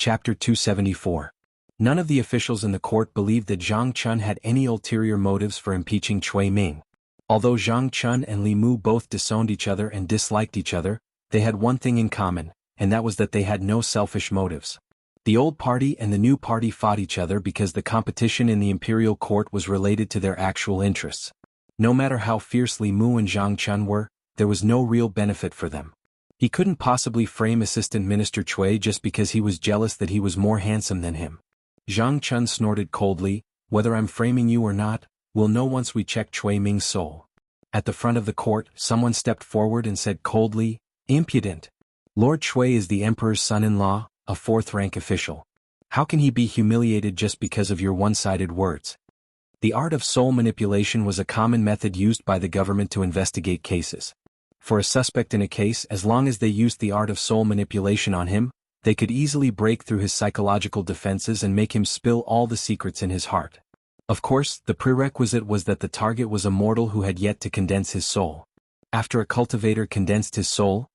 Chapter 274. None of the officials in the court believed that Zhang Chun had any ulterior motives for impeaching Cui Ming. Although Zhang Chun and Li Mu both disowned each other and disliked each other, they had one thing in common, and that was that they had no selfish motives. The old party and the new party fought each other because the competition in the imperial court was related to their actual interests. No matter how fierce Li Mu and Zhang Chun were, there was no real benefit for them. He couldn't possibly frame Assistant Minister Cui just because he was jealous that he was more handsome than him. Zhang Chun snorted coldly, "Whether I'm framing you or not, we'll know once we check Cui Ming's soul." At the front of the court, someone stepped forward and said coldly, "Impudent! Lord Cui is the Emperor's son-in-law, a fourth-rank official. How can he be humiliated just because of your one-sided words?" The art of soul manipulation was a common method used by the government to investigate cases. For a suspect in a case, as long as they used the art of soul manipulation on him, they could easily break through his psychological defenses and make him spill all the secrets in his heart. Of course, the prerequisite was that the target was a mortal who had yet to condense his soul. After a cultivator condensed his soul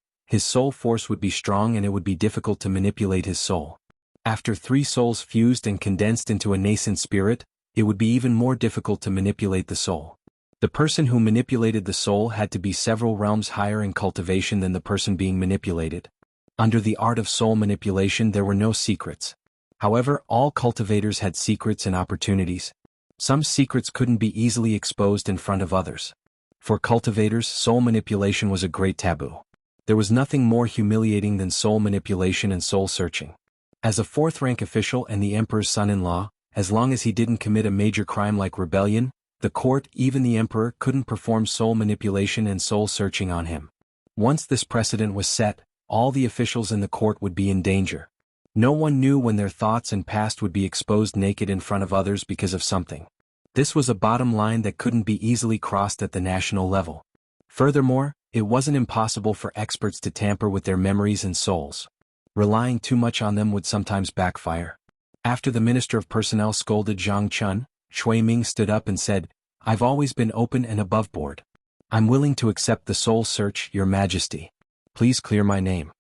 force would be strong and it would be difficult to manipulate his soul. After 3 souls fused and condensed into a nascent spirit, it would be even more difficult to manipulate the soul. The person who manipulated the soul had to be several realms higher in cultivation than the person being manipulated. Under the art of soul manipulation there were no secrets. However, all cultivators had secrets and opportunities. Some secrets couldn't be easily exposed in front of others. For cultivators, soul manipulation was a great taboo. There was nothing more humiliating than soul manipulation and soul searching. As a fourth-rank official and the Emperor's son-in-law, as long as he didn't commit a major crime like rebellion, the court, even the Emperor, couldn't perform soul manipulation and soul searching on him. Once this precedent was set, all the officials in the court would be in danger. No one knew when their thoughts and past would be exposed naked in front of others because of something. This was a bottom line that couldn't be easily crossed at the national level. Furthermore, it wasn't impossible for experts to tamper with their memories and souls. Relying too much on them would sometimes backfire. After the Minister of Personnel scolded Zhang Chun, Cui Ming stood up and said, "I've always been open and above board. I'm willing to accept the soul search, Your Majesty. Please clear my name."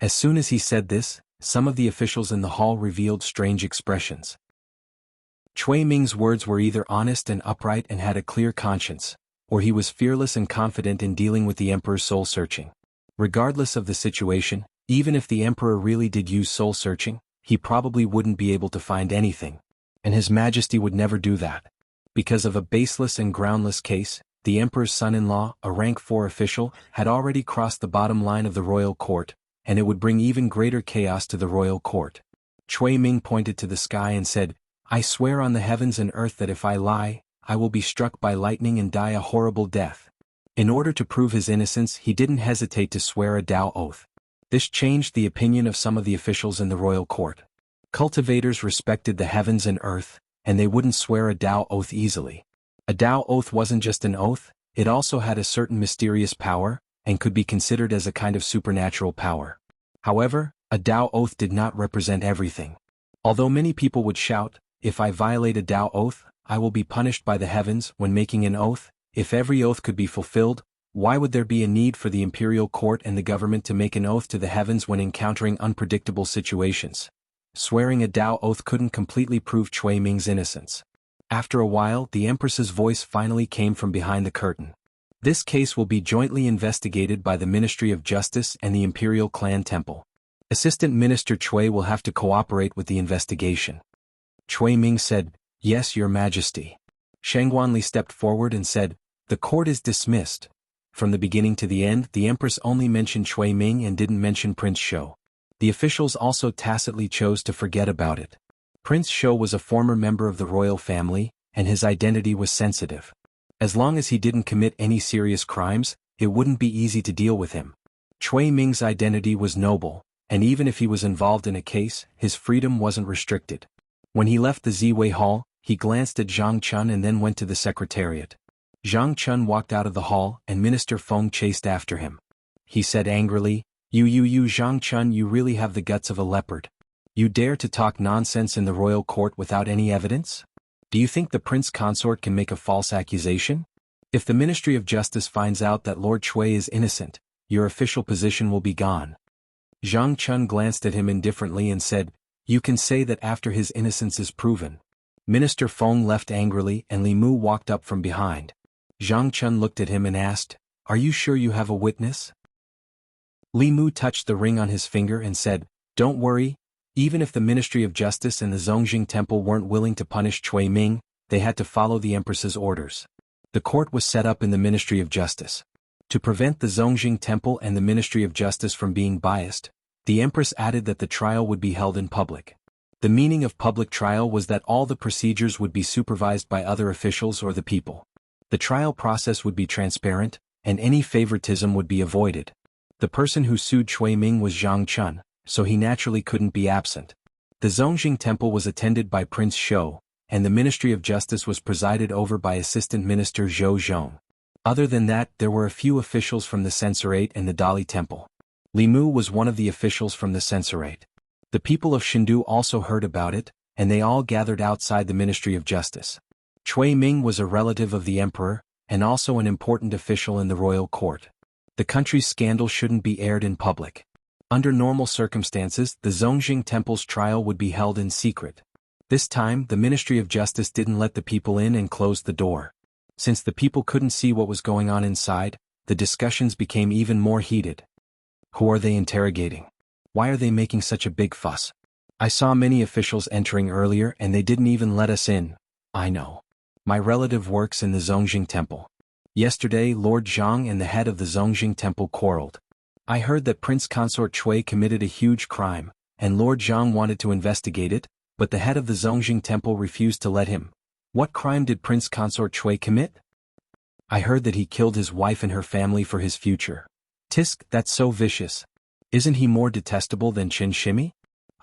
As soon as he said this, some of the officials in the hall revealed strange expressions. Cui Ming's words were either honest and upright and had a clear conscience, or he was fearless and confident in dealing with the Emperor's soul searching. Regardless of the situation, even if the Emperor really did use soul searching, he probably wouldn't be able to find anything. And His Majesty would never do that. Because of a baseless and groundless case, the Emperor's son-in-law, a rank 4 official, had already crossed the bottom line of the royal court, and it would bring even greater chaos to the royal court. Cui Ming pointed to the sky and said, "I swear on the heavens and earth that if I lie, I will be struck by lightning and die a horrible death." In order to prove his innocence, he didn't hesitate to swear a Tao oath. This changed the opinion of some of the officials in the royal court. Cultivators respected the heavens and earth, and they wouldn't swear a Tao oath easily. A Tao oath wasn't just an oath, it also had a certain mysterious power, and could be considered as a kind of supernatural power. However, a Tao oath did not represent everything. Although many people would shout, "If I violate a Tao oath, I will be punished by the heavens," when making an oath, if every oath could be fulfilled, why would there be a need for the imperial court and the government to make an oath to the heavens when encountering unpredictable situations? Swearing a Tao oath couldn't completely prove Cui Ming's innocence. After a while, the Empress's voice finally came from behind the curtain. "This case will be jointly investigated by the Ministry of Justice and the Imperial Clan Temple. Assistant Minister Cui will have to cooperate with the investigation." Cui Ming said, "Yes, Your Majesty." Sheng Guanli stepped forward and said, "The court is dismissed." From the beginning to the end, the Empress only mentioned Cui Ming and didn't mention Prince Shou. The officials also tacitly chose to forget about it. Prince Shou was a former member of the royal family, and his identity was sensitive. As long as he didn't commit any serious crimes, it wouldn't be easy to deal with him. Cui Ming's identity was noble, and even if he was involved in a case, his freedom wasn't restricted. When he left the Ziwei Hall, he glanced at Zhang Chun and then went to the secretariat. Zhang Chun walked out of the hall and Minister Feng chased after him. He said angrily, You Zhang Chun, you really have the guts of a leopard. You dare to talk nonsense in the royal court without any evidence? Do you think the prince consort can make a false accusation? If the Ministry of Justice finds out that Lord Cui is innocent, your official position will be gone." Zhang Chun glanced at him indifferently and said, You can say that after his innocence is proven. Minister Feng left angrily and Li Mu walked up from behind. Zhang Chun looked at him and asked, "Are you sure you have a witness?" Li Mu touched the ring on his finger and said, "Don't worry, even if the Ministry of Justice and the Zongjing Temple weren't willing to punish Cui Ming, they had to follow the Empress's orders. The court was set up in the Ministry of Justice. To prevent the Zongjing Temple and the Ministry of Justice from being biased, the Empress added that the trial would be held in public. The meaning of public trial was that all the procedures would be supervised by other officials or the people. The trial process would be transparent, and any favoritism would be avoided. The person who sued Cui Ming was Zhang Chun, so he naturally couldn't be absent. The Zongjing Temple was attended by Prince Shou, and the Ministry of Justice was presided over by Assistant Minister Zhou Zhong. Other than that, there were a few officials from the Censorate and the Dali Temple. Li Mu was one of the officials from the Censorate. The people of Shindu also heard about it, and they all gathered outside the Ministry of Justice. Cui Ming was a relative of the emperor, and also an important official in the royal court. The country's scandal shouldn't be aired in public. Under normal circumstances, the Zongjing Temple's trial would be held in secret. This time, the Ministry of Justice didn't let the people in and closed the door. Since the people couldn't see what was going on inside, the discussions became even more heated. Who are they interrogating? Why are they making such a big fuss? I saw many officials entering earlier and they didn't even let us in. I know. My relative works in the Zongjing Temple. Yesterday, Lord Zhang and the head of the Zongjing Temple quarreled. I heard that Prince Consort Cui committed a huge crime, and Lord Zhang wanted to investigate it, but the head of the Zongjing Temple refused to let him. What crime did Prince Consort Cui commit? I heard that he killed his wife and her family for his future. Tisk, that's so vicious. Isn't he more detestable than Qin Shimi?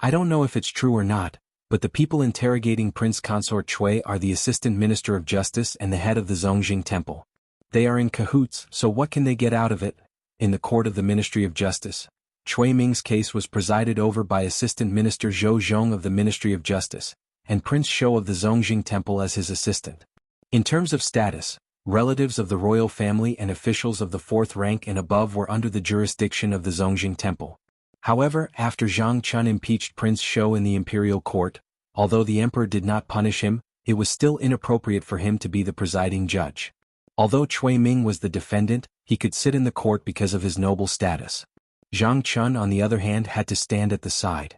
I don't know if it's true or not, but the people interrogating Prince Consort Cui are the Assistant Minister of Justice and the head of the Zongjing Temple. They are in cahoots, so what can they get out of it? In the court of the Ministry of Justice, Cui Ming's case was presided over by Assistant Minister Zhou Zhong of the Ministry of Justice, and Prince Shou of the Zongjing Temple as his assistant. In terms of status, relatives of the royal family and officials of the fourth rank and above were under the jurisdiction of the Zongjing Temple. However, after Zhang Chun impeached Prince Shou in the imperial court, although the emperor did not punish him, it was still inappropriate for him to be the presiding judge. Although Cui Ming was the defendant, he could sit in the court because of his noble status. Zhang Chun, on the other hand, had to stand at the side.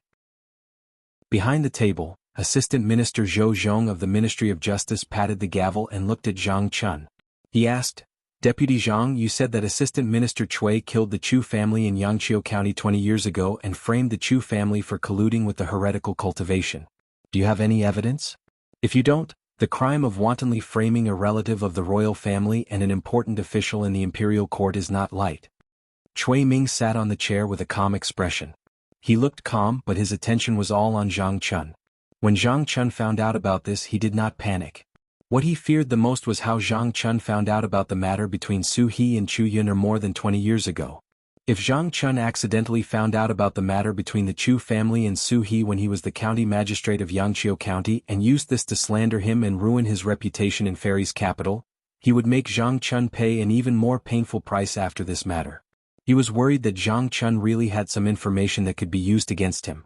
Behind the table, Assistant Minister Zhou Zhong of the Ministry of Justice patted the gavel and looked at Zhang Chun. He asked, "Deputy Zhang, you said that Assistant Minister Cui killed the Chu family in Yangqiu County 20 years ago and framed the Chu family for colluding with the heretical cultivation. Do you have any evidence? If you don't, the crime of wantonly framing a relative of the royal family and an important official in the imperial court is not light." Cui Ming sat on the chair with a calm expression. He looked calm, but his attention was all on Zhang Chun. When Zhang Chun found out about this, he did not panic. What he feared the most was how Zhang Chun found out about the matter between Su He and Chu Yun'er more than 20 years ago. If Zhang Chun accidentally found out about the matter between the Chu family and Su He when he was the county magistrate of Yangqiu County and used this to slander him and ruin his reputation in Fairy's capital, he would make Zhang Chun pay an even more painful price after this matter. He was worried that Zhang Chun really had some information that could be used against him.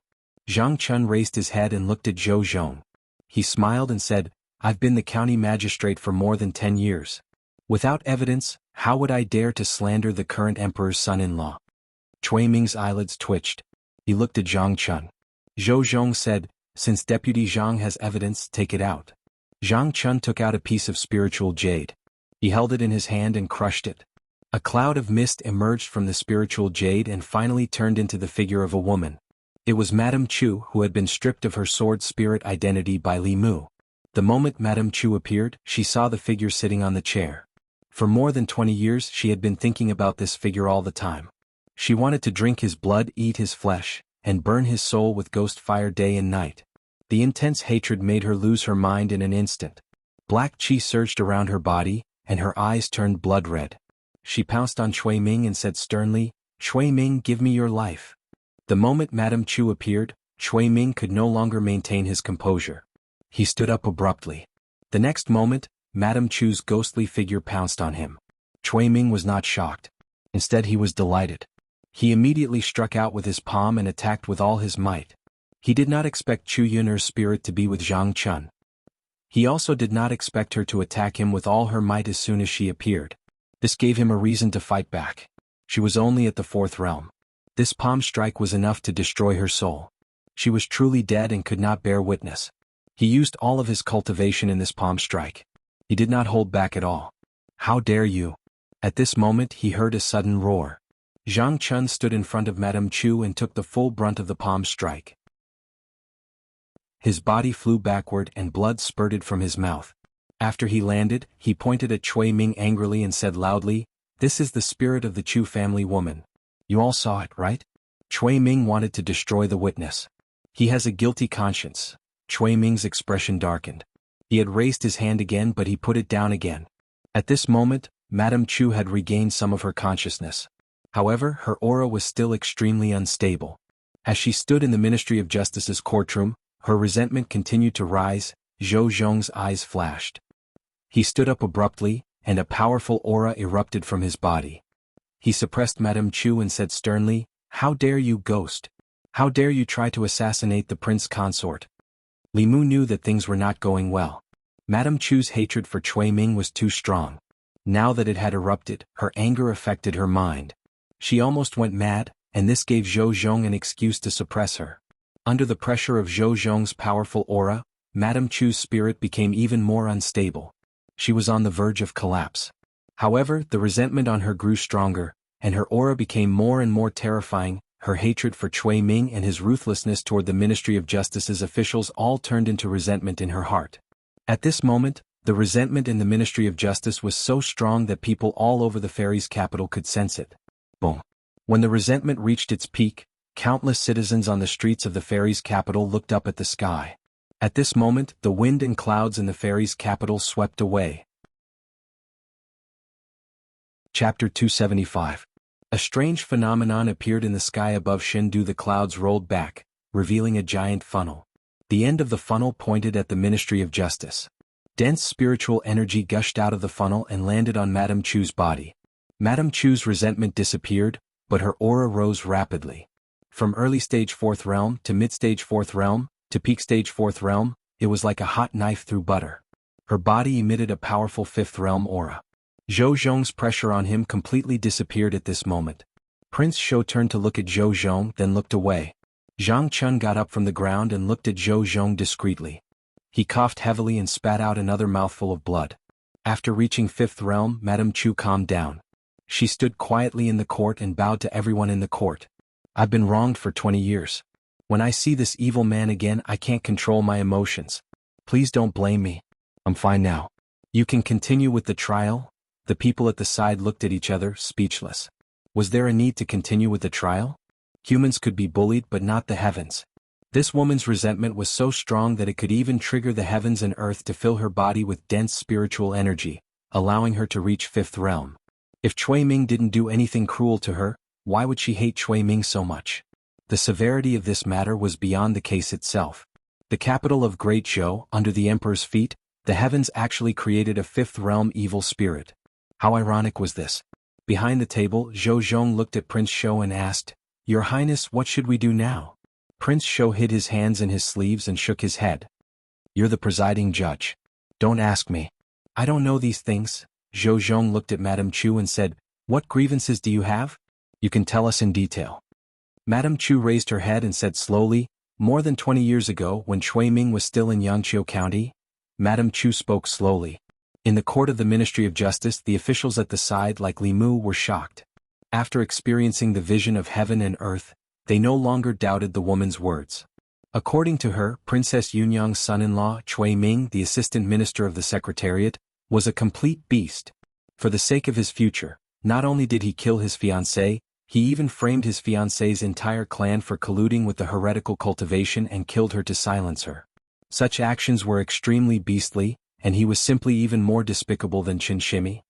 Zhang Chun raised his head and looked at Zhou Zhong. He smiled and said, "I've been the county magistrate for more than 10 years. Without evidence, how would I dare to slander the current emperor's son-in-law?" Cui Ming's eyelids twitched. He looked at Zhang Chun. Zhou Zhong said, "Since Deputy Zhang has evidence, take it out." Zhang Chun took out a piece of spiritual jade. He held it in his hand and crushed it. A cloud of mist emerged from the spiritual jade and finally turned into the figure of a woman. It was Madame Chu, who had been stripped of her sword spirit identity by Li Mu. The moment Madame Chu appeared, she saw the figure sitting on the chair. For more than 20 years she had been thinking about this figure all the time. She wanted to drink his blood, eat his flesh, and burn his soul with ghost fire day and night. The intense hatred made her lose her mind in an instant. Black qi surged around her body, and her eyes turned blood red. She pounced on Cui Ming and said sternly, "Cui Ming, give me your life." The moment Madame Chu appeared, Cui Ming could no longer maintain his composure. He stood up abruptly. The next moment, Madame Chu's ghostly figure pounced on him. Cui Ming was not shocked. Instead, he was delighted. He immediately struck out with his palm and attacked with all his might. He did not expect Chu Yun'er's spirit to be with Zhang Chun. He also did not expect her to attack him with all her might as soon as she appeared. This gave him a reason to fight back. She was only at the fourth realm. This palm strike was enough to destroy her soul. She was truly dead and could not bear witness. He used all of his cultivation in this palm strike. He did not hold back at all. How dare you? At this moment he heard a sudden roar. Zhang Chun stood in front of Madame Chu and took the full brunt of the palm strike. His body flew backward and blood spurted from his mouth. After he landed, he pointed at Cui Ming angrily and said loudly, "This is the spirit of the Chu family woman. You all saw it, right?" Cui Ming wanted to destroy the witness. He has a guilty conscience. Cui Ming's expression darkened. He had raised his hand again, but he put it down again. At this moment, Madame Chu had regained some of her consciousness. However, her aura was still extremely unstable. As she stood in the Ministry of Justice's courtroom, her resentment continued to rise. Zhou Zhong's eyes flashed. He stood up abruptly, and a powerful aura erupted from his body. He suppressed Madame Chu and said sternly, "How dare you, ghost? How dare you try to assassinate the prince consort?" Li Mu knew that things were not going well. Madame Chu's hatred for Cui Ming was too strong. Now that it had erupted, her anger affected her mind. She almost went mad, and this gave Zhou Zhong an excuse to suppress her. Under the pressure of Zhou Zhong's powerful aura, Madame Chu's spirit became even more unstable. She was on the verge of collapse. However, the resentment on her grew stronger, and her aura became more and more terrifying. Her hatred for Cui Ming and his ruthlessness toward the Ministry of Justice's officials all turned into resentment in her heart. At this moment, the resentment in the Ministry of Justice was so strong that people all over the fairy's capital could sense it. Boom. When the resentment reached its peak, countless citizens on the streets of the fairy's capital looked up at the sky. At this moment, the wind and clouds in the fairy's capital swept away. Chapter 275. A strange phenomenon appeared in the sky above Shindu. The clouds rolled back, revealing a giant funnel. The end of the funnel pointed at the Ministry of Justice. Dense spiritual energy gushed out of the funnel and landed on Madame Chu's body. Madame Chu's resentment disappeared, but her aura rose rapidly. From early stage 4th realm to mid-stage 4th realm, to peak stage 4th realm, it was like a hot knife through butter. Her body emitted a powerful 5th realm aura. Zhou Zhong's pressure on him completely disappeared at this moment. Prince Shou turned to look at Zhou Zhong, then looked away. Zhang Chun got up from the ground and looked at Zhou Zhong discreetly. He coughed heavily and spat out another mouthful of blood. After reaching 5th realm, Madame Chu calmed down. She stood quietly in the court and bowed to everyone in the court. "I've been wronged for 20 years. When I see this evil man again, I can't control my emotions. Please don't blame me. I'm fine now. You can continue with the trial." The people at the side looked at each other, speechless. Was there a need to continue with the trial? Humans could be bullied, but not the heavens. This woman's resentment was so strong that it could even trigger the heavens and earth to fill her body with dense spiritual energy, allowing her to reach 5th realm. If Cui Ming didn't do anything cruel to her, why would she hate Cui Ming so much? The severity of this matter was beyond the case itself. The capital of Great Zhou, under the emperor's feet, the heavens actually created a 5th realm evil spirit. How ironic was this? Behind the table, Zhou Zhong looked at Prince Shou and asked, "Your Highness, what should we do now?" Prince Shou hid his hands in his sleeves and shook his head. "You're the presiding judge. Don't ask me. I don't know these things." Zhou Zhong looked at Madame Chu and said, "What grievances do you have? You can tell us in detail." Madame Chu raised her head and said slowly, "More than 20 years ago, when Cui Ming was still in Yangqiu County." Madame Chu spoke slowly. In the court of the Ministry of Justice, the officials at the side like Li Mu were shocked. After experiencing the vision of heaven and earth, they no longer doubted the woman's words. According to her, Princess Yunyang's son-in-law, Cui Ming, the assistant minister of the Secretariat, was a complete beast. For the sake of his future, not only did he kill his fiancée, he even framed his fiancée's entire clan for colluding with the heretical Cultivation and killed her to silence her. Such actions were extremely beastly, and he was simply even more despicable than Qin Shimi.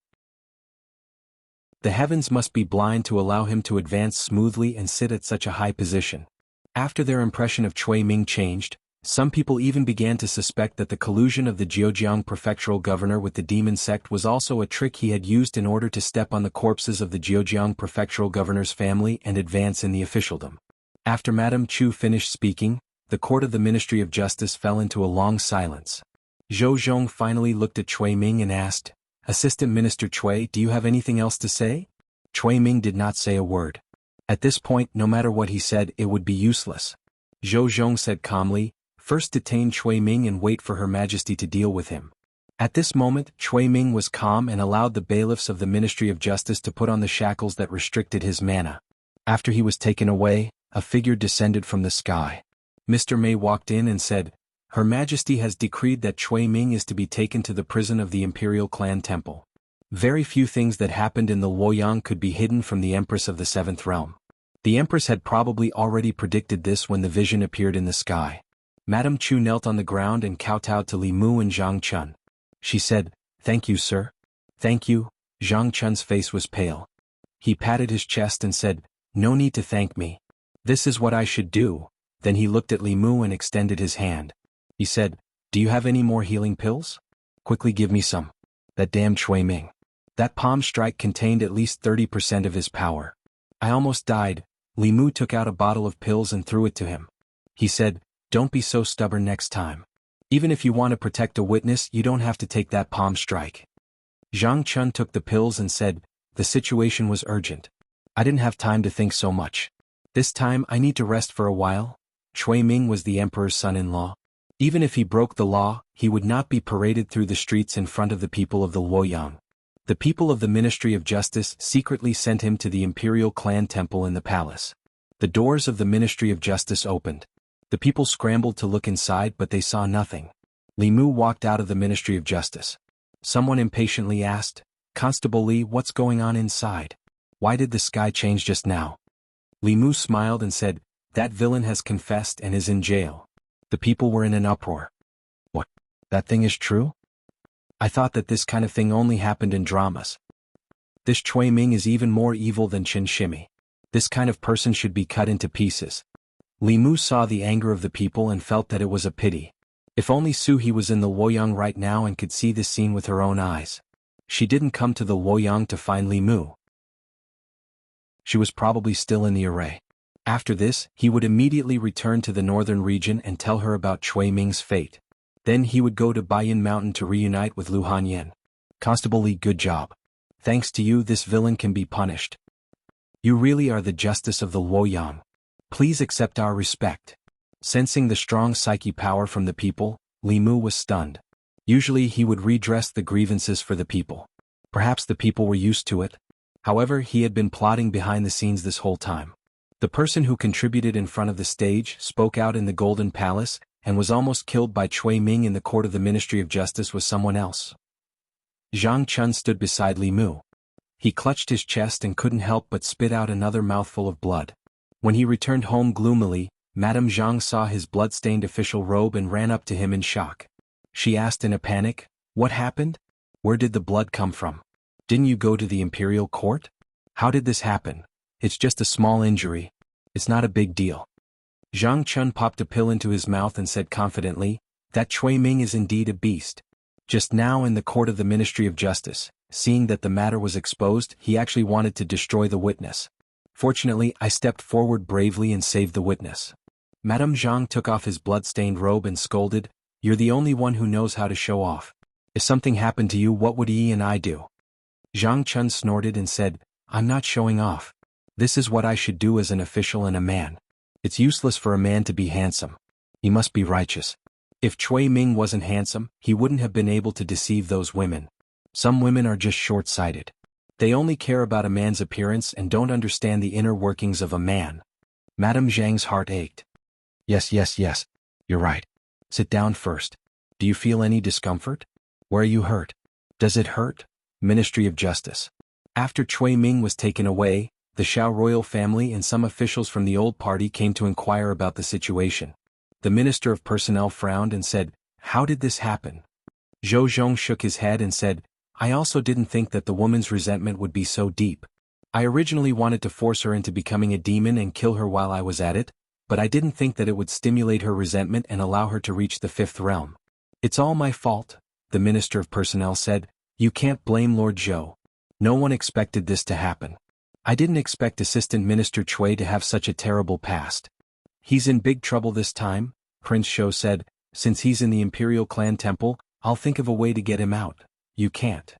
The heavens must be blind to allow him to advance smoothly and sit at such a high position. After their impression of Cui Ming changed, some people even began to suspect that the collusion of the Zhejiang prefectural governor with the demon sect was also a trick he had used in order to step on the corpses of the Zhejiang prefectural governor's family and advance in the officialdom. After Madame Chu finished speaking, the court of the Ministry of Justice fell into a long silence. Zhou Zhong finally looked at Cui Ming and asked, "Assistant Minister Cui, do you have anything else to say?" Cui Ming did not say a word. At this point, no matter what he said, it would be useless. Zhou Zhong said calmly, "First detain Cui Ming and wait for Her Majesty to deal with him." At this moment, Cui Ming was calm and allowed the bailiffs of the Ministry of Justice to put on the shackles that restricted his mana. After he was taken away, a figure descended from the sky. Mr. Mei walked in and said, "Her Majesty has decreed that Cui Ming is to be taken to the prison of the Imperial Clan Temple." Very few things that happened in the Luoyang could be hidden from the Empress of the Seventh Realm. The Empress had probably already predicted this when the vision appeared in the sky. Madame Chu knelt on the ground and kowtowed to Li Mu and Zhang Chun. She said, "Thank you, sir." "Thank you." Zhang Chun's face was pale. He patted his chest and said, "No need to thank me. This is what I should do." Then he looked at Li Mu and extended his hand. He said, "Do you have any more healing pills? Quickly give me some." That damn Cui Ming. That palm strike contained at least 30% of his power. "I almost died." Li Mu took out a bottle of pills and threw it to him. He said, "Don't be so stubborn next time. Even if you want to protect a witness, you don't have to take that palm strike." Zhang Chun took the pills and said, "The situation was urgent. I didn't have time to think so much. This time I need to rest for a while." Cui Ming was the emperor's son-in-law. Even if he broke the law, he would not be paraded through the streets in front of the people of the Luoyang. The people of the Ministry of Justice secretly sent him to the Imperial Clan Temple in the palace. The doors of the Ministry of Justice opened. The people scrambled to look inside, but they saw nothing. Li Mu walked out of the Ministry of Justice. Someone impatiently asked, "Constable Li, what's going on inside? Why did the sky change just now?" Li Mu smiled and said, "That villain has confessed and is in jail." The people were in an uproar. "What? That thing is true? I thought that this kind of thing only happened in dramas. This Cui Ming is even more evil than Qin Shimi. This kind of person should be cut into pieces." Li Mu saw the anger of the people and felt that it was a pity. If only Su He was in the Luoyang right now and could see this scene with her own eyes. She didn't come to the Luoyang to find Li Mu. She was probably still in the array. After this, he would immediately return to the northern region and tell her about Cui Ming's fate. Then he would go to Baiyan Mountain to reunite with Lu Hanyan. "Constable Li, good job. Thanks to you, this villain can be punished. You really are the justice of the Luoyang. Please accept our respect." Sensing the strong psyche power from the people, Li Mu was stunned. Usually he would redress the grievances for the people. Perhaps the people were used to it. However, he had been plotting behind the scenes this whole time. The person who contributed in front of the stage, spoke out in the Golden Palace, and was almost killed by Cui Ming in the court of the Ministry of Justice was someone else. Zhang Chun stood beside Li Mu. He clutched his chest and couldn't help but spit out another mouthful of blood. When he returned home gloomily, Madame Zhang saw his blood-stained official robe and ran up to him in shock. She asked in a panic, "What happened? Where did the blood come from? Didn't you go to the imperial court? How did this happen?" "It's just a small injury. It's not a big deal." Zhang Chun popped a pill into his mouth and said confidently, "That Cui Ming is indeed a beast." Just now in the court of the Ministry of Justice, seeing that the matter was exposed, he actually wanted to destroy the witness. "Fortunately, I stepped forward bravely and saved the witness." Madame Zhang took off his blood-stained robe and scolded, "You're the only one who knows how to show off. If something happened to you, what would Yi and I do?" Zhang Chun snorted and said, "I'm not showing off. This is what I should do as an official and a man. It's useless for a man to be handsome. He must be righteous. If Cui Ming wasn't handsome, he wouldn't have been able to deceive those women. Some women are just short-sighted. They only care about a man's appearance and don't understand the inner workings of a man." Madame Zhang's heart ached. Yes, you're right. Sit down first. Do you feel any discomfort? Where are you hurt? Does it hurt? Ministry of Justice. After Cui Ming was taken away, the Shao royal family and some officials from the old party came to inquire about the situation. The Minister of Personnel frowned and said, "How did this happen?" Zhou Zhong shook his head and said, "I also didn't think that the woman's resentment would be so deep. I originally wanted to force her into becoming a demon and kill her while I was at it, but I didn't think that it would stimulate her resentment and allow her to reach the fifth realm. It's all my fault," the Minister of Personnel said. "You can't blame Lord Zhou. No one expected this to happen. I didn't expect Assistant Minister Cui to have such a terrible past. He's in big trouble this time," Prince Shou said, since he's in the Imperial Clan Temple, I'll think of a way to get him out. You can't.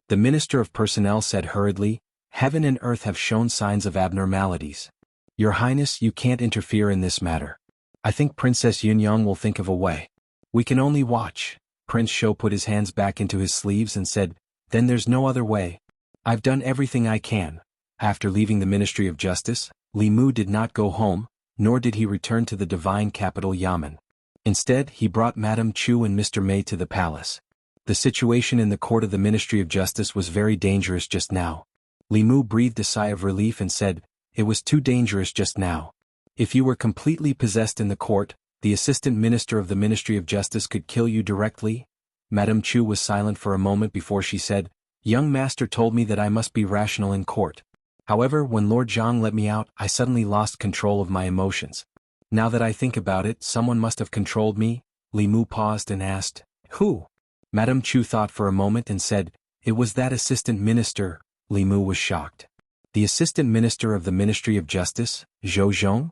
The Minister of Personnel said hurriedly, heaven and earth have shown signs of abnormalities. Your Highness, you can't interfere in this matter. I think Princess Yunyang will think of a way. We can only watch. Prince Shou put his hands back into his sleeves and said, then there's no other way. I've done everything I can. After leaving the Ministry of Justice, Li Mu did not go home, nor did he return to the divine capital Yamen. Instead, he brought Madame Chu and Mr. Mei to the palace. The situation in the court of the Ministry of Justice was very dangerous just now. Li Mu breathed a sigh of relief and said, it was too dangerous just now. If you were completely possessed in the court, the assistant minister of the Ministry of Justice could kill you directly. Madame Chu was silent for a moment before she said, young master told me that I must be rational in court. However, when Lord Zhang let me out, I suddenly lost control of my emotions. Now that I think about it, someone must have controlled me. Li Mu paused and asked, who? Madame Chu thought for a moment and said, it was that assistant minister. Li Mu was shocked. The assistant minister of the Ministry of Justice, Zhou Zhong?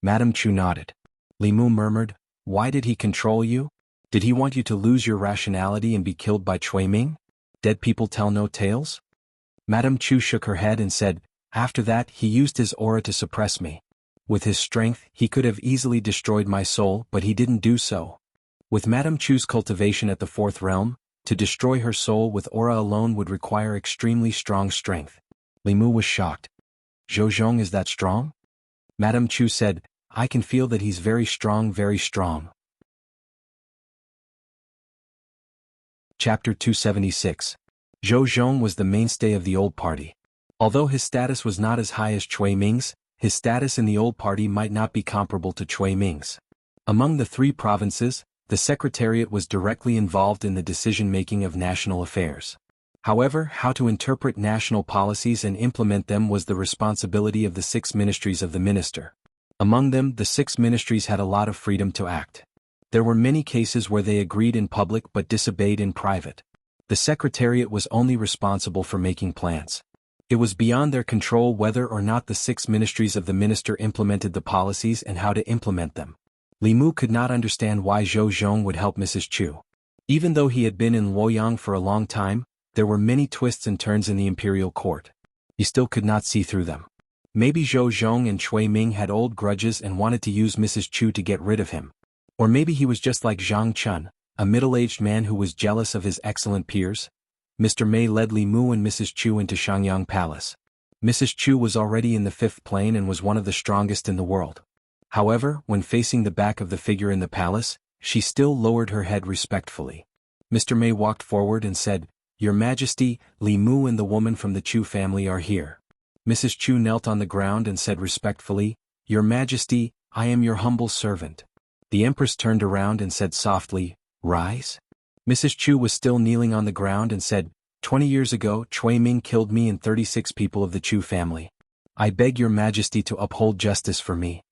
Madame Chu nodded. Li Mu murmured, why did he control you? Did he want you to lose your rationality and be killed by Cui Ming? Dead people tell no tales? Madame Chu shook her head and said, after that he used his aura to suppress me. With his strength, he could have easily destroyed my soul, but he didn't do so. With Madame Chu's cultivation at the fourth realm, to destroy her soul with aura alone would require extremely strong strength. Li Mu was shocked. Zhou Zhong is that strong? Madame Chu said, I can feel that he's very strong, very strong. Chapter 276. Zhou Zhong was the mainstay of the old party. Although his status was not as high as Cui Ming's, his status in the old party might not be comparable to Cui Ming's. Among the three provinces, the Secretariat was directly involved in the decision-making of national affairs. However, how to interpret national policies and implement them was the responsibility of the 6 ministries of the minister. Among them, the 6 ministries had a lot of freedom to act. There were many cases where they agreed in public but disobeyed in private. The Secretariat was only responsible for making plans. It was beyond their control whether or not the 6 ministries of the minister implemented the policies and how to implement them. Li Mu could not understand why Zhou Zhong would help Mrs. Chu. Even though he had been in Luoyang for a long time, there were many twists and turns in the imperial court. He still could not see through them. Maybe Zhou Zhong and Cui Ming had old grudges and wanted to use Mrs. Chu to get rid of him. Or maybe he was just like Zhang Chun, a middle-aged man who was jealous of his excellent peers. Mr. Mei led Li Mu and Mrs. Chu into Shangyang Palace. Mrs. Chu was already in the 5th plane and was one of the strongest in the world. However, when facing the back of the figure in the palace, she still lowered her head respectfully. Mr. Mei walked forward and said, Your Majesty, Li Mu and the woman from the Chu family are here. Mrs. Chu knelt on the ground and said respectfully, Your Majesty, I am your humble servant. The Empress turned around and said softly, Rise? Mrs. Chu was still kneeling on the ground and said, 20 years ago, Cui Ming killed me and 36 people of the Chu family. I beg your Majesty to uphold justice for me.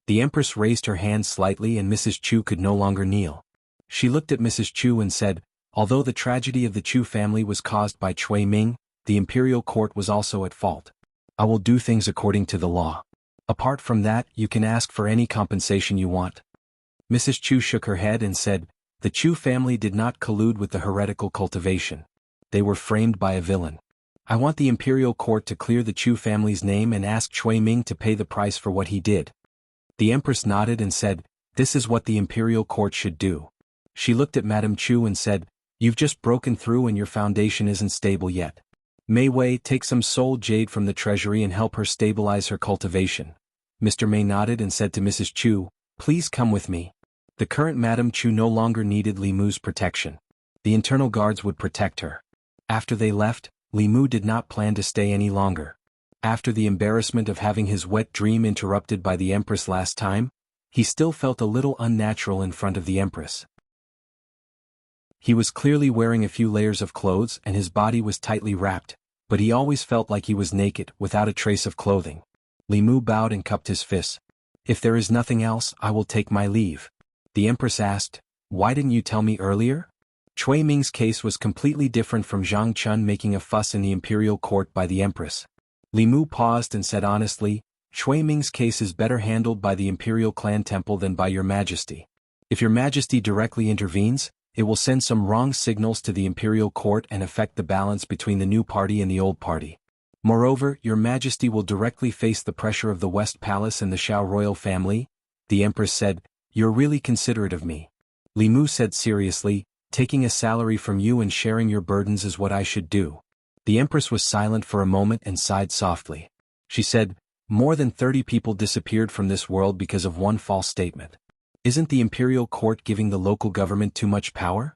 The Empress raised her hand slightly and Mrs. Chu could no longer kneel. She looked at Mrs. Chu and said, Although the tragedy of the Chu family was caused by Cui Ming, the imperial court was also at fault. I will do things according to the law. Apart from that, you can ask for any compensation you want. Mrs. Chu shook her head and said, The Chu family did not collude with the heretical cultivation. They were framed by a villain. I want the imperial court to clear the Chu family's name and ask Cui Ming to pay the price for what he did. The Empress nodded and said, This is what the imperial court should do. She looked at Madame Chu and said, You've just broken through and your foundation isn't stable yet. Mei Wei, take some soul jade from the treasury and help her stabilize her cultivation. Mr. Mei nodded and said to Mrs. Chu, Please come with me. The current Madame Chu no longer needed Li Mu's protection. The internal guards would protect her. After they left, Li Mu did not plan to stay any longer. After the embarrassment of having his wet dream interrupted by the Empress last time, he still felt a little unnatural in front of the Empress. He was clearly wearing a few layers of clothes and his body was tightly wrapped, but he always felt like he was naked, without a trace of clothing. Li Mu bowed and cupped his fists. If there is nothing else, I will take my leave. The Empress asked, Why didn't you tell me earlier? Cui Ming's case was completely different from Zhang Chun making a fuss in the imperial court by the Empress. Li Mu paused and said honestly, Chui Ming's case is better handled by the Imperial Clan Temple than by your Majesty. If your Majesty directly intervenes, it will send some wrong signals to the Imperial Court and affect the balance between the new party and the old party. Moreover, your Majesty will directly face the pressure of the West Palace and the Shao royal family. The Empress said, "You're really considerate of me." Li Mu said seriously, "Taking a salary from you and sharing your burdens is what I should do." The Empress was silent for a moment and sighed softly. She said, "More than 30 people disappeared from this world because of one false statement. Isn't the Imperial Court giving the local government too much power?"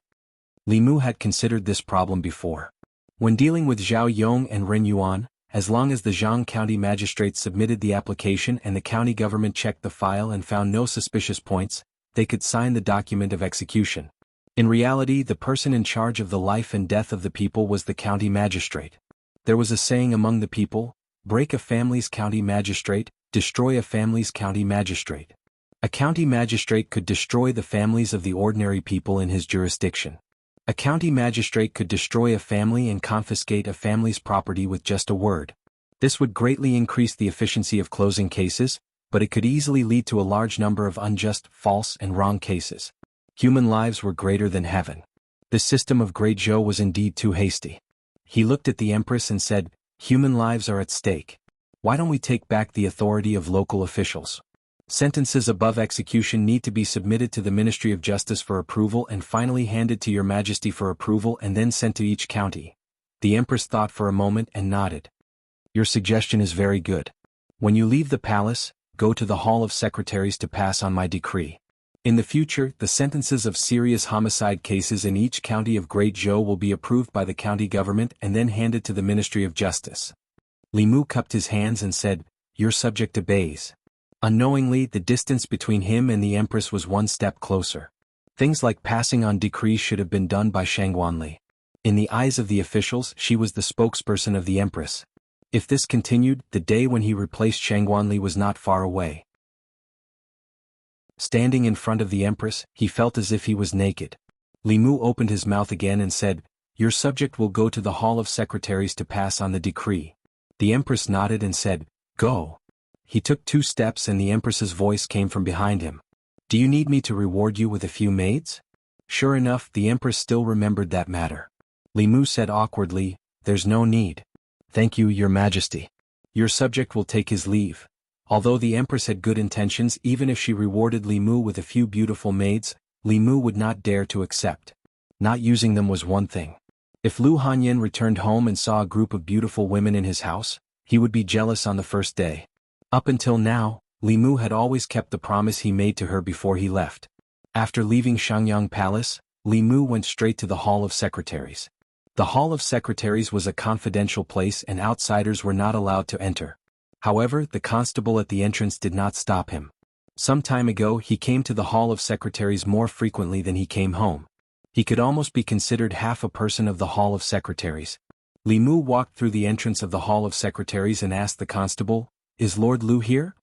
Li Mu had considered this problem before. When dealing with Zhao Yong and Ren Yuan, as long as the Jianghu County magistrates submitted the application and the county government checked the file and found no suspicious points, they could sign the document of execution. In reality, the person in charge of the life and death of the people was the county magistrate. There was a saying among the people, "Break a family's county magistrate, destroy a family's county magistrate." A county magistrate could destroy the families of the ordinary people in his jurisdiction. A county magistrate could destroy a family and confiscate a family's property with just a word. This would greatly increase the efficiency of closing cases, but it could easily lead to a large number of unjust, false, and wrong cases. Human lives were greater than heaven. This system of Great Zhou was indeed too hasty. He looked at the Empress and said, "Human lives are at stake. Why don't we take back the authority of local officials? Sentences above execution need to be submitted to the Ministry of Justice for approval and finally handed to your Majesty for approval and then sent to each county." The Empress thought for a moment and nodded. "Your suggestion is very good. When you leave the palace, go to the Hall of Secretaries to pass on my decree. In the future, the sentences of serious homicide cases in each county of Great Zhou will be approved by the county government and then handed to the Ministry of Justice." Li Mu cupped his hands and said, "Your subject obeys." Unknowingly, the distance between him and the Empress was one step closer. Things like passing on decrees should have been done by Shangguanli. In the eyes of the officials, she was the spokesperson of the Empress. If this continued, the day when he replaced Shangguanli was not far away. Standing in front of the Empress, he felt as if he was naked. Li Mu opened his mouth again and said, "Your subject will go to the Hall of Secretaries to pass on the decree." The Empress nodded and said, "Go." He took 2 steps and the Empress's voice came from behind him. "Do you need me to reward you with a few maids?" Sure enough, the Empress still remembered that matter. Li Mu said awkwardly, "There's no need. Thank you, Your Majesty. Your subject will take his leave." Although the Empress had good intentions, even if she rewarded Li Mu with a few beautiful maids, Li Mu would not dare to accept. Not using them was one thing. If Lu Hanyin returned home and saw a group of beautiful women in his house, he would be jealous on the first day. Up until now, Li Mu had always kept the promise he made to her before he left. After leaving Shangyang Palace, Li Mu went straight to the Hall of Secretaries. The Hall of Secretaries was a confidential place and outsiders were not allowed to enter. However, the constable at the entrance did not stop him. Some time ago he came to the Hall of Secretaries more frequently than he came home. He could almost be considered half a person of the Hall of Secretaries. Li Mu walked through the entrance of the Hall of Secretaries and asked the constable, "Is Lord Lu here?"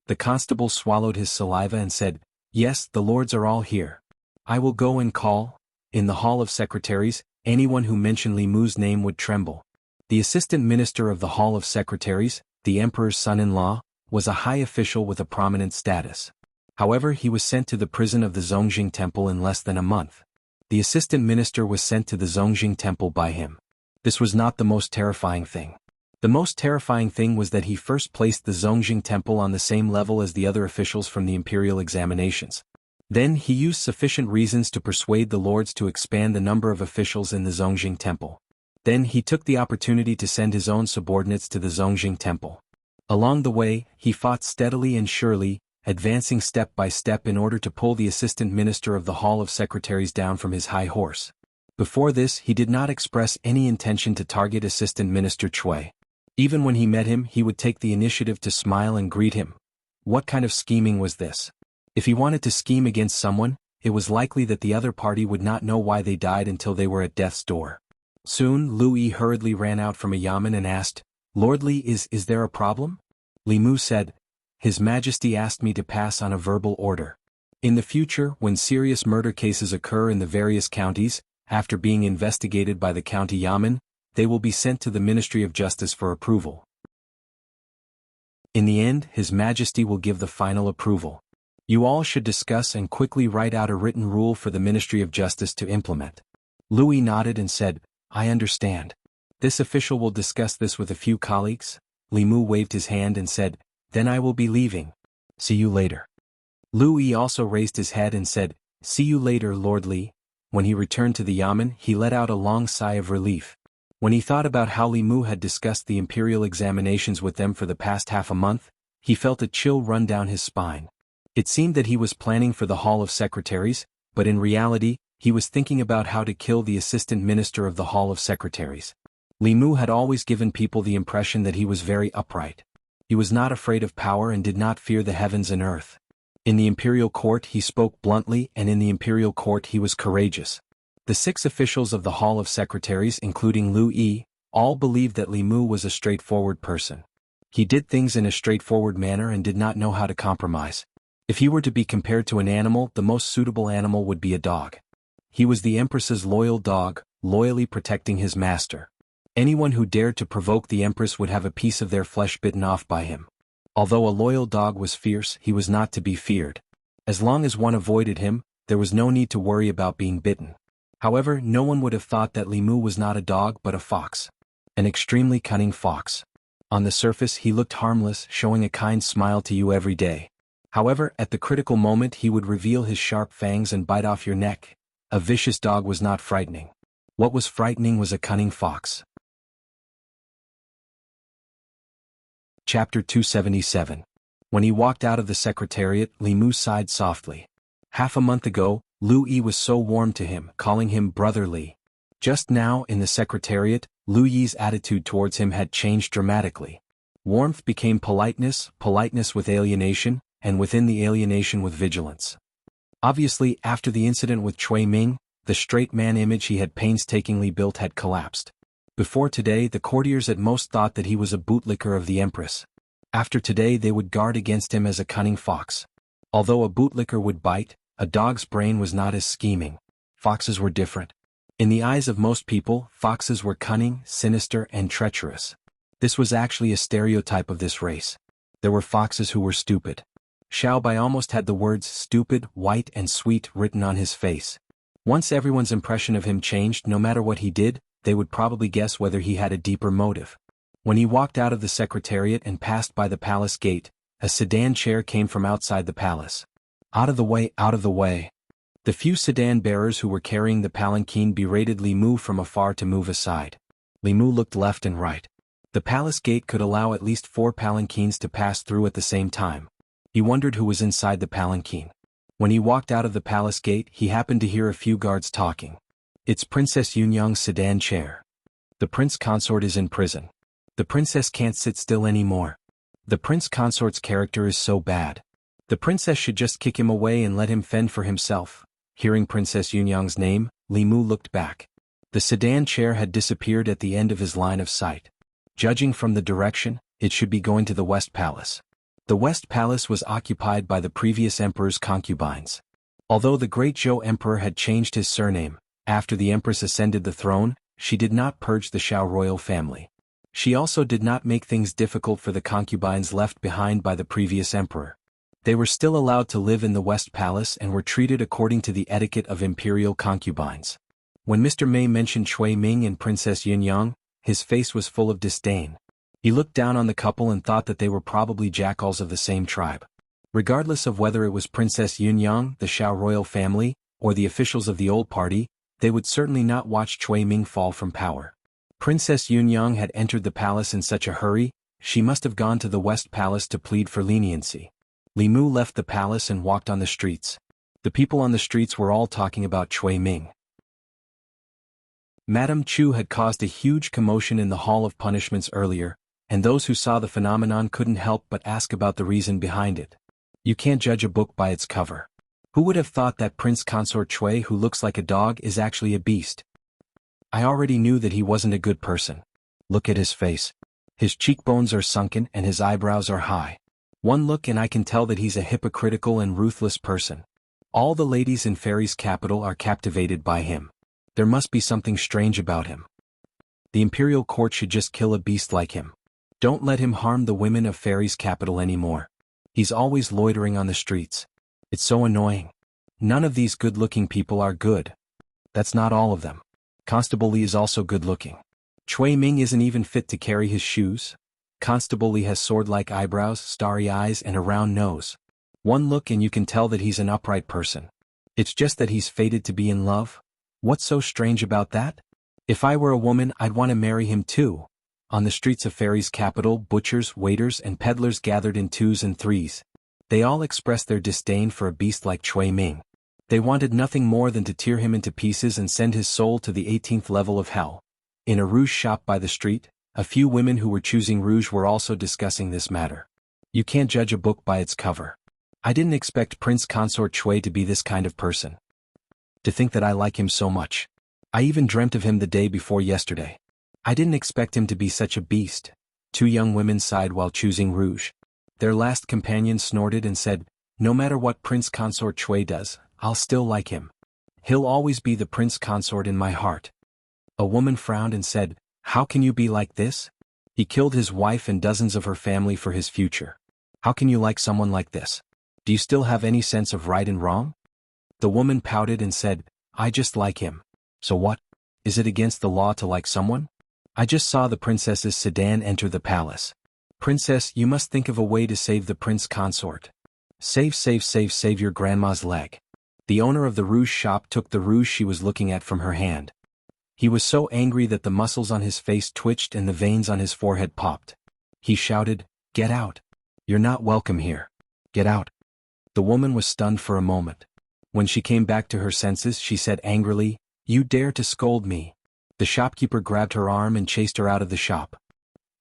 The constable swallowed his saliva and said, "Yes, the lords are all here. I will go and call." In the Hall of Secretaries, anyone who mentioned Li Mu's name would tremble. The assistant minister of the Hall of Secretaries, the emperor's son-in-law, was a high official with a prominent status. However, he was sent to the prison of the Zongjing Temple in less than a month. The assistant minister was sent to the Zongjing Temple by him. This was not the most terrifying thing. The most terrifying thing was that he first placed the Zongjing Temple on the same level as the other officials from the imperial examinations. Then he used sufficient reasons to persuade the lords to expand the number of officials in the Zongjing Temple. Then he took the opportunity to send his own subordinates to the Zongjing Temple. Along the way, he fought steadily and surely, advancing step by step in order to pull the assistant minister of the Hall of Secretaries down from his high horse. Before this, he did not express any intention to target Assistant Minister Chui. Even when he met him, he would take the initiative to smile and greet him. What kind of scheming was this? If he wanted to scheme against someone, it was likely that the other party would not know why they died until they were at death's door. Soon, Lu Yi hurriedly ran out from a yamen and asked, "Lord Li, is there a problem?" Li Mu said, "His Majesty asked me to pass on a verbal order. In the future, when serious murder cases occur in the various counties, after being investigated by the county yamen, they will be sent to the Ministry of Justice for approval. In the end, His Majesty will give the final approval. You all should discuss and quickly write out a written rule for the Ministry of Justice to implement. Louis nodded and said, I understand. This official will discuss this with a few colleagues. Li Mu waved his hand and said, Then I will be leaving. See you later. Louis also raised his head and said, See you later, Lord Li. When he returned to the Yamen, he let out a long sigh of relief. When he thought about how Li Mu had discussed the imperial examinations with them for the past half a month, he felt a chill run down his spine. It seemed that he was planning for the Hall of Secretaries, but in reality, he was thinking about how to kill the assistant minister of the Hall of Secretaries. Li Mu had always given people the impression that he was very upright. He was not afraid of power and did not fear the heavens and earth. In the imperial court he spoke bluntly, and in the imperial court he was courageous. The 6 officials of the Hall of Secretaries, including Liu Yi, all believed that Li Mu was a straightforward person. He did things in a straightforward manner and did not know how to compromise. If he were to be compared to an animal, the most suitable animal would be a dog. He was the Empress's loyal dog, loyally protecting his master. Anyone who dared to provoke the Empress would have a piece of their flesh bitten off by him. Although a loyal dog was fierce, he was not to be feared. As long as one avoided him, there was no need to worry about being bitten. However, no one would have thought that Li Mu was not a dog but a fox. An extremely cunning fox. On the surface he looked harmless, showing a kind smile to you every day. However, at the critical moment he would reveal his sharp fangs and bite off your neck. A vicious dog was not frightening. What was frightening was a cunning fox. Chapter 277. When he walked out of the secretariat, Li Mu sighed softly. Half a month ago, Liu Yi was so warm to him, calling him Brother Li. Just now, in the secretariat, Liu Yi's attitude towards him had changed dramatically. Warmth became politeness, politeness with alienation, and within the alienation with vigilance. Obviously, after the incident with Cui Ming, the straight man image he had painstakingly built had collapsed. Before today, the courtiers at most thought that he was a bootlicker of the Empress. After today, they would guard against him as a cunning fox. Although a bootlicker would bite, a dog's brain was not as scheming. Foxes were different. In the eyes of most people, foxes were cunning, sinister, and treacherous. This was actually a stereotype of this race. There were foxes who were stupid. Xiao Bai almost had the words stupid, white, and sweet written on his face. Once everyone's impression of him changed, no matter what he did, they would probably guess whether he had a deeper motive. When he walked out of the secretariat and passed by the palace gate, a sedan chair came from outside the palace. Out of the way, out of the way. The few sedan bearers who were carrying the palanquin berated Li Mu from afar to move aside. Li Mu looked left and right. The palace gate could allow at least 4 palanquins to pass through at the same time. He wondered who was inside the palanquin. When he walked out of the palace gate, he happened to hear a few guards talking. It's Princess Yunyang's sedan chair. The prince consort is in prison. The princess can't sit still anymore. The prince consort's character is so bad. The princess should just kick him away and let him fend for himself. Hearing Princess Yunyang's name, Li Mu looked back. The sedan chair had disappeared at the end of his line of sight. Judging from the direction, it should be going to the West Palace. The West Palace was occupied by the previous emperor's concubines. Although the great Zhou emperor had changed his surname, after the empress ascended the throne, she did not purge the Shao royal family. She also did not make things difficult for the concubines left behind by the previous emperor. They were still allowed to live in the West Palace and were treated according to the etiquette of imperial concubines. When Mr. Mei mentioned Cui Ming and Princess Yunyang, his face was full of disdain. He looked down on the couple and thought that they were probably jackals of the same tribe. Regardless of whether it was Princess Yunyang, the Shao royal family, or the officials of the old party, they would certainly not watch Cui Ming fall from power. Princess Yunyang had entered the palace in such a hurry, she must have gone to the West Palace to plead for leniency. Li Mu left the palace and walked on the streets. The people on the streets were all talking about Cui Ming. Madame Chu had caused a huge commotion in the Hall of Punishments earlier, and those who saw the phenomenon couldn't help but ask about the reason behind it. You can't judge a book by its cover. Who would have thought that Prince Consort Cui, who looks like a dog, is actually a beast? I already knew that he wasn't a good person. Look at his face. His cheekbones are sunken and his eyebrows are high. One look and I can tell that he's a hypocritical and ruthless person. All the ladies in Fairy's capital are captivated by him. There must be something strange about him. The imperial court should just kill a beast like him. Don't let him harm the women of Fairy's capital anymore. He's always loitering on the streets. It's so annoying. None of these good-looking people are good. That's not all of them. Constable Li is also good-looking. Chui Ming isn't even fit to carry his shoes. Constable Li has sword-like eyebrows, starry eyes and a round nose. One look and you can tell that he's an upright person. It's just that he's fated to be in love. What's so strange about that? If I were a woman, I'd want to marry him too. On the streets of Fairy's capital, butchers, waiters and peddlers gathered in twos and threes. They all expressed their disdain for a beast like Chui Ming. They wanted nothing more than to tear him into pieces and send his soul to the 18th level of hell. In a rouge shop by the street, a few women who were choosing rouge were also discussing this matter. You can't judge a book by its cover. I didn't expect Prince Consort Chui to be this kind of person. To think that I like him so much. I even dreamt of him the day before yesterday. I didn't expect him to be such a beast. Two young women sighed while choosing rouge. Their last companion snorted and said, no matter what Prince Consort Chui does, I'll still like him. He'll always be the prince consort in my heart. A woman frowned and said, how can you be like this? He killed his wife and dozens of her family for his future. How can you like someone like this? Do you still have any sense of right and wrong? The woman pouted and said, I just like him. So what? Is it against the law to like someone? I just saw the princess's sedan enter the palace. Princess, you must think of a way to save the prince consort. Save your grandma's leg. The owner of the rouge shop took the rouge she was looking at from her hand. He was so angry that the muscles on his face twitched and the veins on his forehead popped. He shouted, get out. You're not welcome here. Get out. The woman was stunned for a moment. When she came back to her senses, she said angrily, you dare to scold me. The shopkeeper grabbed her arm and chased her out of the shop.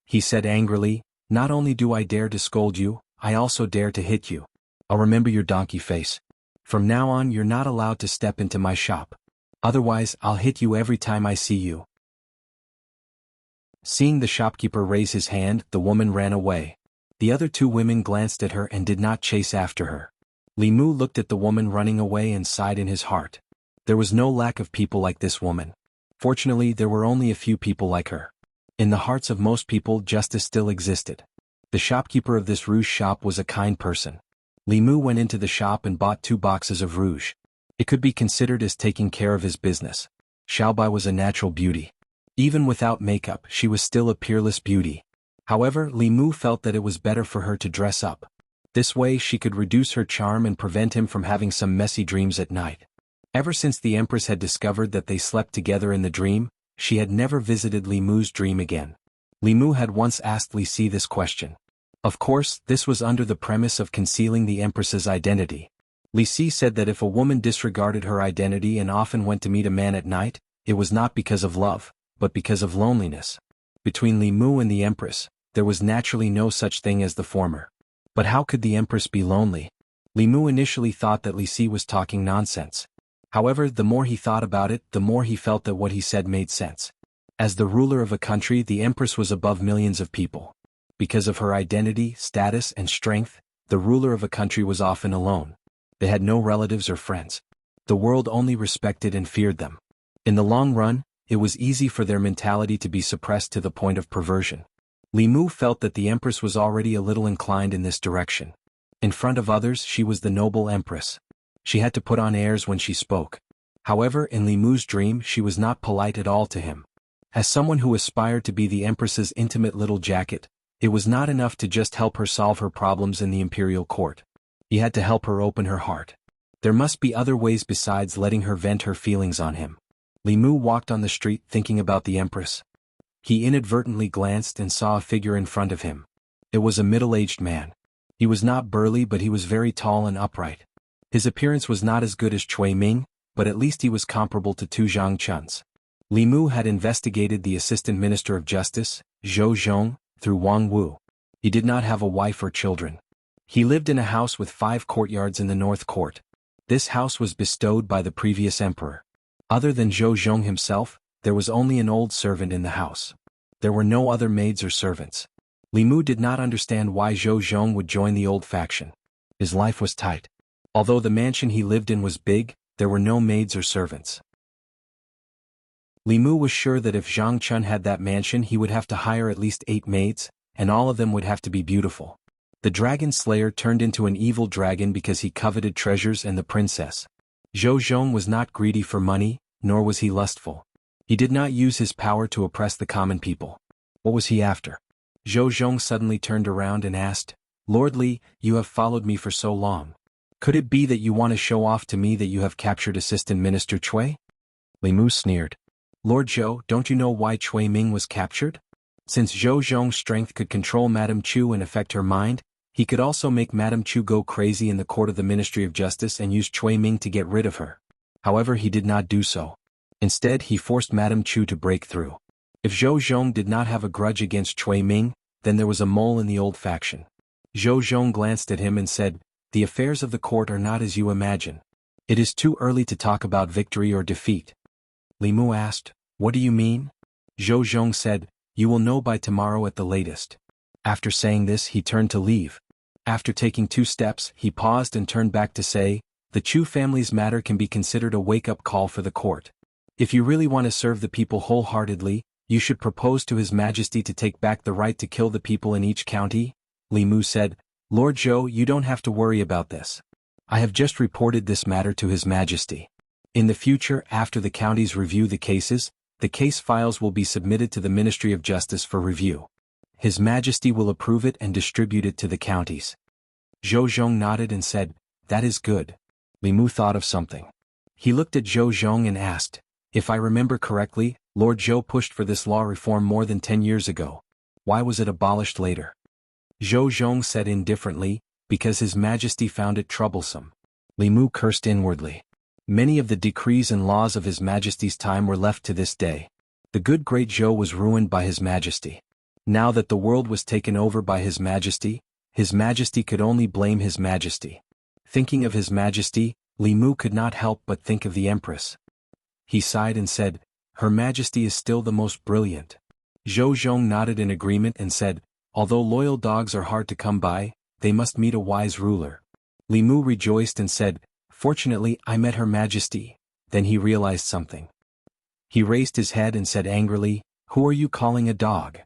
He said angrily, not only do I dare to scold you, I also dare to hit you. I'll remember your donkey face. From now on you're not allowed to step into my shop. Otherwise I'll hit you every time I see you. Seeing the shopkeeper raise his hand, the woman ran away. The other two women glanced at her and did not chase after her. Li Mu looked at the woman running away and sighed in his heart. There was no lack of people like this woman. Fortunately, there were only a few people like her. In the hearts of most people, justice still existed. The shopkeeper of this rouge shop was a kind person. Li Mu went into the shop and bought 2 boxes of rouge. It could be considered as taking care of his business. Xiaobai was a natural beauty. Even without makeup, she was still a peerless beauty. However, Li Mu felt that it was better for her to dress up. This way she could reduce her charm and prevent him from having some messy dreams at night. Ever since the Empress had discovered that they slept together in the dream, she had never visited Li Mu's dream again. Li Mu had once asked Li Si this question. Of course, this was under the premise of concealing the Empress's identity. Li Si said that if a woman disregarded her identity and often went to meet a man at night, it was not because of love, but because of loneliness. Between Li Mu and the Empress, there was naturally no such thing as the former. But how could the Empress be lonely? Li Mu initially thought that Li Si was talking nonsense. However, the more he thought about it, the more he felt that what he said made sense. As the ruler of a country, the Empress was above millions of people. Because of her identity, status, and strength, the ruler of a country was often alone. They had no relatives or friends. The world only respected and feared them. In the long run, it was easy for their mentality to be suppressed to the point of perversion. Li Mu felt that the Empress was already a little inclined in this direction. In front of others, she was the noble Empress. She had to put on airs when she spoke. However, in Li Mu's dream, she was not polite at all to him. As someone who aspired to be the Empress's intimate little jacket, it was not enough to just help her solve her problems in the imperial court. He had to help her open her heart. There must be other ways besides letting her vent her feelings on him. Li Mu walked on the street thinking about the Empress. He inadvertently glanced and saw a figure in front of him. It was a middle-aged man. He was not burly, but he was very tall and upright. His appearance was not as good as Chui Ming, but at least he was comparable to Tu Zhangchun's. Li Mu had investigated the Assistant Minister of Justice, Zhou Zhong, through Wang Wu. He did not have a wife or children. He lived in a house with 5 courtyards in the North Court. This house was bestowed by the previous emperor. Other than Zhou Zhong himself, there was only an old servant in the house. There were no other maids or servants. Li Mu did not understand why Zhou Zhong would join the old faction. His life was tight. Although the mansion he lived in was big, there were no maids or servants. Li Mu was sure that if Zhang Chun had that mansion he would have to hire at least 8 maids, and all of them would have to be beautiful. The dragon slayer turned into an evil dragon because he coveted treasures and the princess. Zhou Zhong was not greedy for money, nor was he lustful. He did not use his power to oppress the common people. What was he after? Zhou Zhong suddenly turned around and asked, "Lord Li, you have followed me for so long. Could it be that you want to show off to me that you have captured Assistant Minister Cui?" Li Mu sneered. "Lord Zhou, don't you know why Cui Ming was captured? Since Zhou Zhong's strength could control Madame Chu and affect her mind, he could also make Madame Chu go crazy in the court of the Ministry of Justice and use Cui Ming to get rid of her. However, he did not do so. Instead, he forced Madame Chu to break through. If Zhou Zhong did not have a grudge against Cui Ming, then there was a mole in the old faction." Zhou Zhong glanced at him and said, "The affairs of the court are not as you imagine. It is too early to talk about victory or defeat." Li Mu asked, "What do you mean?" Zhou Zhong said, "You will know by tomorrow at the latest." After saying this, he turned to leave. After taking 2 steps, he paused and turned back to say, "The Chu family's matter can be considered a wake-up call for the court. If you really want to serve the people wholeheartedly, you should propose to His Majesty to take back the right to kill the people in each county." Li Mu said, "Lord Zhou, you don't have to worry about this. I have just reported this matter to His Majesty. In the future, after the counties review the cases, the case files will be submitted to the Ministry of Justice for review. His Majesty will approve it and distribute it to the counties." Zhou Zhong nodded and said, "That is good." Li Mu thought of something. He looked at Zhou Zhong and asked, "If I remember correctly, Lord Zhou pushed for this law reform more than 10 years ago. Why was it abolished later?" Zhou Zhong said indifferently, "Because His Majesty found it troublesome." Li Mu cursed inwardly. Many of the decrees and laws of His Majesty's time were left to this day. The good great Zhou was ruined by His Majesty. Now that the world was taken over by His Majesty could only blame His Majesty. Thinking of His Majesty, Li Mu could not help but think of the Empress. He sighed and said, "Her Majesty is still the most brilliant." Zhou Zhong nodded in agreement and said, "Although loyal dogs are hard to come by, they must meet a wise ruler." Li Mu rejoiced and said, "Fortunately, I met Her Majesty." Then he realized something. He raised his head and said angrily, "Who are you calling a dog?"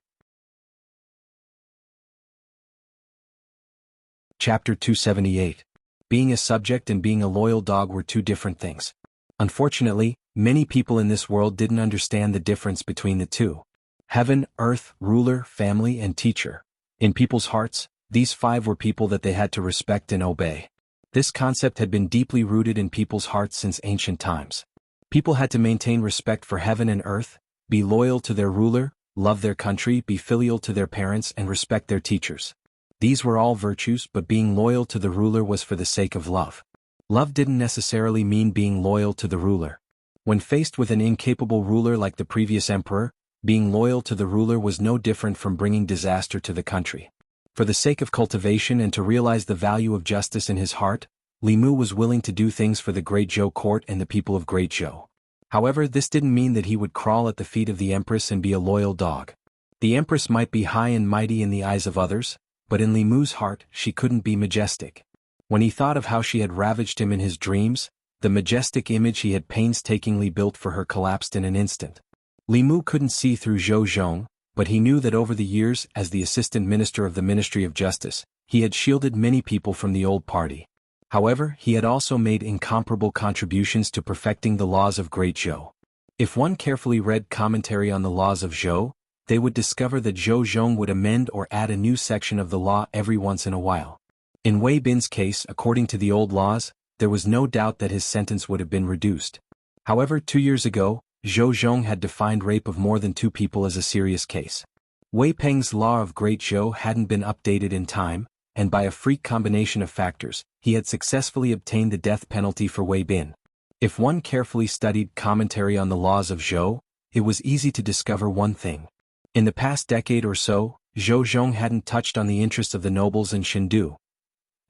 Chapter 278. Being a subject and being a loyal dog were two different things. Unfortunately, many people in this world didn't understand the difference between the two. Heaven, earth, ruler, family, and teacher. In people's hearts, these 5 were people that they had to respect and obey. This concept had been deeply rooted in people's hearts since ancient times. People had to maintain respect for heaven and earth, be loyal to their ruler, love their country, be filial to their parents, and respect their teachers. These were all virtues, but being loyal to the ruler was for the sake of love. Love didn't necessarily mean being loyal to the ruler. When faced with an incapable ruler like the previous emperor, being loyal to the ruler was no different from bringing disaster to the country. For the sake of cultivation and to realize the value of justice in his heart, Li Mu was willing to do things for the Great Zhou court and the people of Great Zhou. However, this didn't mean that he would crawl at the feet of the empress and be a loyal dog. The empress might be high and mighty in the eyes of others, but in Li Mu's heart she couldn't be majestic. When he thought of how she had ravaged him in his dreams, the majestic image he had painstakingly built for her collapsed in an instant. Li Mu couldn't see through Zhou Zhong, but he knew that over the years as the assistant minister of the Ministry of Justice, he had shielded many people from the old party. However, he had also made incomparable contributions to perfecting the laws of Great Zhou. If one carefully read commentary on the laws of Zhou, they would discover that Zhou Zhong would amend or add a new section of the law every once in a while. In Wei Bin's case, according to the old laws, there was no doubt that his sentence would have been reduced. However, 2 years ago, Zhou Zhong had defined rape of more than 2 people as a serious case. Wei Peng's law of Great Zhou hadn't been updated in time, and by a freak combination of factors, he had successfully obtained the death penalty for Wei Bin. If one carefully studied commentary on the laws of Zhou, it was easy to discover one thing. In the past decade or so, Zhou Zhong hadn't touched on the interests of the nobles in Chengdu.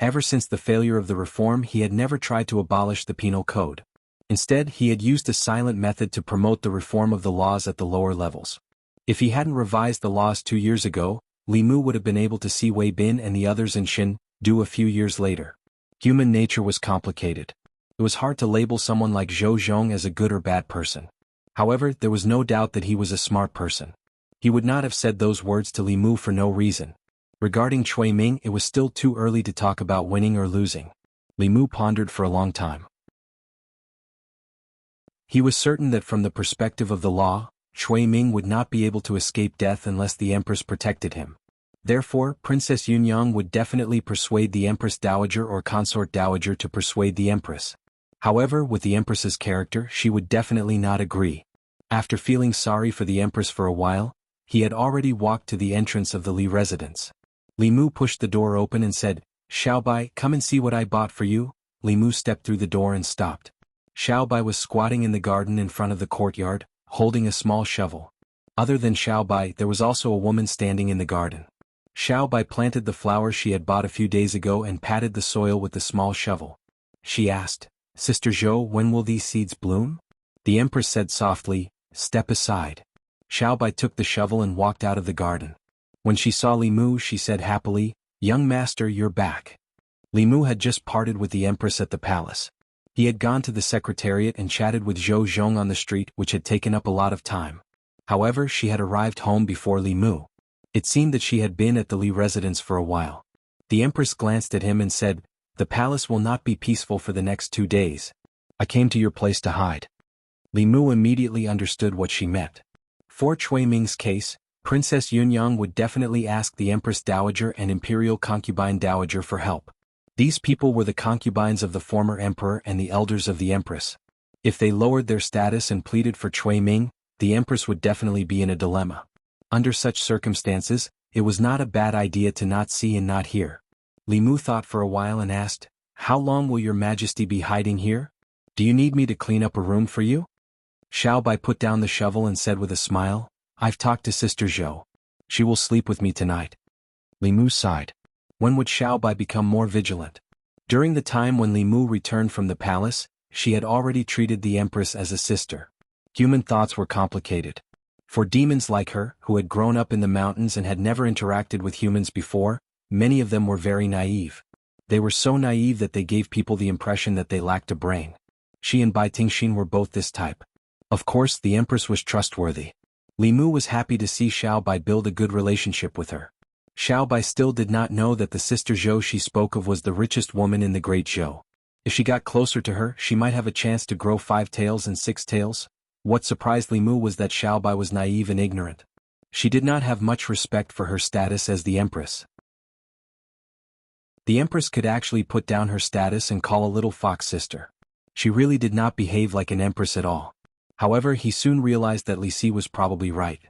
Ever since the failure of the reform, he had never tried to abolish the penal code. Instead, he had used a silent method to promote the reform of the laws at the lower levels. If he hadn't revised the laws 2 years ago, Li Mu would have been able to see Wei Bin and the others in Chengdu a few years later. Human nature was complicated. It was hard to label someone like Zhou Zhong as a good or bad person. However, there was no doubt that he was a smart person. He would not have said those words to Li Mu for no reason. Regarding Cui Ming, it was still too early to talk about winning or losing. Li Mu pondered for a long time. He was certain that from the perspective of the law, Cui Ming would not be able to escape death unless the Empress protected him. Therefore, Princess Yunyang would definitely persuade the Empress Dowager or Consort Dowager to persuade the Empress. However, with the Empress's character, she would definitely not agree. After feeling sorry for the Empress for a while, he had already walked to the entrance of the Li residence. Li Mu pushed the door open and said, "Xiaobai, come and see what I bought for you." Li Mu stepped through the door and stopped. Xiaobai was squatting in the garden in front of the courtyard, holding a small shovel. Other than Xiaobai, there was also a woman standing in the garden. Xiaobai planted the flowers she had bought a few days ago and patted the soil with the small shovel. She asked, "Sister Zhou, when will these seeds bloom?" The Empress said softly, "Step aside." Xiaobai took the shovel and walked out of the garden. When she saw Li Mu, she said happily, "Young master, you're back." Li Mu had just parted with the Empress at the palace. He had gone to the secretariat and chatted with Zhou Zhong on the street, which had taken up a lot of time. However, she had arrived home before Li Mu. It seemed that she had been at the Li residence for a while. The Empress glanced at him and said, "The palace will not be peaceful for the next 2 days. I came to your place to hide." Li Mu immediately understood what she meant. For Cui Ming's case, Princess Yunyang would definitely ask the Empress Dowager and Imperial Concubine Dowager for help. These people were the concubines of the former emperor and the elders of the Empress. If they lowered their status and pleaded for Cui Ming, the Empress would definitely be in a dilemma. Under such circumstances, it was not a bad idea to not see and not hear. Li Mu thought for a while and asked, "How long will your majesty be hiding here? Do you need me to clean up a room for you?" Xiaobai put down the shovel and said with a smile, "I've talked to Sister Zhou. She will sleep with me tonight." Li Mu sighed. When would Xiaobai become more vigilant? During the time when Li Mu returned from the palace, she had already treated the Empress as a sister. Human thoughts were complicated. For demons like her, who had grown up in the mountains and had never interacted with humans before, many of them were very naive. They were so naive that they gave people the impression that they lacked a brain. She and Bai Tingxin were both this type. Of course, the Empress was trustworthy. Li Mu was happy to see Xiaobai build a good relationship with her. Xiaobai still did not know that the Sister Zhou she spoke of was the richest woman in the Great Zhou. If she got closer to her, she might have a chance to grow 5 tails and 6 tails. What surprised Li Mu was that Xiaobai was naive and ignorant. She did not have much respect for her status as the Empress. The Empress could actually put down her status and call a little fox sister. She really did not behave like an Empress at all. However, he soon realized that Li Si was probably right.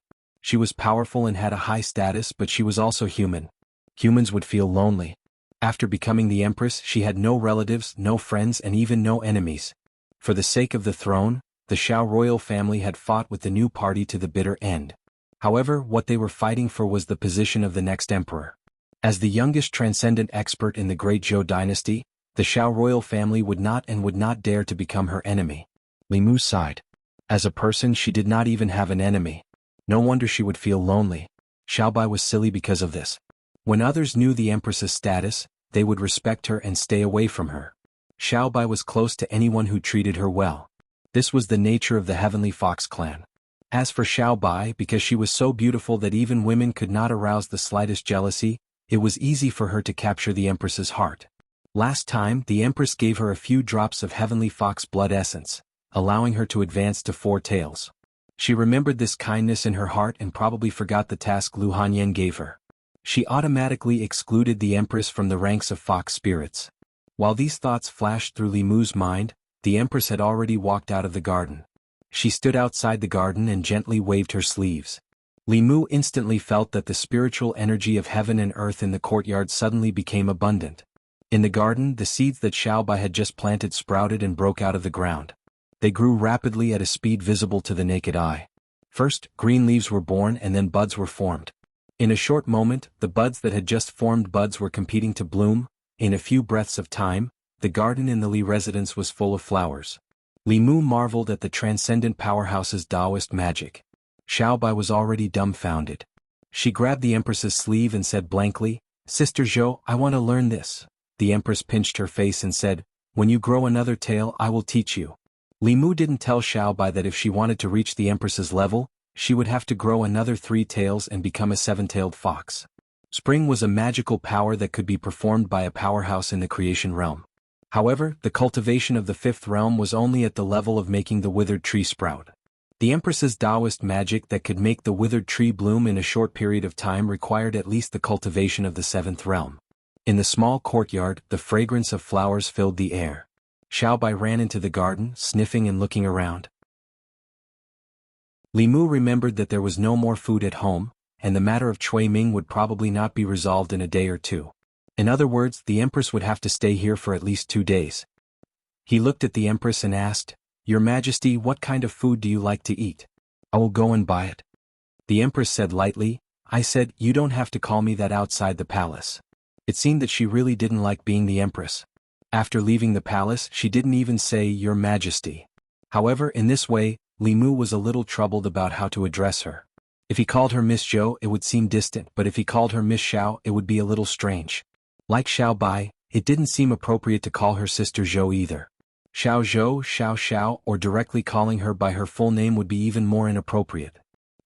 She was powerful and had a high status, but she was also human. Humans would feel lonely. After becoming the Empress, she had no relatives, no friends, and even no enemies. For the sake of the throne, the Shao royal family had fought with the new party to the bitter end. However, what they were fighting for was the position of the next emperor. As the youngest transcendent expert in the Great Zhou dynasty, the Shao royal family would not dare to become her enemy. Li Mu sighed. As a person, she did not even have an enemy. No wonder she would feel lonely. Xiaobai was silly because of this. When others knew the Empress's status, they would respect her and stay away from her. Xiaobai was close to anyone who treated her well. This was the nature of the Heavenly Fox clan. As for Xiaobai, because she was so beautiful that even women could not arouse the slightest jealousy, it was easy for her to capture the Empress's heart. Last time, the Empress gave her a few drops of Heavenly Fox blood essence, allowing her to advance to 4 tails. She remembered this kindness in her heart and probably forgot the task Lu Hanyan gave her. She automatically excluded the Empress from the ranks of fox spirits. While these thoughts flashed through Li Mu's mind, the Empress had already walked out of the garden. She stood outside the garden and gently waved her sleeves. Li Mu instantly felt that the spiritual energy of heaven and earth in the courtyard suddenly became abundant. In the garden, the seeds that Xiaobai had just planted sprouted and broke out of the ground. They grew rapidly at a speed visible to the naked eye. First, green leaves were born and then buds were formed. In a short moment, the buds that had just formed buds were competing to bloom. In a few breaths of time, the garden in the Li residence was full of flowers. Li Mu marveled at the transcendent powerhouse's Taoist magic. Xiaobai was already dumbfounded. She grabbed the Empress's sleeve and said blankly, "Sister Zhou, I want to learn this." The Empress pinched her face and said, "When you grow another tail, I will teach you." Li Mu didn't tell Xiaobai that if she wanted to reach the Empress's level, she would have to grow another 3 tails and become a 7-tailed fox. Spring was a magical power that could be performed by a powerhouse in the creation realm. However, the cultivation of the 5th realm was only at the level of making the withered tree sprout. The Empress's Taoist magic that could make the withered tree bloom in a short period of time required at least the cultivation of the 7th realm. In the small courtyard, the fragrance of flowers filled the air. Xiaobai ran into the garden, sniffing and looking around. Li Mu remembered that there was no more food at home, and the matter of Cui Ming would probably not be resolved in a day or two. In other words, the Empress would have to stay here for at least 2 days. He looked at the Empress and asked, "Your Majesty, what kind of food do you like to eat? I will go and buy it." The Empress said lightly, "I said, you don't have to call me that outside the palace." It seemed that she really didn't like being the Empress. After leaving the palace, she didn't even say, "Your Majesty." However, in this way, Li Mu was a little troubled about how to address her. If he called her Miss Zhou, it would seem distant, but if he called her Miss Xiao, it would be a little strange. Like Xiao Bai, it didn't seem appropriate to call her sister Zhou either. Xiao Zhou, Xiao Xiao, or directly calling her by her full name would be even more inappropriate.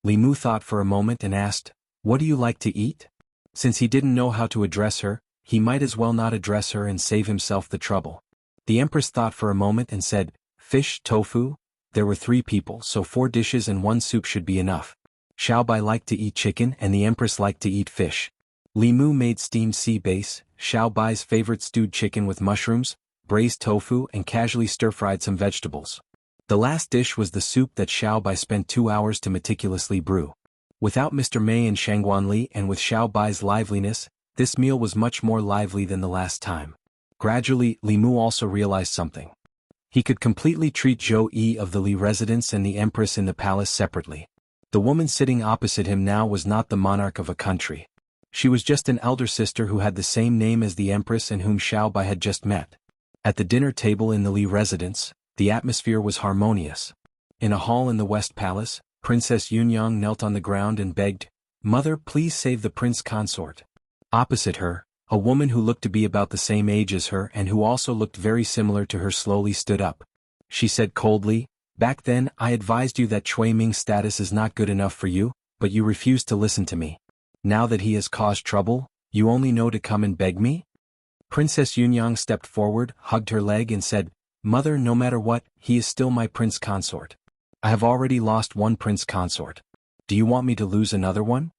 Li Mu thought for a moment and asked, "What do you like to eat?" Since he didn't know how to address her, he might as well not address her and save himself the trouble. The Empress thought for a moment and said, "Fish, tofu?" There were 3 people, so 4 dishes and 1 soup should be enough. Xiaobai liked to eat chicken and the Empress liked to eat fish. Li Mu made steamed sea bass, Xiaobai's favorite stewed chicken with mushrooms, braised tofu and casually stir-fried some vegetables. The last dish was the soup that Xiaobai spent 2 hours to meticulously brew. Without Mr. Mei and Shangguan Li and with Xiaobai's liveliness, this meal was much more lively than the last time. Gradually, Li Mu also realized something. He could completely treat Zhou Yi of the Li residence and the Empress in the palace separately. The woman sitting opposite him now was not the monarch of a country. She was just an elder sister who had the same name as the Empress and whom Xiaobai had just met. At the dinner table in the Li residence, the atmosphere was harmonious. In a hall in the West Palace, Princess Yunyang knelt on the ground and begged, "Mother, please save the prince consort." Opposite her, a woman who looked to be about the same age as her and who also looked very similar to her slowly stood up. She said coldly, "Back then, I advised you that Cui Ming's status is not good enough for you, but you refused to listen to me. Now that he has caused trouble, you only know to come and beg me?" Princess Yunyang stepped forward, hugged her leg and said, "Mother, no matter what, he is still my prince consort. I have already lost 1 prince consort. Do you want me to lose another one?"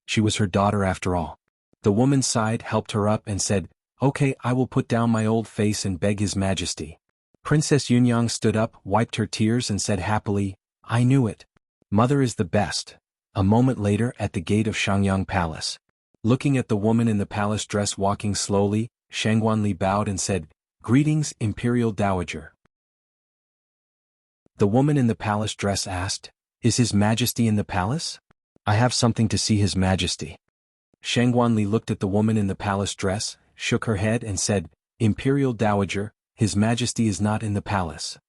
She was her daughter after all. The woman sighed, helped her up and said, "Okay, I will put down my old face and beg His Majesty." Princess Yunyang stood up, wiped her tears and said happily, "I knew it. Mother is the best." A moment later at the gate of Shangyang Palace. Looking at the woman in the palace dress walking slowly, Shangguan Li bowed and said, "Greetings, Imperial Dowager." The woman in the palace dress asked, "Is His Majesty in the palace? I have something to see His Majesty." Shangguan Li looked at the woman in the palace dress, shook her head and said, "Imperial Dowager, His Majesty is not in the palace."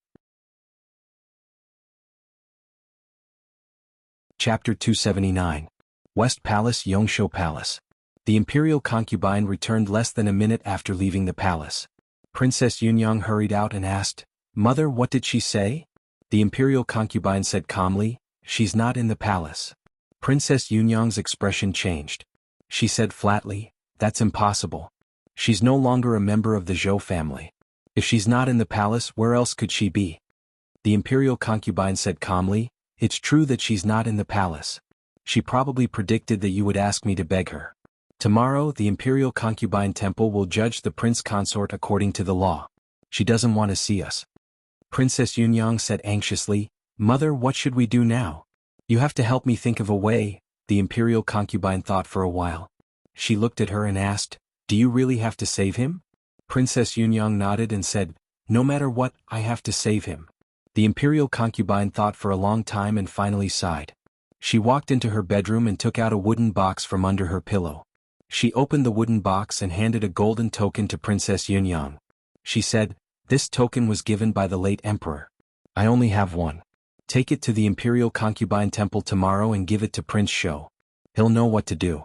Chapter 279. West Palace, Yongshou Palace. The imperial concubine returned less than a minute after leaving the palace. Princess Yunyang hurried out and asked, "Mother, what did she say?" The imperial concubine said calmly, "She's not in the palace." Princess Yunyang's expression changed. She said flatly, "That's impossible. She's no longer a member of the Zhou family. If she's not in the palace, where else could she be?" The imperial concubine said calmly, "It's true that she's not in the palace. She probably predicted that you would ask me to beg her. Tomorrow, the imperial concubine temple will judge the prince consort according to the law. She doesn't want to see us." Princess Yunyang said anxiously, "Mother, what should we do now? You have to help me think of a way." The imperial concubine thought for a while. She looked at her and asked, "Do you really have to save him?" Princess Yunyang nodded and said, "No matter what, I have to save him." The imperial concubine thought for a long time and finally sighed. She walked into her bedroom and took out a wooden box from under her pillow. She opened the wooden box and handed a golden token to Princess Yunyang. She said, "This token was given by the late emperor. I only have one. Take it to the imperial concubine temple tomorrow and give it to Prince Shou. He'll know what to do."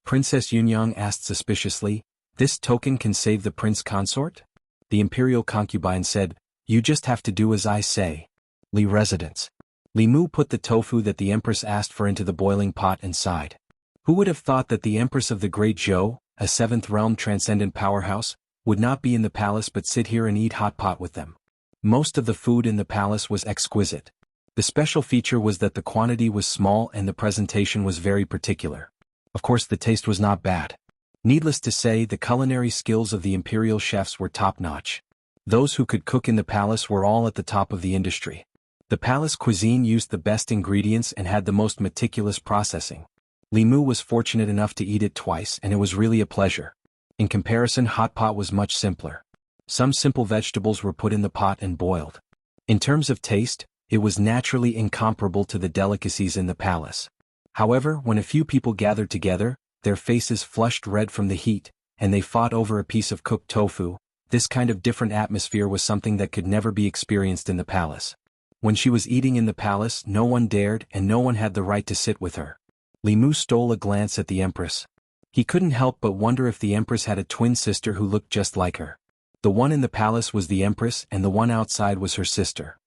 Princess Yunyang asked suspiciously, "This token can save the prince consort?" The imperial concubine said, "You just have to do as I say." Li residence. Li Mu put the tofu that the Empress asked for into the boiling pot and sighed. Who would have thought that the Empress of the Great Zhou, a seventh realm transcendent powerhouse, would not be in the palace but sit here and eat hot pot with them? Most of the food in the palace was exquisite. The special feature was that the quantity was small and the presentation was very particular. Of course, the taste was not bad. Needless to say, the culinary skills of the imperial chefs were top-notch. Those who could cook in the palace were all at the top of the industry. The palace cuisine used the best ingredients and had the most meticulous processing. Li Mu was fortunate enough to eat it twice, and it was really a pleasure. In comparison, hot pot was much simpler. Some simple vegetables were put in the pot and boiled. In terms of taste, it was naturally incomparable to the delicacies in the palace. However, when a few people gathered together, their faces flushed red from the heat, and they fought over a piece of cooked tofu. This kind of different atmosphere was something that could never be experienced in the palace. When she was eating in the palace, no one dared and no one had the right to sit with her. Li Mu stole a glance at the Empress. He couldn't help but wonder if the Empress had a twin sister who looked just like her. The one in the palace was the Empress and the one outside was her sister.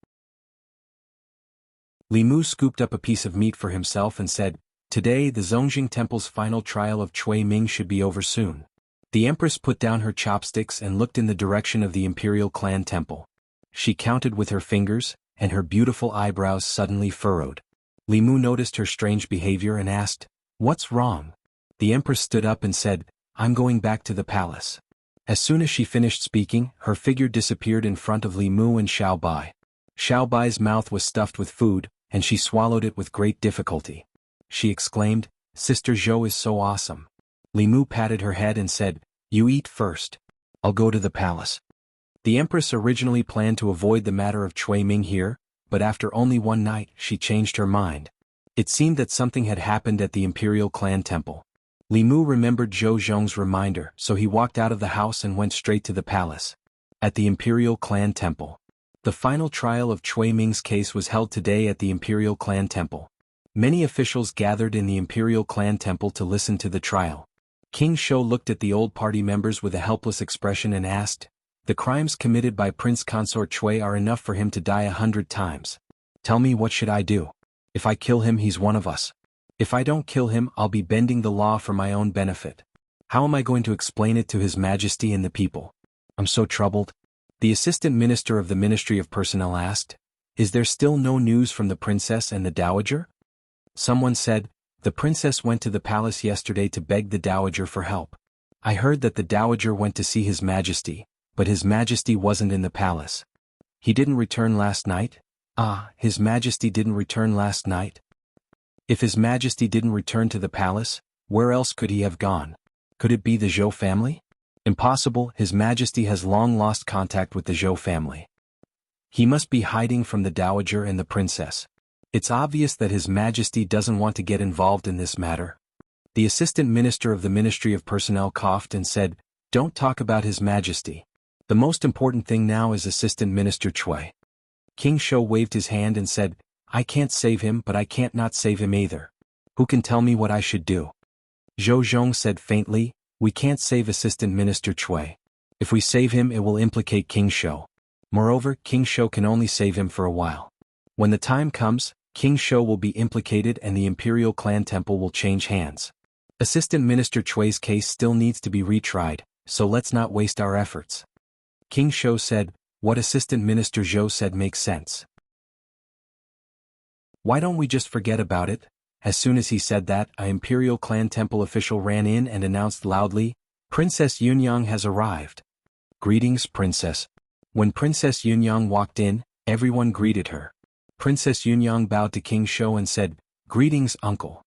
Li Mu scooped up a piece of meat for himself and said, "Today the Zongjing Temple's final trial of Cui Ming should be over soon." The Empress put down her chopsticks and looked in the direction of the Imperial Clan Temple. She counted with her fingers, and her beautiful eyebrows suddenly furrowed. Li Mu noticed her strange behavior and asked, "What's wrong?" The Empress stood up and said, "I'm going back to the palace." As soon as she finished speaking, her figure disappeared in front of Li Mu and Xiao Bai. Xiao Bai's mouth was stuffed with food, and she swallowed it with great difficulty. She exclaimed, "Sister Zhou is so awesome." Li Mu patted her head and said, "You eat first. I'll go to the palace." The Empress originally planned to avoid the matter of Cui Ming here, but after only one night, she changed her mind. It seemed that something had happened at the Imperial Clan Temple. Li Mu remembered Zhou Zhong's reminder, so he walked out of the house and went straight to the palace. At the Imperial Clan Temple. The final trial of Cui Ming's case was held today at the Imperial Clan Temple. Many officials gathered in the Imperial Clan Temple to listen to the trial. King Shou looked at the old party members with a helpless expression and asked, "The crimes committed by Prince Consort Cui are enough for him to die 100 times. Tell me, what should I do? If I kill him, he's one of us. If I don't kill him, I'll be bending the law for my own benefit. How am I going to explain it to His Majesty and the people? I'm so troubled." The Assistant Minister of the Ministry of Personnel asked, "Is there still no news from the princess and the dowager?" Someone said, "The princess went to the palace yesterday to beg the dowager for help. I heard that the dowager went to see His Majesty, but His Majesty wasn't in the palace." "He didn't return last night?" "Ah, His Majesty didn't return last night?" If His Majesty didn't return to the palace, where else could he have gone? Could it be the Zhou family? Impossible, His Majesty has long lost contact with the Zhou family. He must be hiding from the dowager and the princess. It's obvious that His Majesty doesn't want to get involved in this matter. The Assistant Minister of the Ministry of Personnel coughed and said, "Don't talk about His Majesty. The most important thing now is Assistant Minister Cui." King Shou waved his hand and said, "I can't save him, but I can't not save him either. Who can tell me what I should do?" Zhou Zhong said faintly, "We can't save Assistant Minister Cui. If we save him, it will implicate King Shou. Moreover, King Shou can only save him for a while. When the time comes, King Shou will be implicated and the Imperial Clan Temple will change hands. Assistant Minister Cui's case still needs to be retried, so let's not waste our efforts." King Shou said, "What Assistant Minister Zhou said makes sense. Why don't we just forget about it?" As soon as he said that, an Imperial Clan Temple official ran in and announced loudly, "Princess Yunyang has arrived." "Greetings, Princess." When Princess Yunyang walked in, everyone greeted her. Princess Yunyang bowed to King Shou and said, "Greetings, uncle.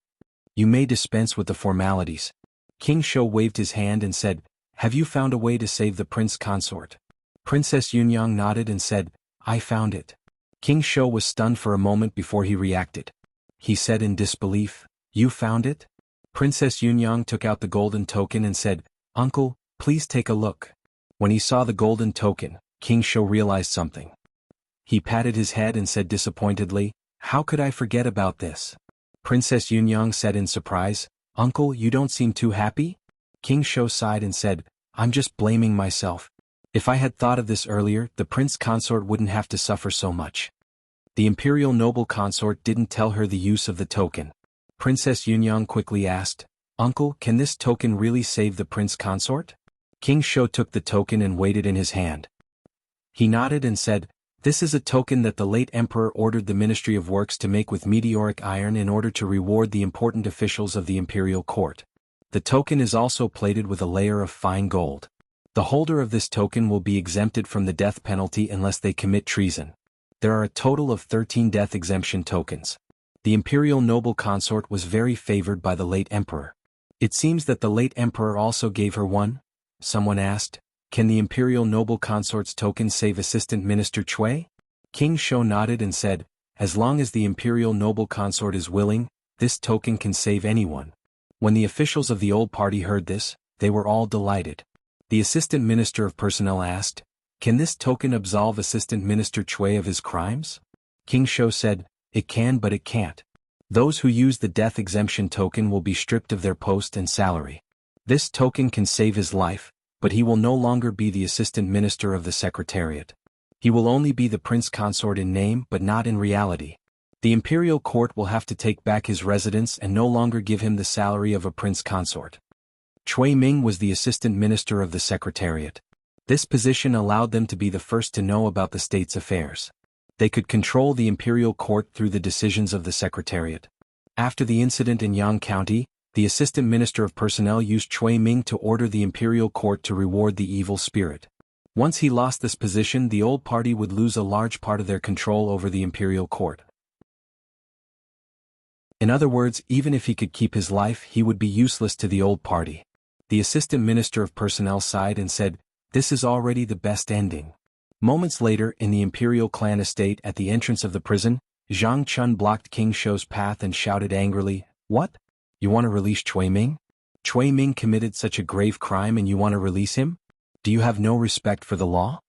You may dispense with the formalities." King Shou waved his hand and said, "Have you found a way to save the prince consort?" Princess Yunyang nodded and said, "I found it." King Shou was stunned for a moment before he reacted. He said in disbelief, "You found it?" Princess Yunyang took out the golden token and said, "Uncle, please take a look." When he saw the golden token, King Shou realized something. He patted his head and said disappointedly, "How could I forget about this?" Princess Yunyang said in surprise, "Uncle, you don't seem too happy?" King Shou sighed and said, "I'm just blaming myself. If I had thought of this earlier, the prince consort wouldn't have to suffer so much." The imperial noble consort didn't tell her the use of the token. Princess Yunyang quickly asked, "Uncle, can this token really save the prince consort?" King Shou took the token and weighed it in his hand. He nodded and said, "This is a token that the late emperor ordered the Ministry of Works to make with meteoric iron in order to reward the important officials of the imperial court. The token is also plated with a layer of fine gold. The holder of this token will be exempted from the death penalty unless they commit treason. There are a total of 13 death exemption tokens." The imperial noble consort was very favored by the late emperor. "It seems that the late emperor also gave her one?" someone asked. "Can the imperial noble consort's token save Assistant Minister Cui?" King Shou nodded and said, "As long as the imperial noble consort is willing, this token can save anyone." When the officials of the old party heard this, they were all delighted. The Assistant Minister of Personnel asked, "Can this token absolve Assistant Minister Cui of his crimes?" King Shou said, "It can, but it can't. Those who use the death exemption token will be stripped of their post and salary. This token can save his life, but he will no longer be the Assistant Minister of the Secretariat. He will only be the Prince Consort in name but not in reality. The Imperial Court will have to take back his residence and no longer give him the salary of a Prince Consort." Cui Ming was the Assistant Minister of the Secretariat. This position allowed them to be the first to know about the state's affairs. They could control the Imperial Court through the decisions of the Secretariat. After the incident in Yang County, the Assistant Minister of Personnel used Cui Ming to order the Imperial Court to reward the evil spirit. Once he lost this position, the old party would lose a large part of their control over the Imperial Court. In other words, even if he could keep his life, he would be useless to the old party. The Assistant Minister of Personnel sighed and said, "This is already the best ending." Moments later, in the Imperial clan estate at the entrance of the prison, Zhang Chun blocked King Shou's path and shouted angrily, "What? You want to release Cui Ming? Cui Ming committed such a grave crime and you want to release him? Do you have no respect for the law?"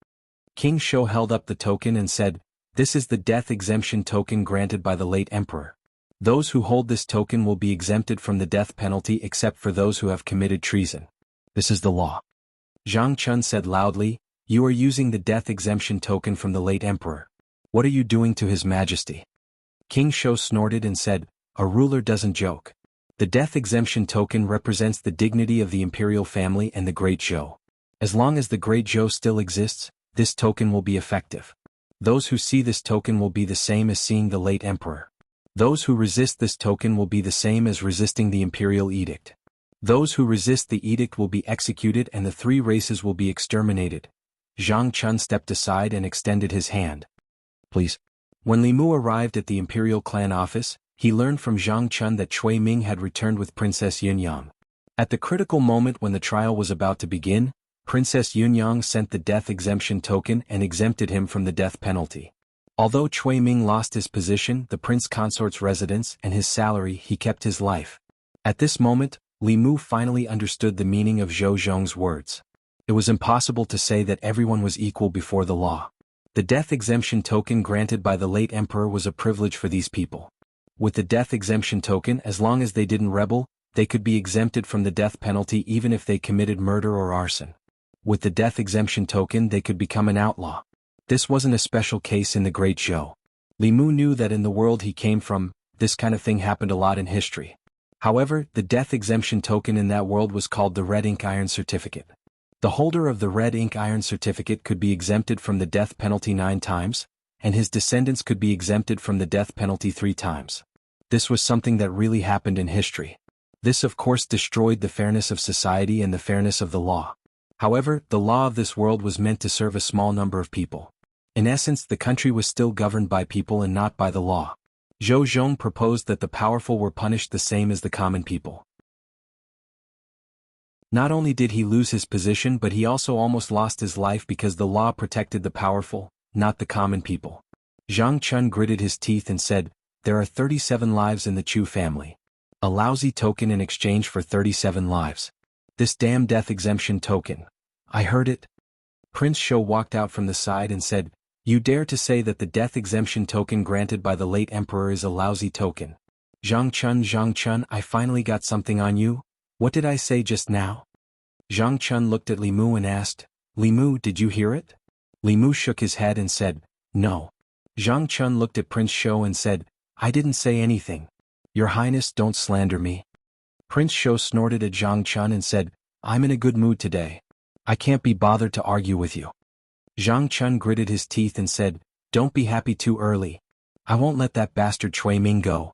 King Shou held up the token and said, "This is the death exemption token granted by the late emperor. Those who hold this token will be exempted from the death penalty except for those who have committed treason. This is the law." Zhang Chun said loudly, "You are using the death exemption token from the late emperor. What are you doing to His Majesty?" King Shou snorted and said, "A ruler doesn't joke. The death exemption token represents the dignity of the imperial family and the Great Zhou. As long as the Great Zhou still exists, this token will be effective. Those who see this token will be the same as seeing the late emperor. Those who resist this token will be the same as resisting the imperial edict. Those who resist the edict will be executed and the three races will be exterminated." Zhang Chun stepped aside and extended his hand. "Please." When Li Mu arrived at the imperial clan office, he learned from Zhang Chun that Cui Ming had returned with Princess Yunyang. At the critical moment when the trial was about to begin, Princess Yunyang sent the death exemption token and exempted him from the death penalty. Although Cui Ming lost his position, the prince consort's residence, and his salary, he kept his life. At this moment, Li Mu finally understood the meaning of Zhou Zhong's words. It was impossible to say that everyone was equal before the law. The death exemption token granted by the late emperor was a privilege for these people. With the death exemption token, as long as they didn't rebel, they could be exempted from the death penalty even if they committed murder or arson. With the death exemption token, they could become an outlaw. This wasn't a special case in the Great Zhou. Li Mu knew that in the world he came from, this kind of thing happened a lot in history. However, the death exemption token in that world was called the Red Ink Iron Certificate. The holder of the Red Ink Iron Certificate could be exempted from the death penalty 9 times, and his descendants could be exempted from the death penalty 3 times. This was something that really happened in history. This of course destroyed the fairness of society and the fairness of the law. However, the law of this world was meant to serve a small number of people. In essence, the country was still governed by people and not by the law. Zhou Zhong proposed that the powerful were punished the same as the common people. Not only did he lose his position, but he also almost lost his life because the law protected the powerful, not the common people. Zhang Chun gritted his teeth and said, "There are 37 lives in the Chu family. A lousy token in exchange for 37 lives. This damn death exemption token. I heard it." Prince Shou walked out from the side and said, "You dare to say that the death exemption token granted by the late emperor is a lousy token? Zhang Chun, I finally got something on you. What did I say just now?" Zhang Chun looked at Li Mu and asked, "Li Mu, did you hear it?" Li Mu shook his head and said, "No. Zhang Chun looked at Prince Shou and said, "I didn't say anything. Your Highness, don't slander me." Prince Shou snorted at Zhang Chun and said, "I'm in a good mood today. I can't be bothered to argue with you." Zhang Chun gritted his teeth and said, "Don't be happy too early. I won't let that bastard Cui Ming go."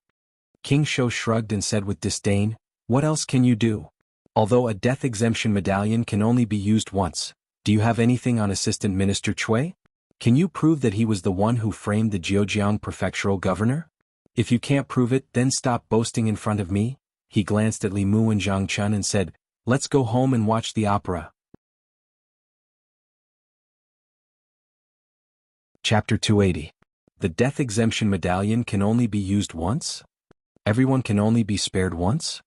King Shou shrugged and said with disdain, "What else can you do? Although a death exemption medallion can only be used once, do you have anything on Assistant Minister Cui? Can you prove that he was the one who framed the Zhejiang prefectural governor? If you can't prove it, then stop boasting in front of me." He glanced at Li Mu and Zhang Chun and said, "Let's go home and watch the opera." Chapter 280. The death exemption medallion can only be used once? Everyone can only be spared once?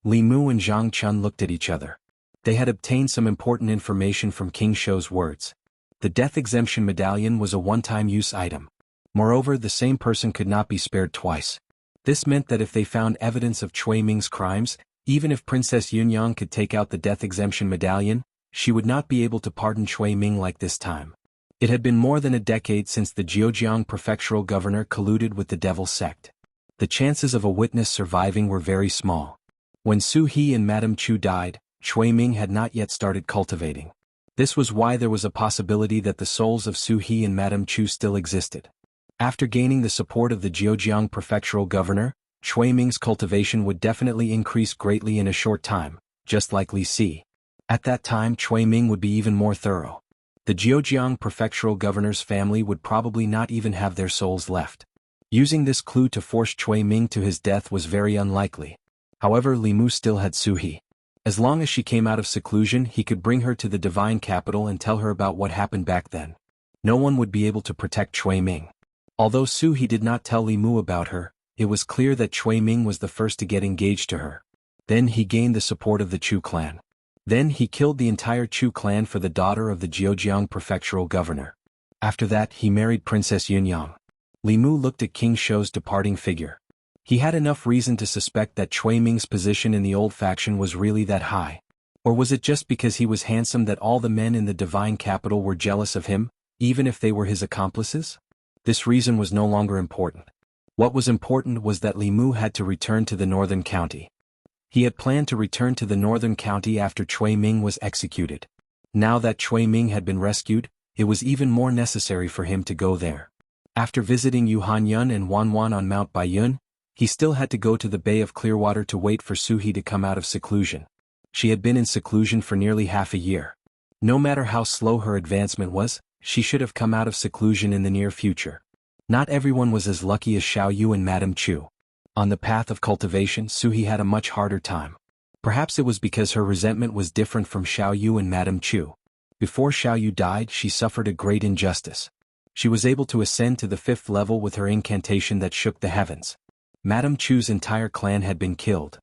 Li Mu and Zhang Chun looked at each other. They had obtained some important information from King Shou's words. The death exemption medallion was a one-time use item. Moreover, the same person could not be spared twice. This meant that if they found evidence of Cui Ming's crimes, even if Princess Yunyang could take out the death exemption medallion, she would not be able to pardon Cui Ming like this time. It had been more than a decade since the Zhejiang prefectural governor colluded with the devil sect. The chances of a witness surviving were very small. When Su He and Madame Chu died, Cui Ming had not yet started cultivating. This was why there was a possibility that the souls of Su He and Madame Chu still existed. After gaining the support of the Zhejiang prefectural governor, Cui Ming's cultivation would definitely increase greatly in a short time, just like Li Si. At that time, Cui Ming would be even more thorough. The Zhejiang prefectural governor's family would probably not even have their souls left. Using this clue to force Cui Ming to his death was very unlikely. However, Li Mu still had Su He. As long as she came out of seclusion, he could bring her to the divine capital and tell her about what happened back then. No one would be able to protect Cui Ming. Although Su He did not tell Li Mu about her, it was clear that Cui Ming was the first to get engaged to her. Then he gained the support of the Chu clan. Then he killed the entire Chu clan for the daughter of the Zhejiang prefectural governor. After that, he married Princess Yunyang. Li Mu looked at King Shou's departing figure. He had enough reason to suspect that Cui Ming's position in the old faction was really that high. Or was it just because he was handsome that all the men in the divine capital were jealous of him, even if they were his accomplices? This reason was no longer important. What was important was that Li Mu had to return to the northern county. He had planned to return to the northern county after Cui Ming was executed. Now that Cui Ming had been rescued, it was even more necessary for him to go there. After visiting Yu Hanyun and Wanwan on Mount Baiyun, he still had to go to the Bay of Clearwater to wait for Su He to come out of seclusion. She had been in seclusion for nearly half a year. No matter how slow her advancement was, she should have come out of seclusion in the near future. Not everyone was as lucky as Xiao Yu and Madame Chu. On the path of cultivation, Su He had a much harder time. Perhaps it was because her resentment was different from Xiao Yu and Madame Chu. Before Xiao Yu died, she suffered a great injustice. She was able to ascend to the 5th level with her incantation that shook the heavens. Madame Chu's entire clan had been killed.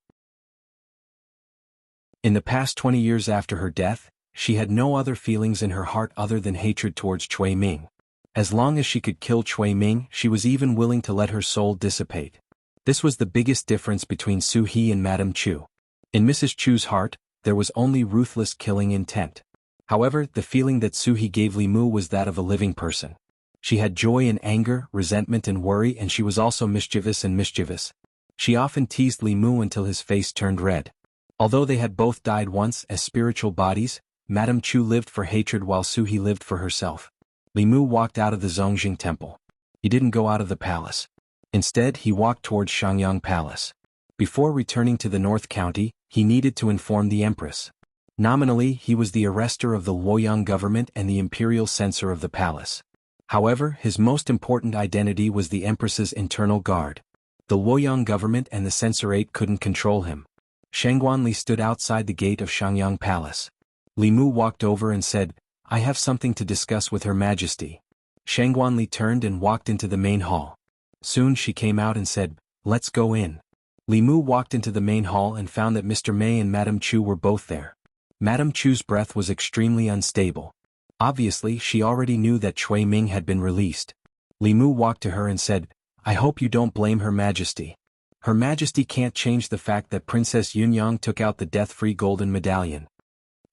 In the past 20 years after her death, she had no other feelings in her heart other than hatred towards Cui Ming. As long as she could kill Cui Ming, she was even willing to let her soul dissipate. This was the biggest difference between Su He and Madame Chu. In Mrs. Chu's heart, there was only ruthless killing intent. However, the feeling that Su He gave Li Mu was that of a living person. She had joy and anger, resentment and worry, and she was also mischievous. She often teased Li Mu until his face turned red. Although they had both died once as spiritual bodies, Madame Chu lived for hatred while Su He lived for herself. Li Mu walked out of the Zongjing temple. He didn't go out of the palace. Instead, he walked towards Shangyang Palace. Before returning to the North County, he needed to inform the Empress. Nominally, he was the arrestor of the Luoyang government and the imperial censor of the palace. However, his most important identity was the Empress's internal guard. The Luoyang government and the censorate couldn't control him. Shangguanli stood outside the gate of Shangyang Palace. Li Mu walked over and said, "I have something to discuss with Her Majesty." Shangguanli turned and walked into the main hall. Soon she came out and said, "Let's go in." Li Mu walked into the main hall and found that Mr. Mei and Madame Chu were both there. Madame Chu's breath was extremely unstable. Obviously, she already knew that Cui Ming had been released. Li Mu walked to her and said, "I hope you don't blame Her Majesty. Her Majesty can't change the fact that Princess Yunyang took out the death-free golden medallion.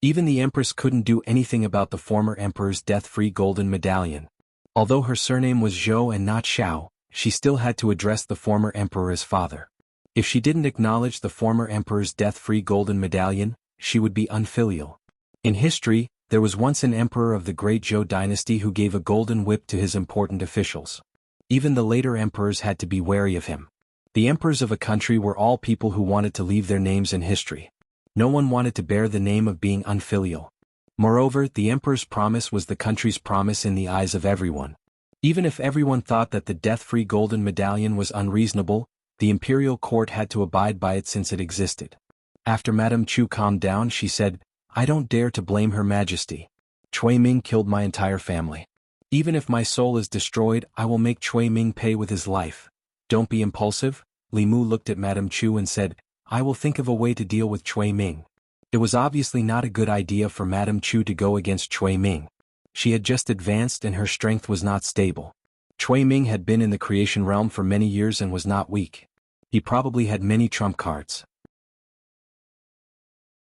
Even the Empress couldn't do anything about the former Emperor's death-free golden medallion. Although her surname was Zhou and not Xiao, she still had to address the former emperor as father. If she didn't acknowledge the former emperor's death-free golden medallion, she would be unfilial. In history, there was once an emperor of the great Zhou dynasty who gave a golden whip to his important officials. Even the later emperors had to be wary of him. The emperors of a country were all people who wanted to leave their names in history. No one wanted to bear the name of being unfilial. Moreover, the emperor's promise was the country's promise in the eyes of everyone. Even if everyone thought that the death-free golden medallion was unreasonable, the imperial court had to abide by it since it existed. After Madame Chu calmed down, she said, "I don't dare to blame Her Majesty. Cui Ming killed my entire family. Even if my soul is destroyed, I will make Cui Ming pay with his life. Don't be impulsive." Li Mu looked at Madame Chu and said, "I will think of a way to deal with Cui Ming." It was obviously not a good idea for Madame Chu to go against Cui Ming. She had just advanced and her strength was not stable. Cui Ming had been in the creation realm for many years and was not weak. He probably had many trump cards.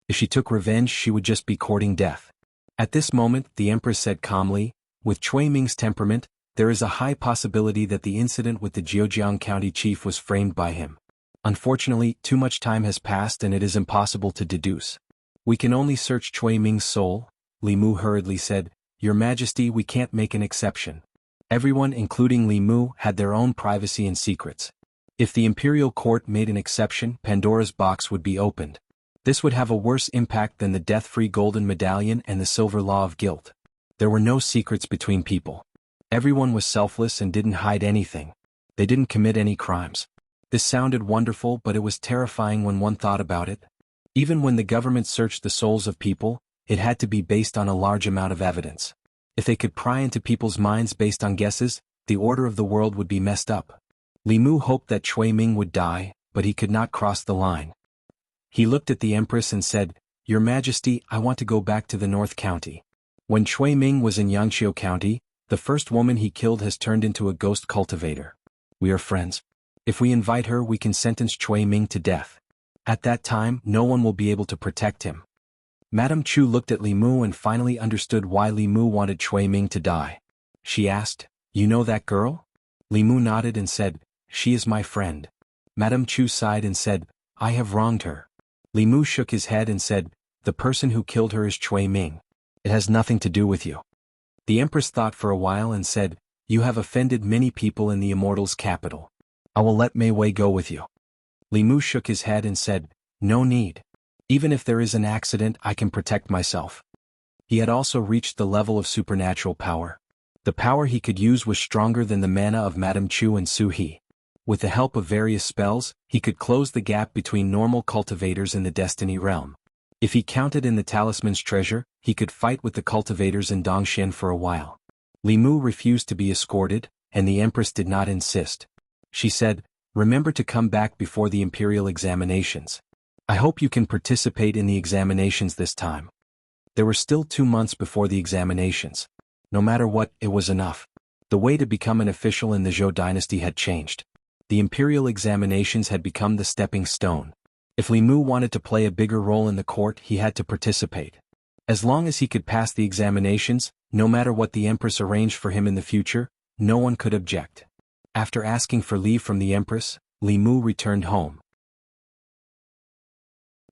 If she took revenge, she would just be courting death. At this moment, the Empress said calmly, "With Cui Ming's temperament, there is a high possibility that the incident with the Zhejiang County chief was framed by him. Unfortunately, too much time has passed and it is impossible to deduce. We can only search Cui Ming's soul." Li Mu hurriedly said, "Your Majesty, we can't make an exception." Everyone, including Li Mu, had their own privacy and secrets. If the imperial court made an exception, Pandora's box would be opened. This would have a worse impact than the death-free golden medallion and the silver law of guilt. There were no secrets between people. Everyone was selfless and didn't hide anything. They didn't commit any crimes. This sounded wonderful, but it was terrifying when one thought about it. Even when the government searched the souls of people, it had to be based on a large amount of evidence. If they could pry into people's minds based on guesses, the order of the world would be messed up. Li Mu hoped that Cui Ming would die, but he could not cross the line. He looked at the Empress and said, "Your Majesty, I want to go back to the North County. When Cui Ming was in Yangqiu County, the first woman he killed has turned into a ghost cultivator. We are friends. If we invite her, we can sentence Cui Ming to death. At that time, no one will be able to protect him." Madame Chu looked at Li Mu and finally understood why Li Mu wanted Cui Ming to die. She asked, "You know that girl?" Li Mu nodded and said, "She is my friend." Madame Chu sighed and said, "I have wronged her." Li Mu shook his head and said, "The person who killed her is Cui Ming. It has nothing to do with you." The Empress thought for a while and said, "You have offended many people in the Immortals' capital. I will let Mei Wei go with you." Li Mu shook his head and said, "No need. Even if there is an accident, I can protect myself." He had also reached the level of supernatural power. The power he could use was stronger than the mana of Madame Chu and Su He. With the help of various spells, he could close the gap between normal cultivators in the Destiny realm. If he counted in the talisman's treasure, he could fight with the cultivators in Dongxian for a while. Li Mu refused to be escorted, and the Empress did not insist. She said, "Remember to come back before the imperial examinations. I hope you can participate in the examinations this time." There were still 2 months before the examinations. No matter what, it was enough. The way to become an official in the Zhou dynasty had changed. The imperial examinations had become the stepping stone. If Li Mu wanted to play a bigger role in the court, he had to participate. As long as he could pass the examinations, no matter what the Empress arranged for him in the future, no one could object. After asking for leave from the Empress, Li Mu returned home.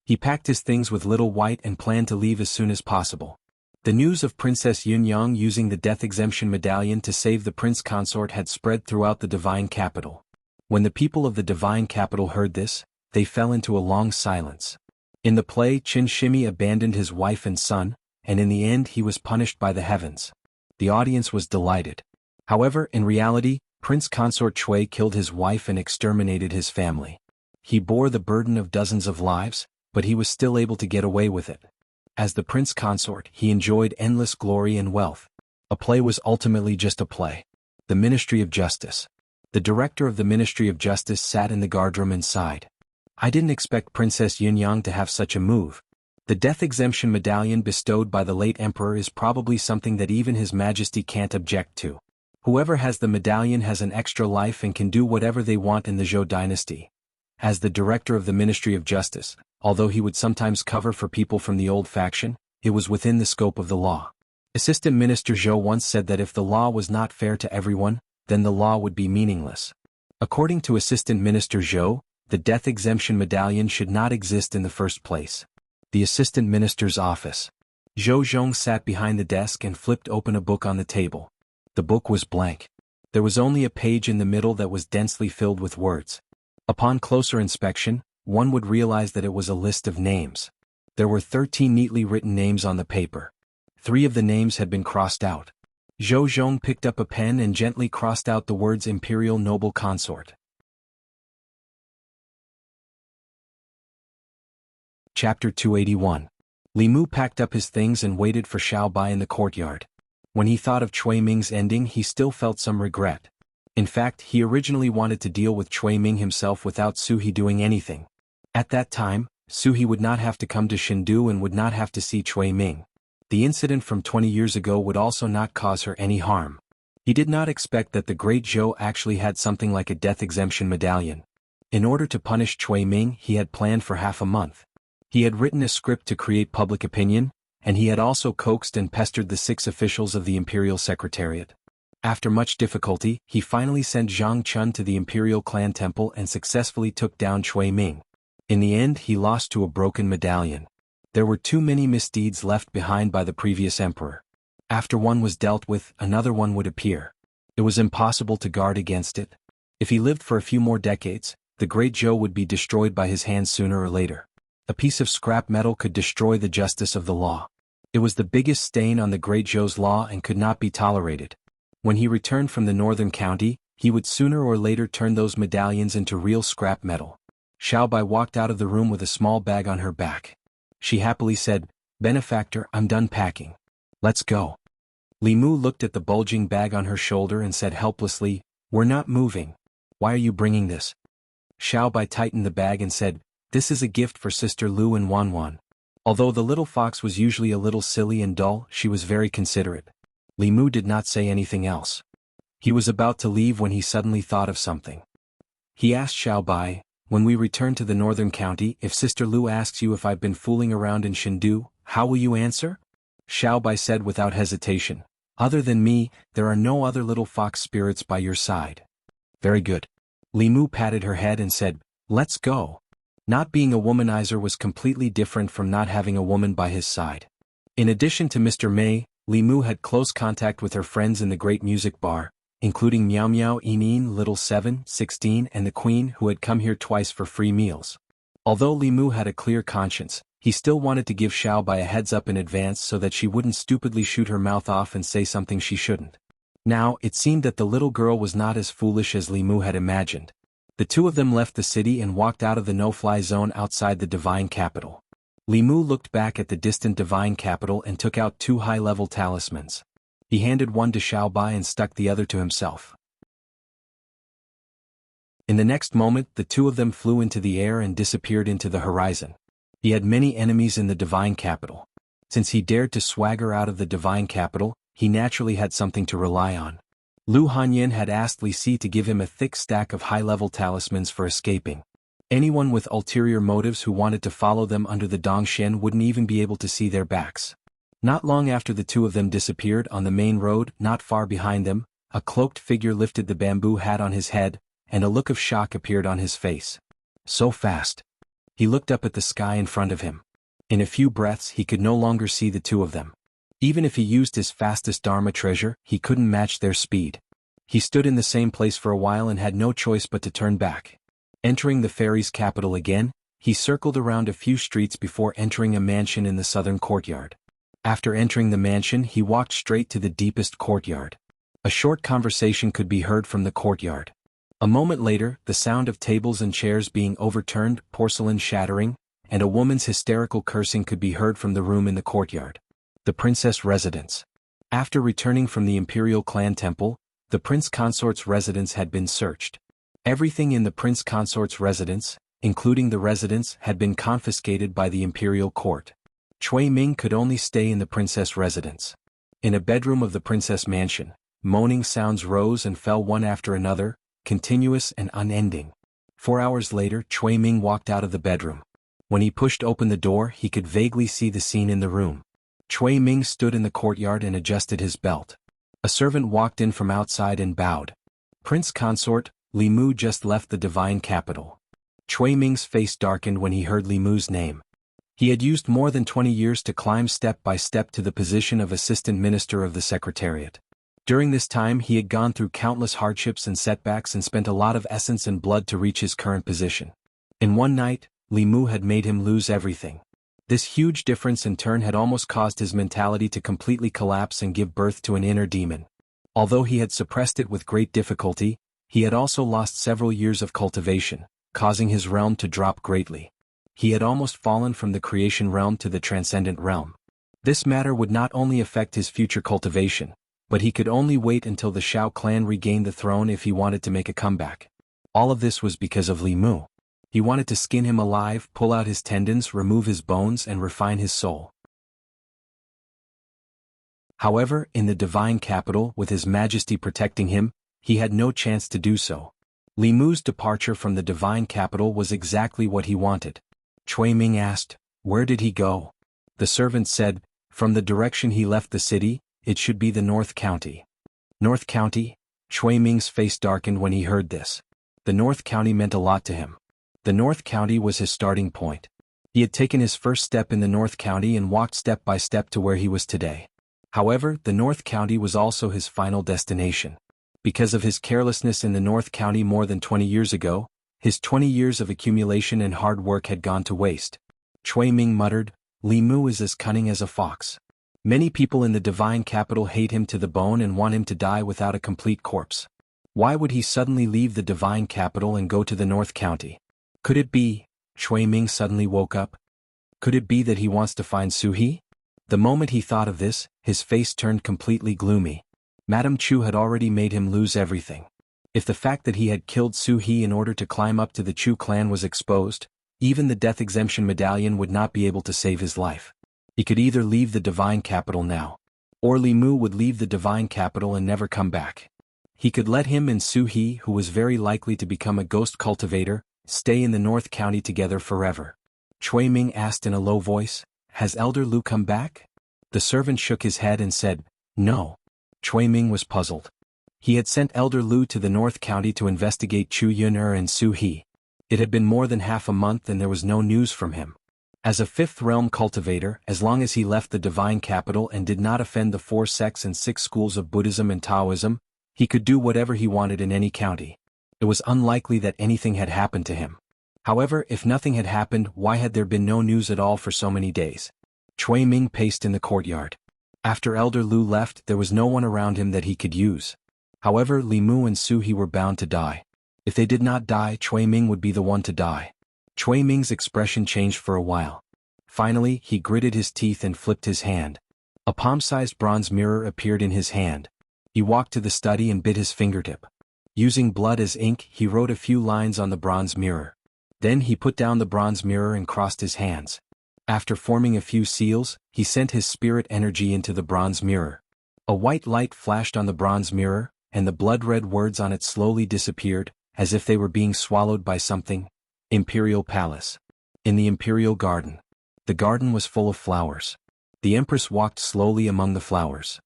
He packed his things with Little White and planned to leave as soon as possible. The news of Princess Yunyang using the death exemption medallion to save the prince consort had spread throughout the divine capital. When the people of the divine capital heard this, they fell into a long silence. In the play, Qin Shimi abandoned his wife and son, and in the end he was punished by the heavens. The audience was delighted. However, in reality, Prince Consort Chui killed his wife and exterminated his family. He bore the burden of dozens of lives, but he was still able to get away with it. As the prince consort, he enjoyed endless glory and wealth. A play was ultimately just a play. The Ministry of Justice. The director of the Ministry of Justice sat in the guardroom and sighed. "I didn't expect Princess Yunyang to have such a move. The death exemption medallion bestowed by the late emperor is probably something that even His Majesty can't object to. Whoever has the medallion has an extra life and can do whatever they want in the Zhou dynasty." As the director of the Ministry of Justice, although he would sometimes cover for people from the old faction, it was within the scope of the law. Assistant Minister Zhou once said that if the law was not fair to everyone, then the law would be meaningless. According to Assistant Minister Zhou, the death exemption medallion should not exist in the first place. The Assistant Minister's office. Zhou Zhong sat behind the desk and flipped open a book on the table. The book was blank. There was only a page in the middle that was densely filled with words. Upon closer inspection, one would realize that it was a list of names. There were 13 neatly written names on the paper. 3 of the names had been crossed out. Zhou Zhong picked up a pen and gently crossed out the words Imperial Noble Consort. Chapter 281. Li Mu packed up his things and waited for Xiao Bai in the courtyard. When he thought of Cui Ming's ending, he still felt some regret. In fact, he originally wanted to deal with Cui Ming himself without Su He doing anything. At that time, Su He would not have to come to Chengdu and would not have to see Cui Ming. The incident from 20 years ago would also not cause her any harm. He did not expect that the great Zhou actually had something like a death exemption medallion. In order to punish Cui Ming, he had planned for half a month. He had written a script to create public opinion, and he had also coaxed and pestered the 6 officials of the Imperial Secretariat. After much difficulty, he finally sent Zhang Chun to the Imperial Clan Temple and successfully took down Cui Ming. In the end, he lost to a broken medallion. There were too many misdeeds left behind by the previous emperor. After one was dealt with, another one would appear. It was impossible to guard against it. If he lived for a few more decades, the great Zhou would be destroyed by his hands sooner or later. A piece of scrap metal could destroy the justice of the law. It was the biggest stain on the great Zhou's law and could not be tolerated. When he returned from the northern county, he would sooner or later turn those medallions into real scrap metal. Xiao Bai walked out of the room with a small bag on her back. She happily said, "Benefactor, I'm done packing. Let's go." Li Mu looked at the bulging bag on her shoulder and said helplessly, "We're not moving. Why are you bringing this?" Xiao Bai tightened the bag and said, "This is a gift for Sister Lu and Wanwan." Although the little fox was usually a little silly and dull, she was very considerate. Li Mu did not say anything else. He was about to leave when he suddenly thought of something. He asked Xiao Bai, "When we return to the northern county, if Sister Lu asks you if I've been fooling around in Chengdu, how will you answer?" Xiao Bai said without hesitation, "Other than me, there are no other little fox spirits by your side." "Very good." Li Mu patted her head and said, "Let's go." Not being a womanizer was completely different from not having a woman by his side. In addition to Mr. Mei, Li Mu had close contact with her friends in the great music bar, including Miao Miao Inin, Little 7, 16 and the Queen, who had come here twice for free meals. Although Li Mu had a clear conscience, he still wanted to give Xiao Bai a heads up in advance so that she wouldn't stupidly shoot her mouth off and say something she shouldn't. Now, it seemed that the little girl was not as foolish as Li Mu had imagined. The two of them left the city and walked out of the no-fly zone outside the divine capital. Li Mu looked back at the distant divine capital and took out 2 high-level talismans. He handed one to Xiao Bai and stuck the other to himself. In the next moment, the two of them flew into the air and disappeared into the horizon. He had many enemies in the divine capital. Since he dared to swagger out of the divine capital, he naturally had something to rely on. Lu Hanyin had asked Li Si to give him a thick stack of high-level talismans for escaping. Anyone with ulterior motives who wanted to follow them under the Dongxian wouldn't even be able to see their backs. Not long after the two of them disappeared on the main road, not far behind them, a cloaked figure lifted the bamboo hat on his head, and a look of shock appeared on his face. So fast. He looked up at the sky in front of him. In a few breaths he could no longer see the two of them. Even if he used his fastest Dharma treasure, he couldn't match their speed. He stood in the same place for a while and had no choice but to turn back. Entering the fairy's capital again, he circled around a few streets before entering a mansion in the southern courtyard. After entering the mansion, he walked straight to the deepest courtyard. A short conversation could be heard from the courtyard. A moment later, the sound of tables and chairs being overturned, porcelain shattering, and a woman's hysterical cursing could be heard from the room in the courtyard. The princess residence. After returning from the imperial clan temple, the prince consort's residence had been searched. Everything in the prince consort's residence, including the residence, had been confiscated by the imperial court. Cui Ming could only stay in the princess residence. In a bedroom of the princess mansion, moaning sounds rose and fell one after another, continuous and unending. 4 hours later, Cui Ming walked out of the bedroom. When he pushed open the door, he could vaguely see the scene in the room. Chui Ming stood in the courtyard and adjusted his belt. A servant walked in from outside and bowed. Prince Consort, Li Mu just left the divine capital. Chui Ming's face darkened when he heard Li Mu's name. He had used more than 20 years to climb step by step to the position of Assistant Minister of the Secretariat. During this time he had gone through countless hardships and setbacks and spent a lot of essence and blood to reach his current position. In one night, Li Mu had made him lose everything. This huge difference in turn had almost caused his mentality to completely collapse and give birth to an inner demon. Although he had suppressed it with great difficulty, he had also lost several years of cultivation, causing his realm to drop greatly. He had almost fallen from the creation realm to the transcendent realm. This matter would not only affect his future cultivation, but he could only wait until the Shao clan regained the throne if he wanted to make a comeback. All of this was because of Li Mu. He wanted to skin him alive, pull out his tendons, remove his bones, and refine his soul. However, in the divine capital, with His Majesty protecting him, he had no chance to do so. Li Mu's departure from the divine capital was exactly what he wanted. Chui Ming asked, "Where did he go?" The servant said, "From the direction he left the city, it should be the North County." North County? Chui Ming's face darkened when he heard this. The North County meant a lot to him. The North County was his starting point. He had taken his first step in the North County and walked step by step to where he was today. However, the North County was also his final destination. Because of his carelessness in the North County more than 20 years ago, his 20 years of accumulation and hard work had gone to waste. Chui Ming muttered, "Li Mu is as cunning as a fox." Many people in the divine capital hate him to the bone and want him to die without a complete corpse. Why would he suddenly leave the divine capital and go to the North County? Could it be? Chui Ming suddenly woke up. Could it be that he wants to find Su He? The moment he thought of this, his face turned completely gloomy. Madame Chu had already made him lose everything. If the fact that he had killed Su He in order to climb up to the Chu clan was exposed, even the death exemption medallion would not be able to save his life. He could either leave the divine capital now, or Li Mu would leave the divine capital and never come back. He could let him and Su He, who was very likely to become a ghost cultivator, stay in the North County together forever. Chui Ming asked in a low voice, "Has Elder Lu come back?" The servant shook his head and said, "No." Chui Ming was puzzled. He had sent Elder Lu to the North County to investigate Chu Yun'er and Su He. It had been more than half a month and there was no news from him. As a fifth realm cultivator, as long as he left the divine capital and did not offend the 4 sects and 6 schools of Buddhism and Taoism, he could do whatever he wanted in any county. It was unlikely that anything had happened to him. However, if nothing had happened, why had there been no news at all for so many days? Chui Ming paced in the courtyard. After Elder Lu left, there was no one around him that he could use. However, Li Mu and Su He were bound to die. If they did not die, Chui Ming would be the one to die. Chui Ming's expression changed for a while. Finally, he gritted his teeth and flipped his hand. A palm-sized bronze mirror appeared in his hand. He walked to the study and bit his fingertip. Using blood as ink, he wrote a few lines on the bronze mirror. Then he put down the bronze mirror and crossed his hands. After forming a few seals, he sent his spirit energy into the bronze mirror. A white light flashed on the bronze mirror, and the blood-red words on it slowly disappeared, as if they were being swallowed by something. Imperial Palace. In the Imperial Garden. The garden was full of flowers. The Empress walked slowly among the flowers.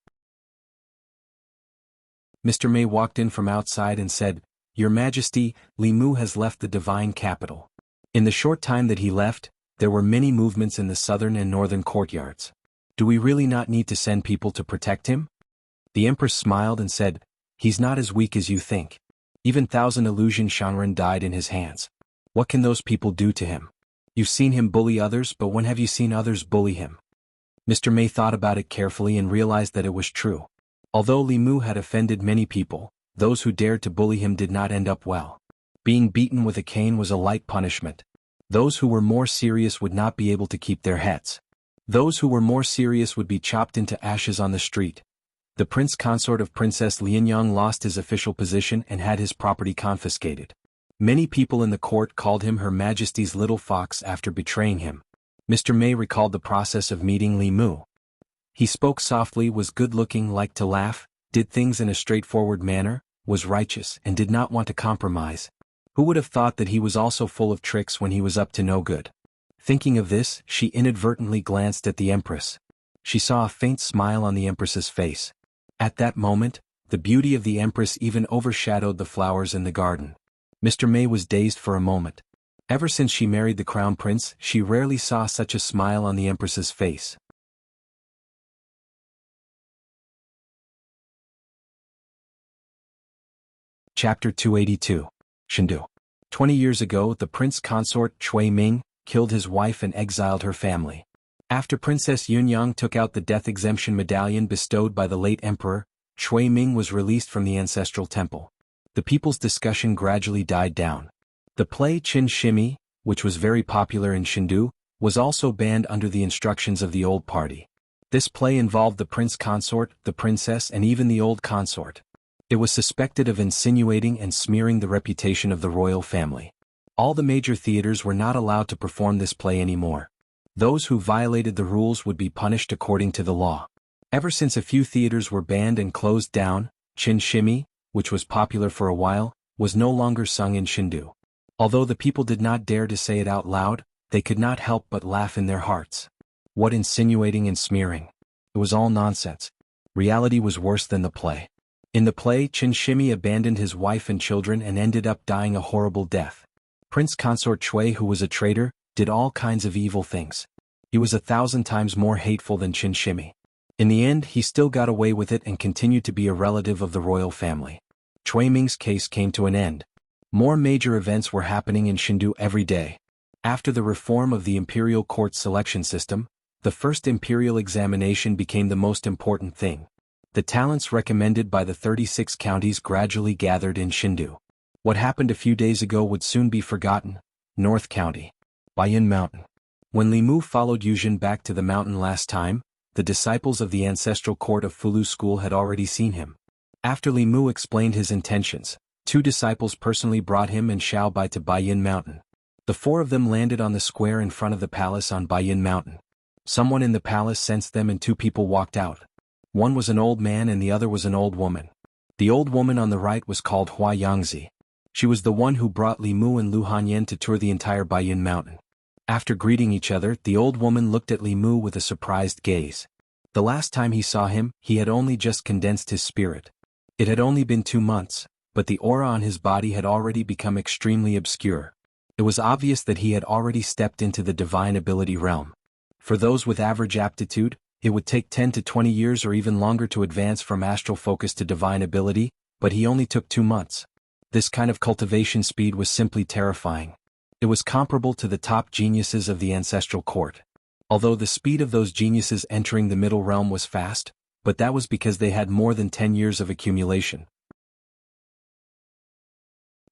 Mr. Mei walked in from outside and said, "Your Majesty, Li Mu has left the divine capital." In the short time that he left, there were many movements in the southern and northern courtyards. Do we really not need to send people to protect him? The Empress smiled and said, "He's not as weak as you think. Even Thousand Illusion Shanren died in his hands. What can those people do to him? You've seen him bully others, but when have you seen others bully him?" Mr. Mei thought about it carefully and realized that it was true. Although Li Mu had offended many people, those who dared to bully him did not end up well. Being beaten with a cane was a light punishment. Those who were more serious would not be able to keep their heads. Those who were more serious would be chopped into ashes on the street. The prince consort of Princess Lianyang lost his official position and had his property confiscated. Many people in the court called him Her Majesty's little fox after betraying him. Mr. Mei recalled the process of meeting Li Mu. He spoke softly, was good-looking, liked to laugh, did things in a straightforward manner, was righteous, and did not want to compromise. Who would have thought that he was also full of tricks when he was up to no good? Thinking of this, she inadvertently glanced at the Empress. she saw a faint smile on the Empress's face. At that moment, the beauty of the Empress even overshadowed the flowers in the garden. Mr. May was dazed for a moment. Ever since she married the Crown Prince, she rarely saw such a smile on the Empress's face. Chapter 282. Chengdu. 20 years ago, the prince consort Cui Ming killed his wife and exiled her family. After Princess Yunyang took out the death exemption medallion bestowed by the late emperor, Cui Ming was released from the ancestral temple. The people's discussion gradually died down. The play Qin Shimi, which was very popular in Chengdu, was also banned under the instructions of the old party. This play involved the prince consort, the princess, and even the old consort. It was suspected of insinuating and smearing the reputation of the royal family. All the major theaters were not allowed to perform this play anymore. Those who violated the rules would be punished according to the law. Ever since a few theaters were banned and closed down, Qin Shimi, which was popular for a while, was no longer sung in Chengdu. Although the people did not dare to say it out loud, they could not help but laugh in their hearts. What insinuating and smearing! It was all nonsense. Reality was worse than the play. In the play, Qin Shimi abandoned his wife and children and ended up dying a horrible death. Prince Consort Cui, who was a traitor, did all kinds of evil things. He was 1,000 times more hateful than Qin Shimi. In the end, he still got away with it and continued to be a relative of the royal family. Cui Ming's case came to an end. More major events were happening in Chengdu every day. After the reform of the imperial court selection system, the first imperial examination became the most important thing. The talents recommended by the 36 counties gradually gathered in Chengdu. What happened a few days ago would soon be forgotten. North County. Baiyin Mountain. When Li Mu followed Yuzhen back to the mountain last time, the disciples of the ancestral court of Fulu School had already seen him. After Li Mu explained his intentions, 2 disciples personally brought him and Xiao Bai to Baiyin Mountain. The 4 of them landed on the square in front of the palace on Baiyin Mountain. Someone in the palace sensed them and 2 people walked out. One was an old man and the other was an old woman. The old woman on the right was called Hua Yangzi. She was the one who brought Li Mu and Lu Hanyan to tour the entire Baiyin Mountain. After greeting each other, the old woman looked at Li Mu with a surprised gaze. The last time he saw him, he had only just condensed his spirit. It had only been 2 months, but the aura on his body had already become extremely obscure. It was obvious that he had already stepped into the divine ability realm. For those with average aptitude, it would take 10 to 20 years or even longer to advance from astral focus to divine ability, but he only took 2 months. This kind of cultivation speed was simply terrifying. It was comparable to the top geniuses of the ancestral court. Although the speed of those geniuses entering the middle realm was fast, but that was because they had more than 10 years of accumulation.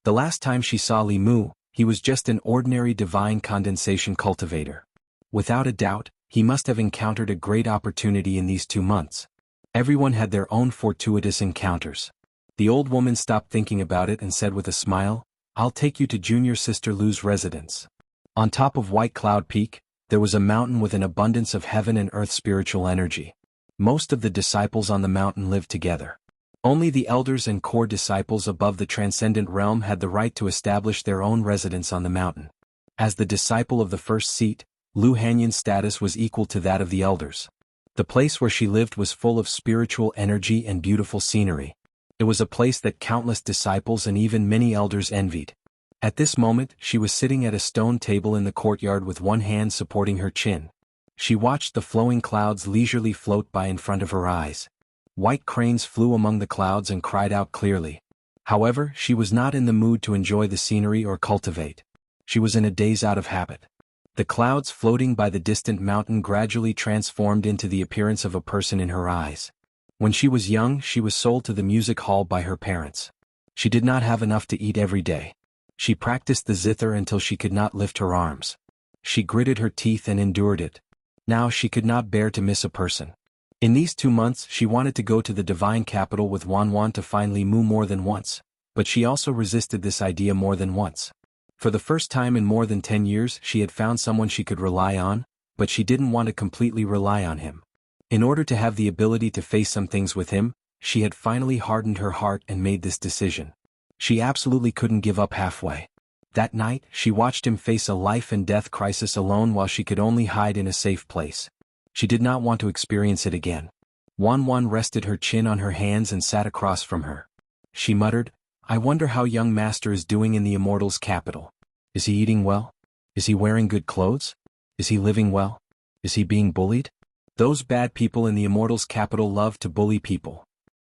The last time she saw Li Mu, he was just an ordinary divine condensation cultivator. Without a doubt, he must have encountered a great opportunity in these 2 months. Everyone had their own fortuitous encounters. The old woman stopped thinking about it and said with a smile, "I'll take you to junior sister Lu's residence." On top of White Cloud Peak, there was a mountain with an abundance of heaven and earth spiritual energy. Most of the disciples on the mountain lived together. Only the elders and core disciples above the transcendent realm had the right to establish their own residence on the mountain. As the disciple of the first seat, Lu Hanyan's status was equal to that of the elders. The place where she lived was full of spiritual energy and beautiful scenery. It was a place that countless disciples and even many elders envied. At this moment, she was sitting at a stone table in the courtyard with one hand supporting her chin. She watched the flowing clouds leisurely float by in front of her eyes. White cranes flew among the clouds and cried out clearly. However, she was not in the mood to enjoy the scenery or cultivate. She was in a daze out of habit. The clouds floating by the distant mountain gradually transformed into the appearance of a person in her eyes. When she was young, she was sold to the music hall by her parents. She did not have enough to eat every day. She practiced the zither until she could not lift her arms. She gritted her teeth and endured it. Now she could not bear to miss a person. In these 2 months, she wanted to go to the divine capital with Wanwan to find Li Mu more than once, but she also resisted this idea more than once. For the first time in more than 10 years, she had found someone she could rely on, but she didn't want to completely rely on him. In order to have the ability to face some things with him, she had finally hardened her heart and made this decision. She absolutely couldn't give up halfway. That night, she watched him face a life and death crisis alone while she could only hide in a safe place. She did not want to experience it again. Wan rested her chin on her hands and sat across from her. She muttered, I wonder how young master is doing in the Immortals' capital. Is he eating well? Is he wearing good clothes? Is he living well? Is he being bullied? Those bad people in the Immortals' capital love to bully people.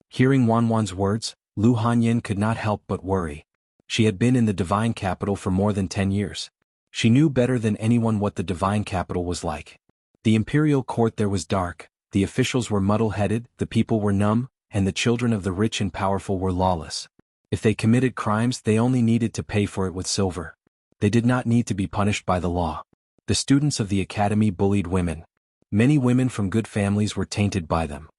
Hearing Wan's words, Lu Hanyin could not help but worry. She had been in the divine capital for more than 10 years. She knew better than anyone what the divine capital was like. The imperial court there was dark, the officials were muddle-headed, the people were numb, and the children of the rich and powerful were lawless. If they committed crimes, they only needed to pay for it with silver. They did not need to be punished by the law. The students of the academy bullied women. Many women from good families were tainted by them.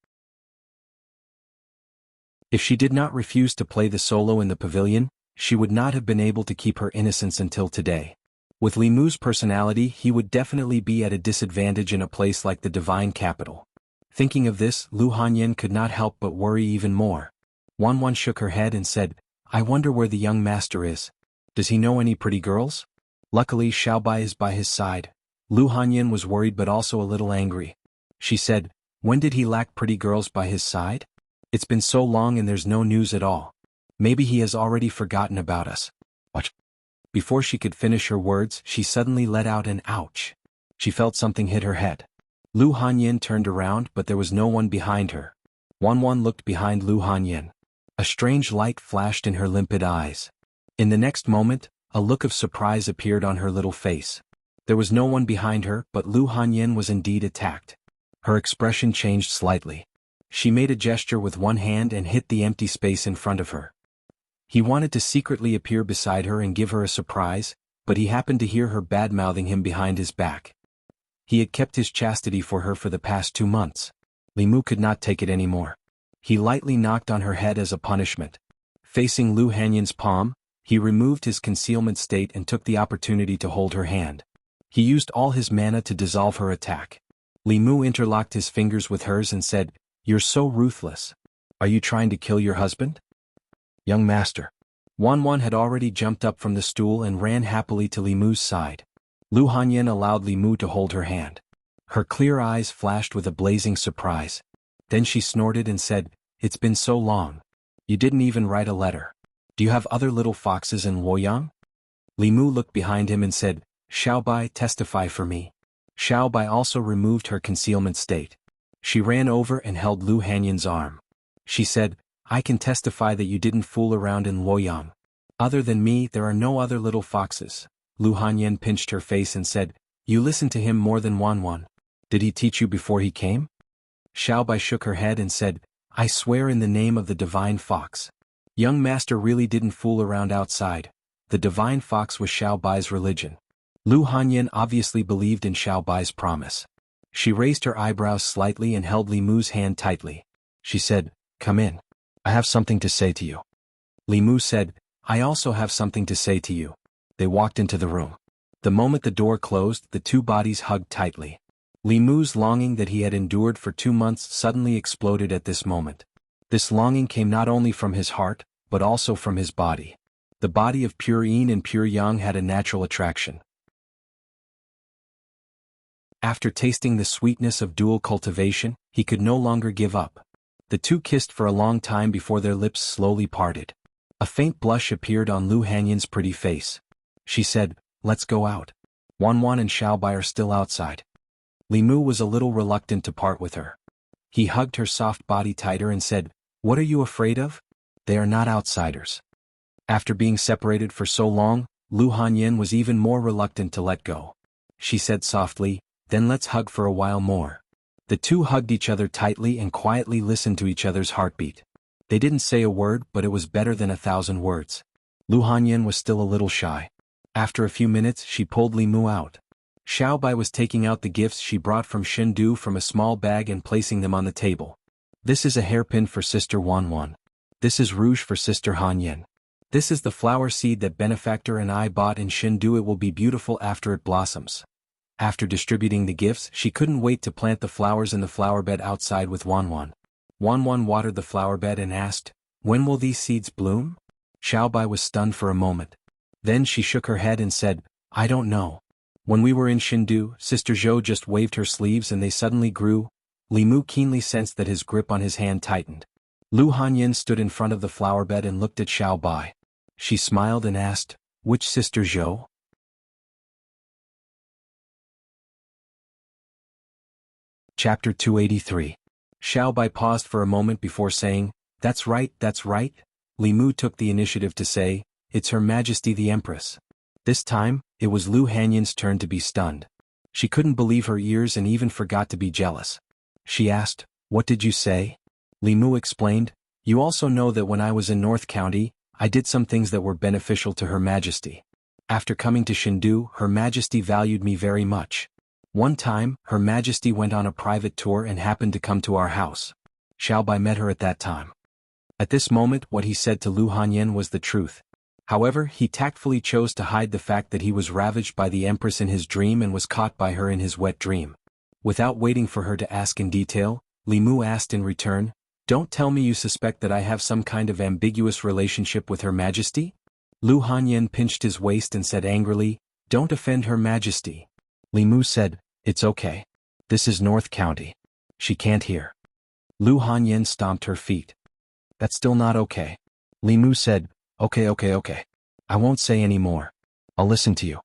If she did not refuse to play the solo in the pavilion, she would not have been able to keep her innocence until today. With Li Mu's personality, he would definitely be at a disadvantage in a place like the divine capital. Thinking of this, Lu Hanyin could not help but worry even more. Wan shook her head and said, I wonder where the young master is. Does he know any pretty girls? Luckily Xiaobai is by his side. Lu Hanyin was worried but also a little angry. She said, when did he lack pretty girls by his side? It's been so long and there's no news at all. Maybe he has already forgotten about us. What? Before she could finish her words, she suddenly let out an ouch. She felt something hit her head. Lu Hanyin turned around but there was no one behind her. Wan looked behind Lu Hanyin. A strange light flashed in her limpid eyes. In the next moment, a look of surprise appeared on her little face. There was no one behind her, but Lu Hanyin was indeed attacked. Her expression changed slightly. She made a gesture with one hand and hit the empty space in front of her. He wanted to secretly appear beside her and give her a surprise, but he happened to hear her bad-mouthing him behind his back. He had kept his chastity for her for the past 2 months. Li Mu could not take it anymore. He lightly knocked on her head as a punishment. Facing Lu Hanyin's palm, he removed his concealment state and took the opportunity to hold her hand. He used all his mana to dissolve her attack. Li Mu interlocked his fingers with hers and said, You're so ruthless. Are you trying to kill your husband? Young master. Wan had already jumped up from the stool and ran happily to Li Mu's side. Lu Hanyin allowed Li Mu to hold her hand. Her clear eyes flashed with a blazing surprise. Then she snorted and said, It's been so long. You didn't even write a letter. Do you have other little foxes in Luoyang? Li Mu looked behind him and said, Xiaobai, testify for me. Xiaobai also removed her concealment state. She ran over and held Lu Hanyin's arm. She said, I can testify that you didn't fool around in Luoyang. Other than me, there are no other little foxes. Lu Hanyin pinched her face and said, You listened to him more than Wan. Did he teach you before he came? Xiaobai shook her head and said, I swear in the name of the divine fox. Young master really didn't fool around outside. The divine fox was Xiaobai's religion. Lu Hanyin obviously believed in Xiaobai's promise. She raised her eyebrows slightly and held Li Mu's hand tightly. She said, Come in. I have something to say to you. Li Mu said, I also have something to say to you. They walked into the room. The moment the door closed, the two bodies hugged tightly. Li Mu's longing that he had endured for 2 months suddenly exploded at this moment. This longing came not only from his heart, but also from his body. The body of pure yin and pure yang had a natural attraction. After tasting the sweetness of dual cultivation, he could no longer give up. The two kissed for a long time before their lips slowly parted. A faint blush appeared on Lu Hanyin's pretty face. She said, Let's go out. Wan and Xiaobai are still outside. Li Mu was a little reluctant to part with her. He hugged her soft body tighter and said, What are you afraid of? They are not outsiders. After being separated for so long, Lu Hanyin was even more reluctant to let go. She said softly, Then let's hug for a while more. The two hugged each other tightly and quietly listened to each other's heartbeat. They didn't say a word, but it was better than 1,000 words. Lu Hanyin was still a little shy. After a few minutes, she pulled Li Mu out. Xiaobai was taking out the gifts she brought from Chengdu from a small bag and placing them on the table. This is a hairpin for Sister Wan. This is rouge for Sister Hanyin. This is the flower seed that Benefactor and I bought in Chengdu. It will be beautiful after it blossoms. After distributing the gifts, she couldn't wait to plant the flowers in the flower bed outside with Wan. Wan watered the flower bed and asked, When will these seeds bloom? Xiaobai was stunned for a moment. Then she shook her head and said, I don't know. When we were in Chengdu, Sister Zhou just waved her sleeves and they suddenly grew. Li Mu keenly sensed that his grip on his hand tightened. Lu Hanyin stood in front of the flower bed and looked at Xiao Bai. She smiled and asked, "Which Sister Zhou?" Chapter 283. Xiao Bai paused for a moment before saying, That's right, that's right." Li Mu took the initiative to say, "It's Her Majesty the Empress." This time, it was Lu Hanyin's turn to be stunned. She couldn't believe her ears and even forgot to be jealous. She asked, "What did you say?" Li Mu explained, "You also know that when I was in North County, I did some things that were beneficial to Her Majesty. After coming to Chengdu, Her Majesty valued me very much. One time, Her Majesty went on a private tour and happened to come to our house. Xiao Bai met her at that time." At this moment, what he said to Lu Hanyin was the truth. However, he tactfully chose to hide the fact that he was ravaged by the Empress in his dream and was caught by her in his wet dream. Without waiting for her to ask in detail, Li Mu asked in return, "Don't tell me you suspect that I have some kind of ambiguous relationship with Her Majesty?" Lu Hanyin pinched his waist and said angrily, "Don't offend Her Majesty." Li Mu said, "It's okay. This is North County. She can't hear." Lu Hanyin stomped her feet. "That's still not okay." Li Mu said, Okay. I won't say any more. I'll listen to you."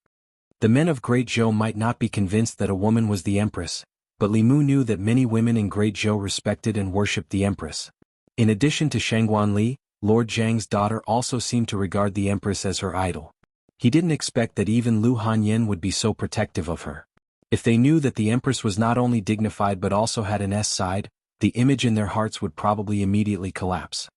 The men of Great Zhou might not be convinced that a woman was the Empress, but Li Mu knew that many women in Great Zhou respected and worshipped the Empress. In addition to Shangguan Li, Lord Zhang's daughter also seemed to regard the Empress as her idol. He didn't expect that even Lu Hanyin would be so protective of her. If they knew that the Empress was not only dignified but also had an S side, the image in their hearts would probably immediately collapse.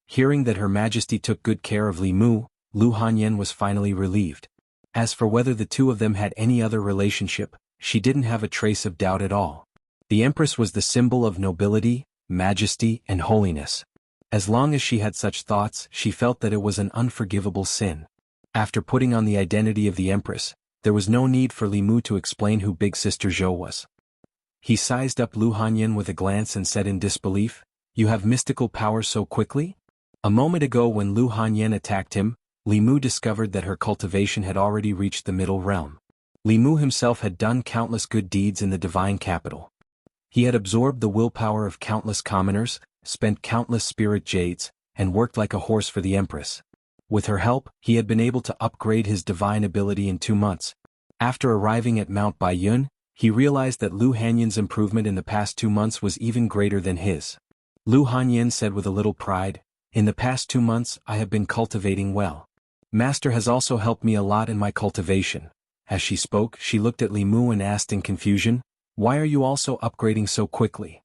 Hearing that Her Majesty took good care of Li Mu, Lu Hanyin was finally relieved. As for whether the two of them had any other relationship, she didn't have a trace of doubt at all. The Empress was the symbol of nobility, majesty, and holiness. As long as she had such thoughts, she felt that it was an unforgivable sin. After putting on the identity of the Empress, there was no need for Li Mu to explain who Big Sister Zhou was. He sized up Lu Hanyin with a glance and said in disbelief, "You have mystical power so quickly?" A moment ago when Lu Hanyin attacked him, Li Mu discovered that her cultivation had already reached the middle realm. Li Mu himself had done countless good deeds in the divine capital. He had absorbed the willpower of countless commoners, spent countless spirit jades, and worked like a horse for the Empress. With her help, he had been able to upgrade his divine ability in 2 months. After arriving at Mount Baiyun, he realized that Lu Hanyin's improvement in the past 2 months was even greater than his. Lu Hanyin said with a little pride, "In the past 2 months, I have been cultivating well. Master has also helped me a lot in my cultivation." As she spoke, she looked at Li Mu and asked in confusion, "Why are you also upgrading so quickly?"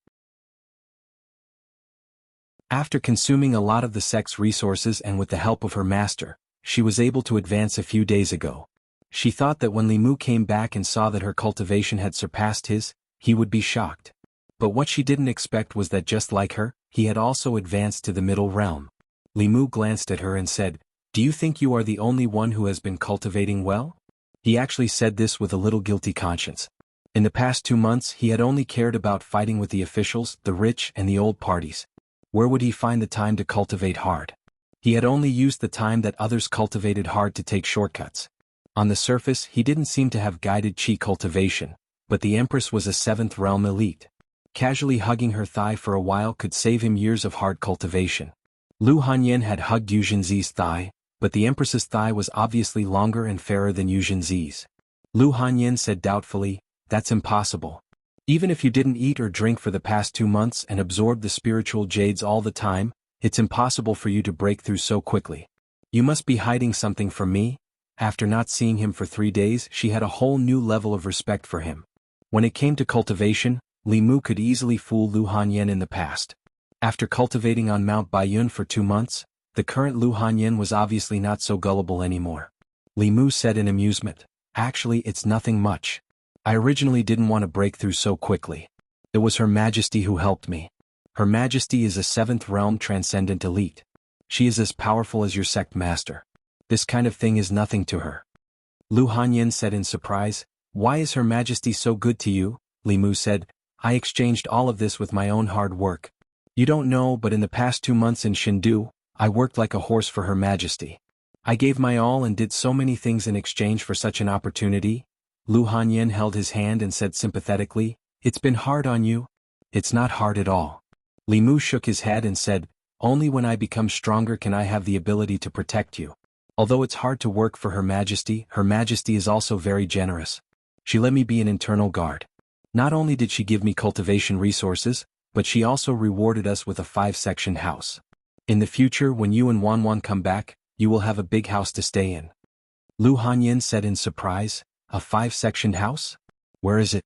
After consuming a lot of the sect's resources and with the help of her master, she was able to advance a few days ago. She thought that when Li Mu came back and saw that her cultivation had surpassed his, he would be shocked. But what she didn't expect was that just like her, he had also advanced to the middle realm. Li Mu glanced at her and said, "Do you think you are the only one who has been cultivating well?" He actually said this with a little guilty conscience. In the past 2 months he had only cared about fighting with the officials, the rich and the old parties. Where would he find the time to cultivate hard? He had only used the time that others cultivated hard to take shortcuts. On the surface he didn't seem to have guided chi cultivation, but the Empress was a 7th realm elite. Casually hugging her thigh for a while could save him years of hard cultivation. Lu Hanyin had hugged Yu Zhenzi's thigh, but the Empress's thigh was obviously longer and fairer than Yu Zhenzi's. Lu Hanyin said doubtfully, "That's impossible. Even if you didn't eat or drink for the past 2 months and absorbed the spiritual jades all the time, it's impossible for you to break through so quickly. You must be hiding something from me." After not seeing him for 3 days, she had a whole new level of respect for him. When it came to cultivation, Li Mu could easily fool Lu Hanyin in the past. After cultivating on Mount Baiyun for 2 months, the current Lu Hanyin was obviously not so gullible anymore. Li Mu said in amusement, "Actually, it's nothing much. I originally didn't want to break through so quickly. It was Her Majesty who helped me. Her Majesty is a 7th realm transcendent elite. She is as powerful as your sect master. This kind of thing is nothing to her." Lu Hanyin said in surprise, "Why is Her Majesty so good to you?" Li Mu said, "I exchanged all of this with my own hard work. You don't know, but in the past 2 months in Chengdu, I worked like a horse for Her Majesty. I gave my all and did so many things in exchange for such an opportunity." Lu Hanyan held his hand and said sympathetically, "It's been hard on you?" "It's not hard at all." Li Mu shook his head and said, "Only when I become stronger can I have the ability to protect you. Although it's hard to work for Her Majesty is also very generous. She let me be an internal guard. Not only did she give me cultivation resources, but she also rewarded us with a 5-section house. In the future when you and Wanwan come back, you will have a big house to stay in." Lu Hanyan said in surprise, "A 5-section house? Where is it?"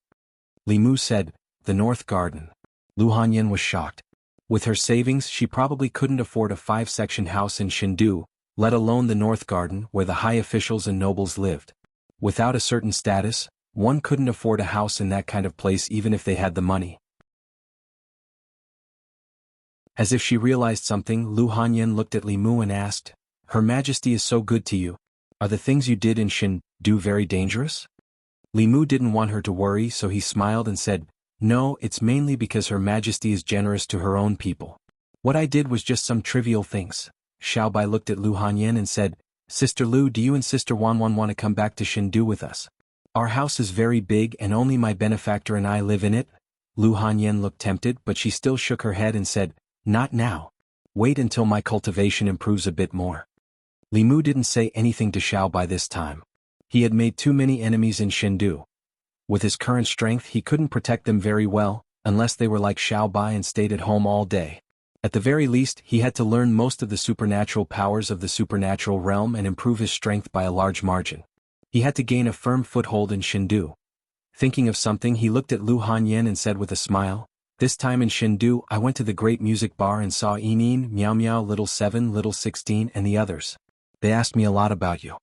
Li Mu said, "The North Garden." Lu Hanyan was shocked. With her savings she probably couldn't afford a 5-section house in Shindu, let alone the North Garden where the high officials and nobles lived. Without a certain status, one couldn't afford a house in that kind of place even if they had the money. As if she realized something, Lu Hanyan looked at Li Mu and asked, "Her Majesty is so good to you. Are the things you did in Shindu very dangerous?" Li Mu didn't want her to worry, so he smiled and said, "No, it's mainly because Her Majesty is generous to her own people. What I did was just some trivial things." Xiaobai looked at Lu Hanyan and said, "Sister Lu, do you and Sister Wanwan want to come back to Shindu with us? Our house is very big and only my benefactor and I live in it." Lu Hanyan looked tempted, but she still shook her head and said, "Not now. Wait until my cultivation improves a bit more." Li Mu didn't say anything to Xiaobai this time. He had made too many enemies in Shindu. With his current strength he couldn't protect them very well, unless they were like Xiaobai and stayed at home all day. At the very least he had to learn most of the supernatural powers of the supernatural realm and improve his strength by a large margin. He had to gain a firm foothold in Shindu. Thinking of something he looked at Lu Hanyan and said with a smile, "This time in Shindu I went to the great music bar and saw Enin, Miao Miao, Little 7, Little 16 and the others. They asked me a lot about you."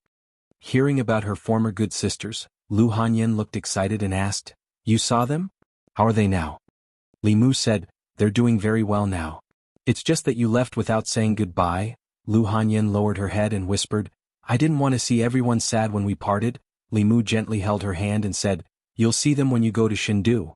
Hearing about her former good sisters, Lu Hanyan looked excited and asked, "You saw them? How are they now?" Li Mu said, "They're doing very well now. It's just that you left without saying goodbye." Lu Hanyan lowered her head and whispered, "I didn't want to see everyone sad when we parted." Li Mu gently held her hand and said, "You'll see them when you go to Shindu."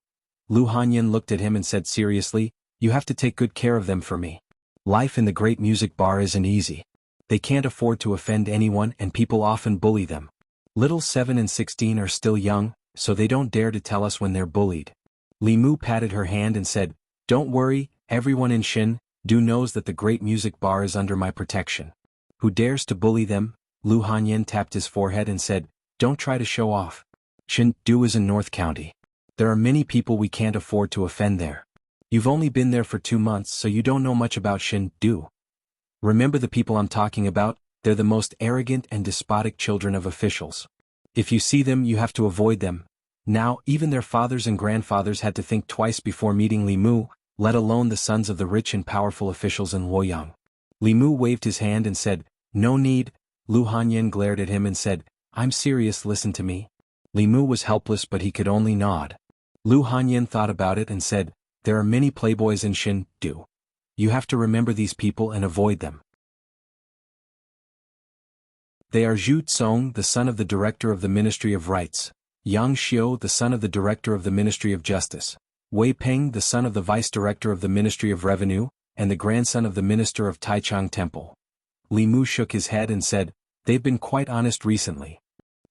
Lu Hanyan looked at him and said seriously, "You have to take good care of them for me. Life in the great music bar isn't easy. They can't afford to offend anyone and people often bully them. Little 7 and 16 are still young, so they don't dare to tell us when they're bullied." Li Mu patted her hand and said, "Don't worry, everyone in Shindu knows that the great music bar is under my protection. Who dares to bully them?" Lu Hanyan tapped his forehead and said, "Don't try to show off. Shindu is in North County. There are many people we can't afford to offend there. You've only been there for 2 months so you don't know much about Shindu. Remember the people I'm talking about, they're the most arrogant and despotic children of officials. If you see them you have to avoid them." Now even their fathers and grandfathers had to think twice before meeting Li Mu, let alone the sons of the rich and powerful officials in Luoyang. Li Mu waved his hand and said, "No need." Lu Hanyan glared at him and said, "I'm serious, listen to me." Li Mu was helpless but he could only nod. Lu Hanyan thought about it and said, "There are many playboys in Shindu. You have to remember these people and avoid them. They are Zhu Tsong, the son of the director of the Ministry of Rights; Yang Xiu, the son of the director of the Ministry of Justice; Wei Peng, the son of the vice director of the Ministry of Revenue, and the grandson of the minister of Taichung Temple." Li Mu shook his head and said, "They've been quite honest recently."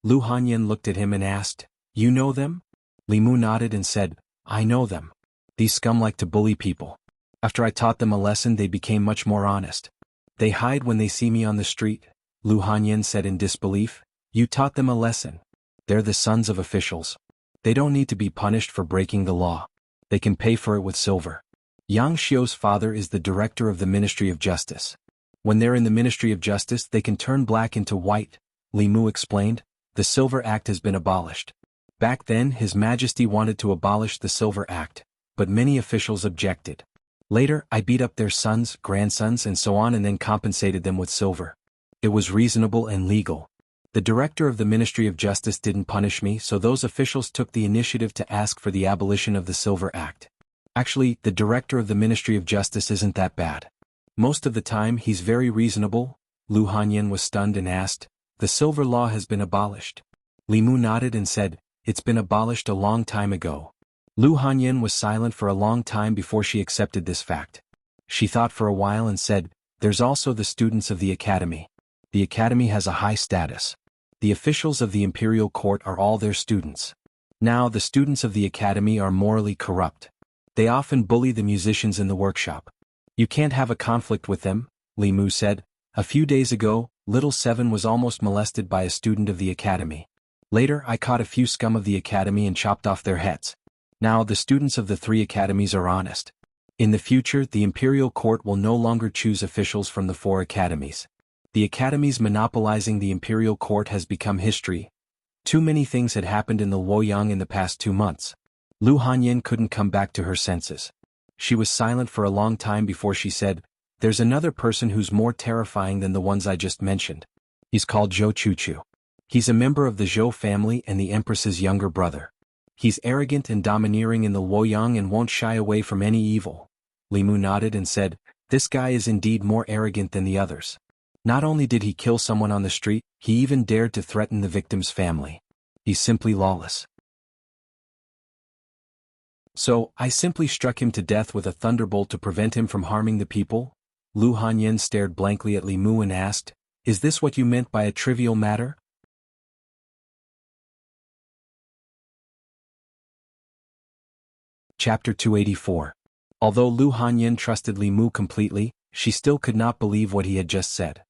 Lu Hanyan looked at him and asked, "You know them?" Li Mu nodded and said, "I know them. These scum like to bully people. After I taught them a lesson they became much more honest. They hide when they see me on the street." Lu Hanyan said in disbelief, "You taught them a lesson? They're the sons of officials. They don't need to be punished for breaking the law. They can pay for it with silver." Yang Xiu's father is the director of the Ministry of Justice. When they're in the Ministry of Justice they can turn black into white, Li Mu explained. The Silver Act has been abolished. Back then His Majesty wanted to abolish the Silver Act, but many officials objected. Later I beat up their sons, grandsons and so on and then compensated them with silver. It was reasonable and legal. The director of the Ministry of Justice didn't punish me, so those officials took the initiative to ask for the abolition of the Silver Act. Actually, the director of the Ministry of Justice isn't that bad. Most of the time he's very reasonable." Lu Hanyan was stunned and asked, "The silver law has been abolished?" Li Mu nodded and said, "It's been abolished a long time ago." Lu Hanyan was silent for a long time before she accepted this fact. She thought for a while and said, "There's also the students of the academy. The academy has a high status. The officials of the imperial court are all their students. Now the students of the academy are morally corrupt. They often bully the musicians in the workshop. You can't have a conflict with them, Li Mu said. A few days ago, little Seven was almost molested by a student of the academy. Later I caught a few scum of the academy and chopped off their heads. Now the students of the 3 academies are honest. In the future the imperial court will no longer choose officials from the 4 academies. The academies monopolizing the imperial court has become history. Too many things had happened in the Luoyang in the past 2 months. Lu Hanyin couldn't come back to her senses. She was silent for a long time before she said, "There's another person who's more terrifying than the ones I just mentioned. He's called Zhou Chuchu. He's a member of the Zhou family and the Empress's younger brother. He's arrogant and domineering in the Luoyang and won't shy away from any evil." Li Mu nodded and said, "This guy is indeed more arrogant than the others. Not only did he kill someone on the street, he even dared to threaten the victim's family. He's simply lawless. So, I simply struck him to death with a thunderbolt to prevent him from harming the people?" Lu Hanyin stared blankly at Li Mu and asked, "Is this what you meant by a trivial matter?" Chapter 284. Although Lu Hanyin trusted Li Mu completely, she still could not believe what he had just said.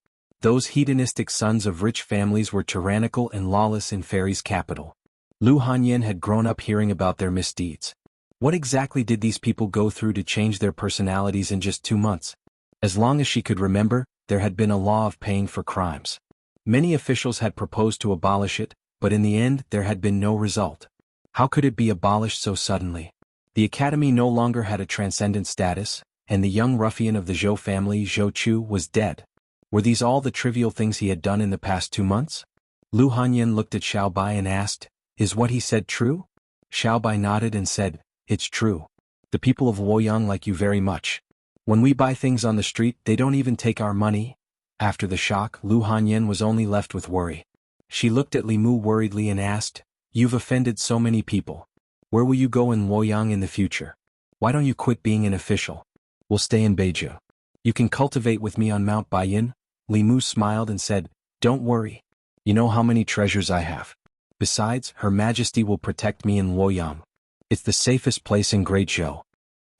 Those hedonistic sons of rich families were tyrannical and lawless in Fairy's capital. Lu Hanyin had grown up hearing about their misdeeds. What exactly did these people go through to change their personalities in just 2 months? As long as she could remember, there had been a law of paying for crimes. Many officials had proposed to abolish it, but in the end there had been no result. How could it be abolished so suddenly? The academy no longer had a transcendent status, and the young ruffian of the Zhou family, Zhou Chu, was dead. Were these all the trivial things he had done in the past 2 months? Lu Hanyin looked at Xiao Bai and asked, "Is what he said true?" Xiao Bai nodded and said, "It's true. The people of Luoyang like you very much. When we buy things on the street they don't even take our money." After the shock, Lu Hanyin was only left with worry. She looked at Li Mu worriedly and asked, "You've offended so many people. Where will you go in Luoyang in the future? Why don't you quit being an official? We'll stay in Beiju. You can cultivate with me on Mount Baiyin." Li Mu smiled and said, "Don't worry. You know how many treasures I have. Besides, Her Majesty will protect me in Luoyang. It's the safest place in Great Zhou."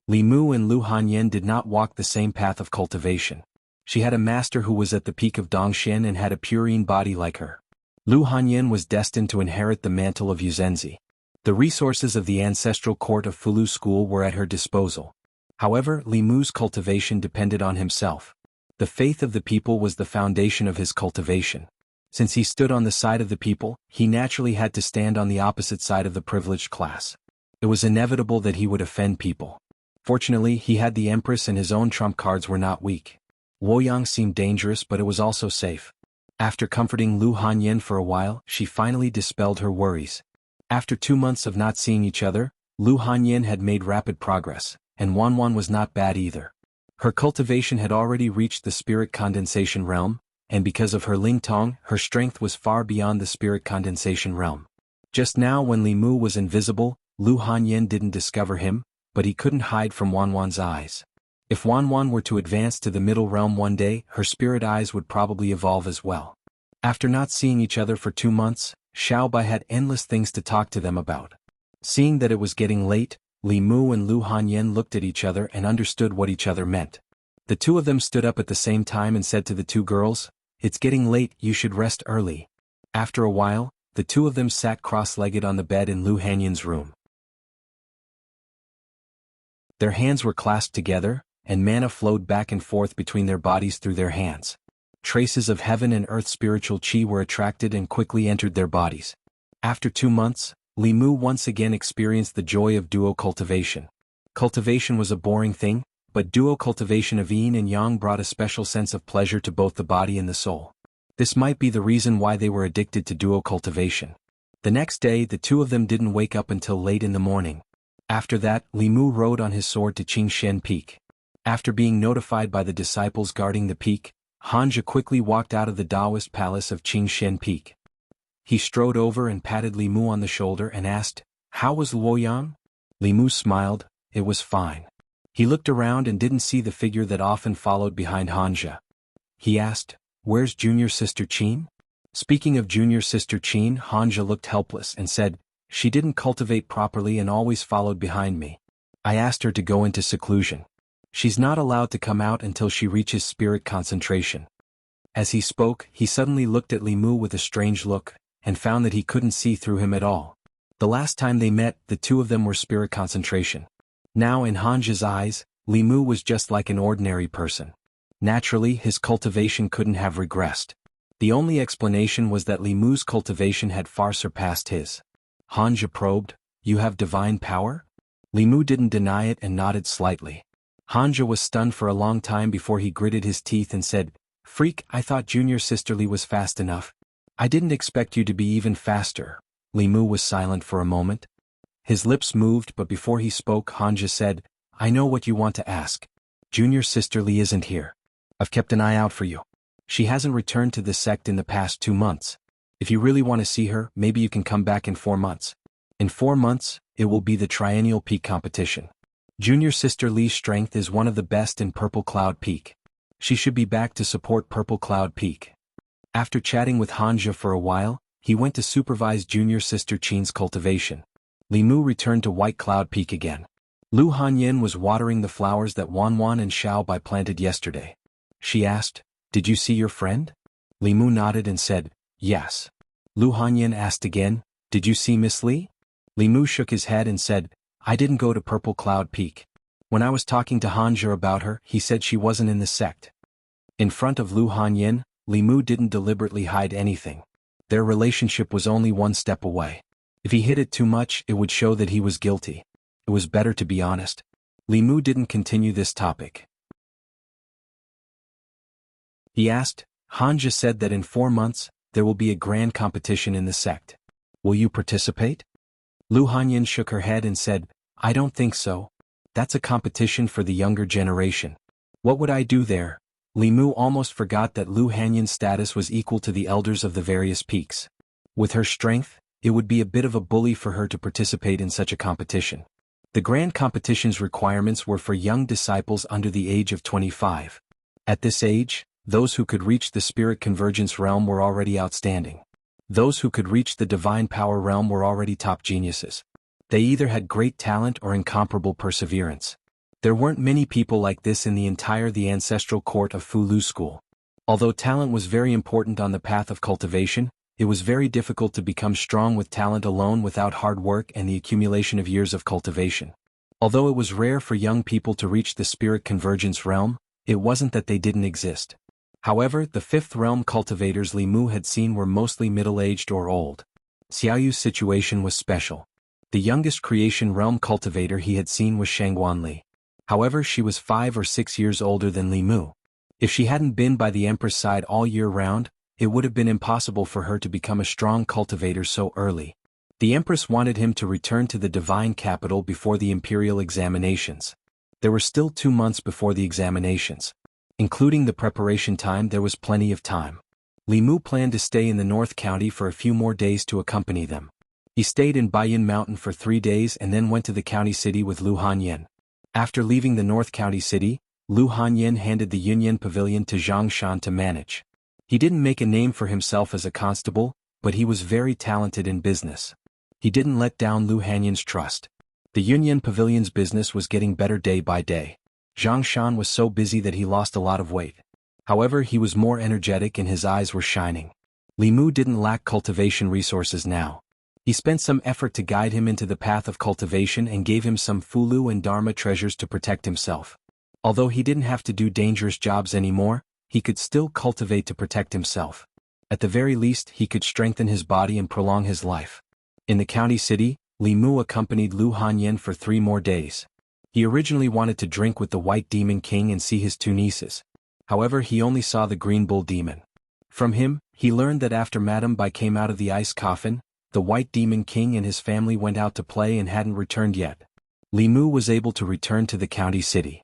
Li Mu and Lu Hanyin did not walk the same path of cultivation. She had a master who was at the peak of Dongxian and had a purine body like her. Lu Hanyin was destined to inherit the mantle of Yuzenzi. The resources of the ancestral court of Fulu school were at her disposal. However, Li Mu's cultivation depended on himself. The faith of the people was the foundation of his cultivation. Since he stood on the side of the people, he naturally had to stand on the opposite side of the privileged class. It was inevitable that he would offend people. Fortunately, he had the Empress and his own trump cards were not weak. Luoyang seemed dangerous but it was also safe. After comforting Lu Hanyin for a while, she finally dispelled her worries. After 2 months of not seeing each other, Lu Hanyin had made rapid progress, and Wanwan was not bad either. Her cultivation had already reached the spirit condensation realm, and because of her Ling Tong, her strength was far beyond the spirit condensation realm. Just now when Li Mu was invisible, Lu Hanyin didn't discover him, but he couldn't hide from Wanwan's eyes. If Wanwan were to advance to the middle realm one day, her spirit eyes would probably evolve as well. After not seeing each other for 2 months, Xiao Bai had endless things to talk to them about. Seeing that it was getting late, Li Mu and Lu Hanyin looked at each other and understood what each other meant. The 2 of them stood up at the same time and said to the 2 girls, "It's getting late, you should rest early." After a while, the 2 of them sat cross-legged on the bed in Lu Hanyin's room. Their hands were clasped together, and mana flowed back and forth between their bodies through their hands. Traces of heaven and earth spiritual qi were attracted and quickly entered their bodies. After 2 months, Li Mu once again experienced the joy of duo cultivation. Cultivation was a boring thing, but duo cultivation of yin and yang brought a special sense of pleasure to both the body and the soul. This might be the reason why they were addicted to duo cultivation. The next day the 2 of them didn't wake up until late in the morning. After that, Li Mu rode on his sword to Qingshen Peak. After being notified by the disciples guarding the peak, Hanja quickly walked out of the Taoist palace of Qingshen Peak. He strode over and patted Li Mu on the shoulder and asked, "How was Luoyang?" Li Mu smiled, "It was fine." He looked around and didn't see the figure that often followed behind Hanja. He asked, "Where's junior sister Qin?" Speaking of junior sister Qin, Hanja looked helpless and said, "She didn't cultivate properly and always followed behind me. I asked her to go into seclusion. She's not allowed to come out until she reaches spirit concentration." As he spoke, he suddenly looked at Li Mu with a strange look, and found that he couldn't see through him at all. The last time they met, the two of them were spirit concentration. Now in Hanja's eyes, Li Mu was just like an ordinary person. Naturally, his cultivation couldn't have regressed. The only explanation was that Li Mu's cultivation had far surpassed his. Hanja probed, "You have divine power?" Li Mu didn't deny it and nodded slightly. Hanja was stunned for a long time before he gritted his teeth and said, "Freak, I thought junior sister Li was fast enough. I didn't expect you to be even faster." Li Mu was silent for a moment. His lips moved, but before he spoke, Hanja said, "I know what you want to ask. Junior sister Li isn't here. I've kept an eye out for you. She hasn't returned to the sect in the past 2 months. If you really want to see her, maybe you can come back in 4 months. In 4 months, it will be the Triennial Peak competition. Junior sister Li's strength is one of the best in Purple Cloud Peak. She should be back to support Purple Cloud Peak." After chatting with Hanja for a while, he went to supervise junior sister Qin's cultivation. Li Mu returned to White Cloud Peak again. Lu Hanyin was watering the flowers that Wanwan and Xiaobai planted yesterday. She asked, "Did you see your friend?" Li Mu nodded and said, "Yes." Lu Hanyin asked again, "Did you see Miss Li?" Li Mu shook his head and said, "I didn't go to Purple Cloud Peak. When I was talking to Hanja about her, he said she wasn't in the sect." In front of Lu Hanyin, Li Mu didn't deliberately hide anything. Their relationship was only one step away. If he hid it too much, it would show that he was guilty. It was better to be honest. Li Mu didn't continue this topic. He asked, "Hanja said that in 4 months, there will be a grand competition in the sect. Will you participate?" Lu Hanyin shook her head and said, "I don't think so. That's a competition for the younger generation. What would I do there?" Li Mu almost forgot that Lu Hanyin's status was equal to the elders of the various peaks. With her strength, it would be a bit of a bully for her to participate in such a competition. The grand competition's requirements were for young disciples under the age of 25. At this age, those who could reach the spirit convergence realm were already outstanding. Those who could reach the divine power realm were already top geniuses. They either had great talent or incomparable perseverance. There weren't many people like this in the ancestral court of Fulu School. Although talent was very important on the path of cultivation, it was very difficult to become strong with talent alone without hard work and the accumulation of years of cultivation. Although it was rare for young people to reach the spirit convergence realm, it wasn't that they didn't exist. However, the 5th realm cultivators Li Mu had seen were mostly middle-aged or old. Xiaoyu's situation was special. The youngest creation realm cultivator he had seen was Shangguan Li. However, she was 5 or 6 years older than Li Mu. If she hadn't been by the Empress side all year round, it would have been impossible for her to become a strong cultivator so early. The Empress wanted him to return to the divine capital before the imperial examinations. There were still 2 months before the examinations. Including the preparation time, there was plenty of time. Li Mu planned to stay in the North County for a few more days to accompany them. He stayed in Baiyin Mountain for 3 days and then went to the county city with Lu Hanyin. After leaving the North County city, Lu Hanyin handed the Yunyan Pavilion to Zhang Shan to manage. He didn't make a name for himself as a constable, but he was very talented in business. He didn't let down Lu Hanyin's trust. The Yunyan Pavilion's business was getting better day by day. Zhang Shan was so busy that he lost a lot of weight. However, he was more energetic and his eyes were shining. Li Mu didn't lack cultivation resources now. He spent some effort to guide him into the path of cultivation and gave him some Fulu and Dharma treasures to protect himself. Although he didn't have to do dangerous jobs anymore, he could still cultivate to protect himself. At the very least, he could strengthen his body and prolong his life. In the county city, Li Mu accompanied Lu Hanyin for 3 more days. He originally wanted to drink with the White Demon King and see his 2 nieces. However, he only saw the Green Bull Demon. From him, he learned that after Madame Bai came out of the ice coffin, the White Demon King and his family went out to play and hadn't returned yet. Li Mu was able to return to the county city.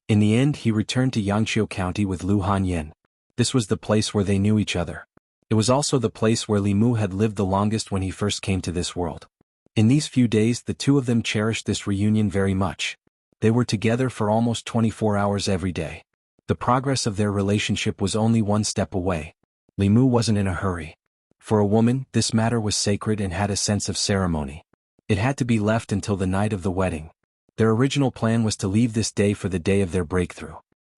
In the end, he returned to Yangqiu County with Lu Hanyin. This was the place where they knew each other. It was also the place where Li Mu had lived the longest when he first came to this world. In these few days, the two of them cherished this reunion very much. They were together for almost 24 hours every day. The progress of their relationship was only one step away. Li Mu wasn't in a hurry. For a woman, this matter was sacred and had a sense of ceremony. It had to be left until the night of the wedding. Their original plan was to leave this day for the day of their breakthrough.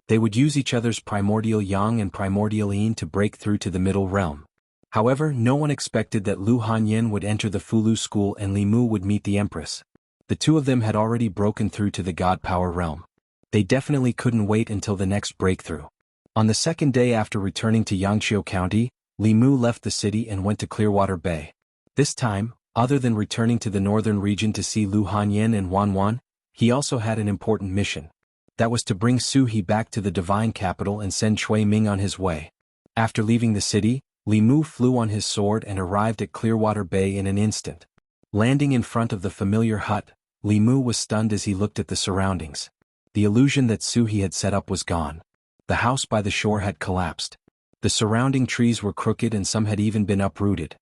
They would use each other's primordial yang and primordial yin to break through to the middle realm. However, no one expected that Lu Hanyin would enter the Fulu school and Li Mu would meet the Empress. The two of them had already broken through to the God Power realm. They definitely couldn't wait until the next breakthrough. On the second day after returning to Yangqiu County, Li Mu left the city and went to Clearwater Bay. This time, other than returning to the northern region to see Lu Hanyin and Wanwan, he also had an important mission. That was to bring Su He back to the divine capital and send Chui Ming on his way. After leaving the city, Li Mu flew on his sword and arrived at Clearwater Bay in an instant. Landing in front of the familiar hut, Li Mu was stunned as he looked at the surroundings. The illusion that Su He had set up was gone. The house by the shore had collapsed. The surrounding trees were crooked and some had even been uprooted.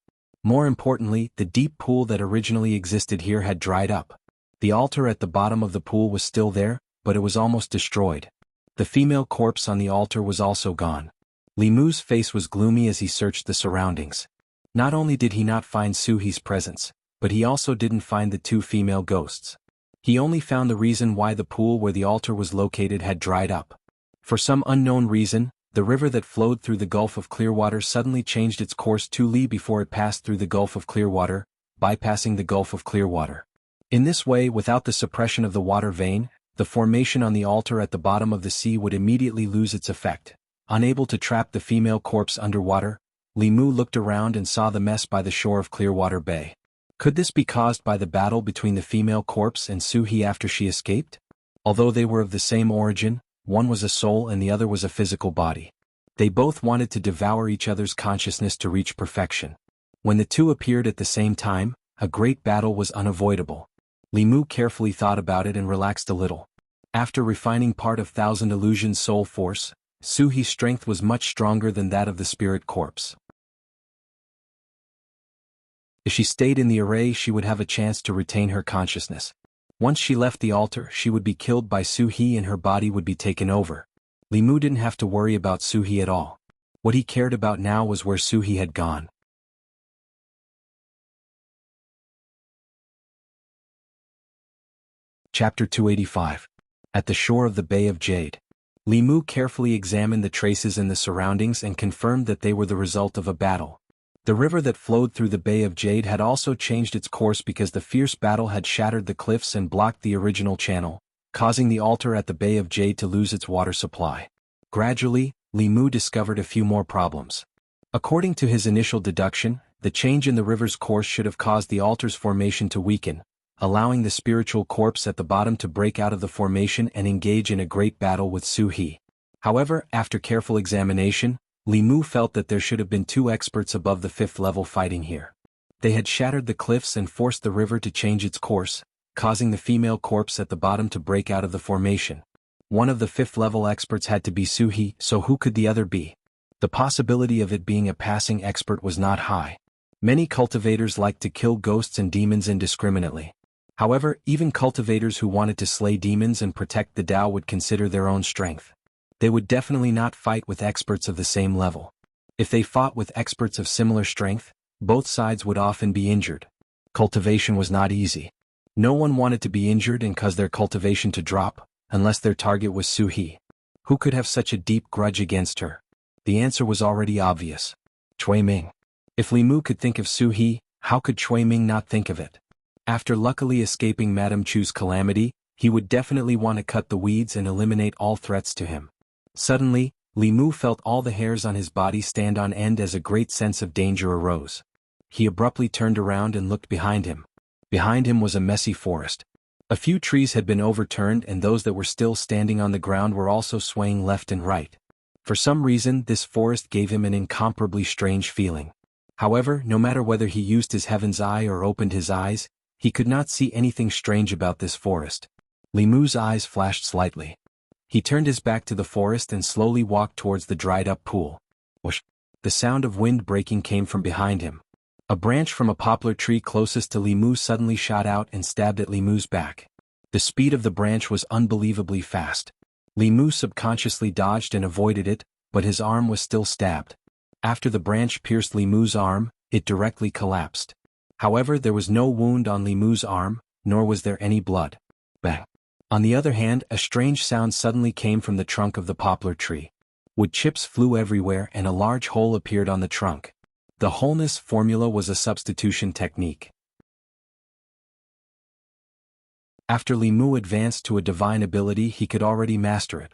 More importantly, the deep pool that originally existed here had dried up. The altar at the bottom of the pool was still there, but it was almost destroyed. The female corpse on the altar was also gone. Li Mu's face was gloomy as he searched the surroundings. Not only did he not find Su He's presence, but he also didn't find the two female ghosts. He only found the reason why the pool where the altar was located had dried up. For some unknown reason, the river that flowed through the Gulf of Clearwater suddenly changed its course 2 li before it passed through the Gulf of Clearwater, bypassing the Gulf of Clearwater. In this way, without the suppression of the water vein, the formation on the altar at the bottom of the sea would immediately lose its effect. Unable to trap the female corpse underwater, Li Mu looked around and saw the mess by the shore of Clearwater Bay. Could this be caused by the battle between the female corpse and Su He after she escaped? Although they were of the same origin, one was a soul and the other was a physical body. They both wanted to devour each other's consciousness to reach perfection. When the two appeared at the same time, a great battle was unavoidable. Li Mu carefully thought about it and relaxed a little. After refining part of Thousand Illusions' soul force, Su He's strength was much stronger than that of the spirit corpse. If she stayed in the array, she would have a chance to retain her consciousness. Once she left the altar, she would be killed by Su He and her body would be taken over. Li Mu didn't have to worry about Su He at all. What he cared about now was where Su He had gone. Chapter 285. At the shore of the Bay of Jade. Li Mu carefully examined the traces in the surroundings and confirmed that they were the result of a battle. The river that flowed through the Bay of Jade had also changed its course because the fierce battle had shattered the cliffs and blocked the original channel, causing the altar at the Bay of Jade to lose its water supply. Gradually, Li Mu discovered a few more problems. According to his initial deduction, the change in the river's course should have caused the altar's formation to weaken, allowing the spiritual corpse at the bottom to break out of the formation and engage in a great battle with Su He. However, after careful examination, Li Mu felt that there should have been 2 experts above the 5th level fighting here. They had shattered the cliffs and forced the river to change its course, causing the female corpse at the bottom to break out of the formation. One of the 5th level experts had to be Su He, so who could the other be? The possibility of it being a passing expert was not high. Many cultivators liked to kill ghosts and demons indiscriminately. However, even cultivators who wanted to slay demons and protect the Tao would consider their own strength. They would definitely not fight with experts of the same level. If they fought with experts of similar strength, both sides would often be injured. Cultivation was not easy. No one wanted to be injured and cause their cultivation to drop, unless their target was Su He. Who could have such a deep grudge against her? The answer was already obvious. Chui Ming. If Li Mu could think of Su He, how could Chui Ming not think of it? After luckily escaping Madame Chu's calamity, he would definitely want to cut the weeds and eliminate all threats to him. Suddenly, Li Mu felt all the hairs on his body stand on end as a great sense of danger arose. He abruptly turned around and looked behind him. Behind him was a messy forest. A few trees had been overturned and those that were still standing on the ground were also swaying left and right. For some reason, this forest gave him an incomparably strange feeling. However, no matter whether he used his heaven's eye or opened his eyes, he could not see anything strange about this forest. Li Mu's eyes flashed slightly. He turned his back to the forest and slowly walked towards the dried-up pool. Whoosh! The sound of wind breaking came from behind him. A branch from a poplar tree closest to Li Mu suddenly shot out and stabbed at Li Mu's back. The speed of the branch was unbelievably fast. Li Mu subconsciously dodged and avoided it, but his arm was still stabbed. After the branch pierced Li Mu's arm, it directly collapsed. However, there was no wound on Li Mu's arm, nor was there any blood. Bang! On the other hand, a strange sound suddenly came from the trunk of the poplar tree. Wood chips flew everywhere and a large hole appeared on the trunk. The wholeness formula was a substitution technique. After Li Mu advanced to a divine ability, he could already master it.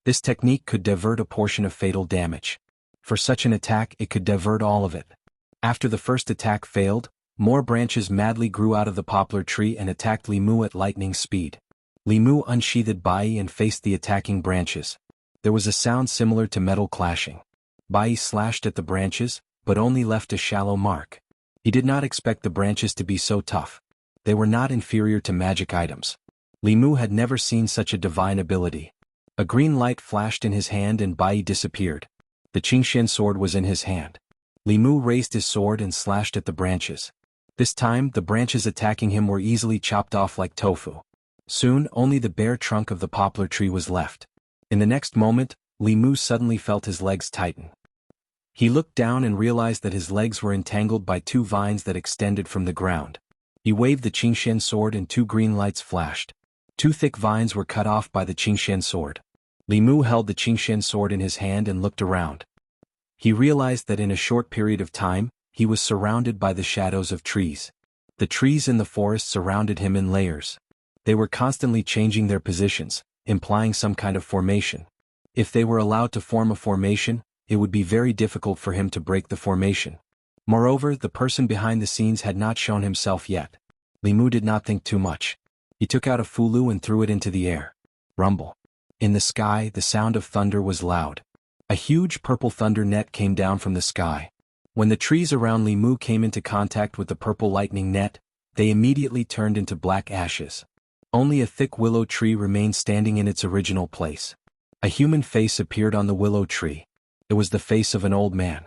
This technique could divert a portion of fatal damage. For such an attack, it could divert all of it. After the first attack failed, more branches madly grew out of the poplar tree and attacked Li Mu at lightning speed. Li Mu unsheathed Bai and faced the attacking branches. There was a sound similar to metal clashing. Bai slashed at the branches, but only left a shallow mark. He did not expect the branches to be so tough. They were not inferior to magic items. Li Mu had never seen such a divine ability. A green light flashed in his hand and Bai disappeared. The Qingxian sword was in his hand. Li Mu raised his sword and slashed at the branches. This time, the branches attacking him were easily chopped off like tofu. Soon, only the bare trunk of the poplar tree was left. In the next moment, Li Mu suddenly felt his legs tighten. He looked down and realized that his legs were entangled by two vines that extended from the ground. He waved the Qingxian sword and two green lights flashed. Two thick vines were cut off by the Qingxian sword. Li Mu held the Qingxian sword in his hand and looked around. He realized that in a short period of time, he was surrounded by the shadows of trees. The trees in the forest surrounded him in layers. They were constantly changing their positions, implying some kind of formation. If they were allowed to form a formation, it would be very difficult for him to break the formation. Moreover, the person behind the scenes had not shown himself yet. Li Mu did not think too much. He took out a fulu and threw it into the air. Rumble. In the sky, the sound of thunder was loud. A huge purple thunder net came down from the sky. When the trees around Li Mu came into contact with the purple lightning net, they immediately turned into black ashes. Only a thick willow tree remained standing in its original place. A human face appeared on the willow tree. It was the face of an old man.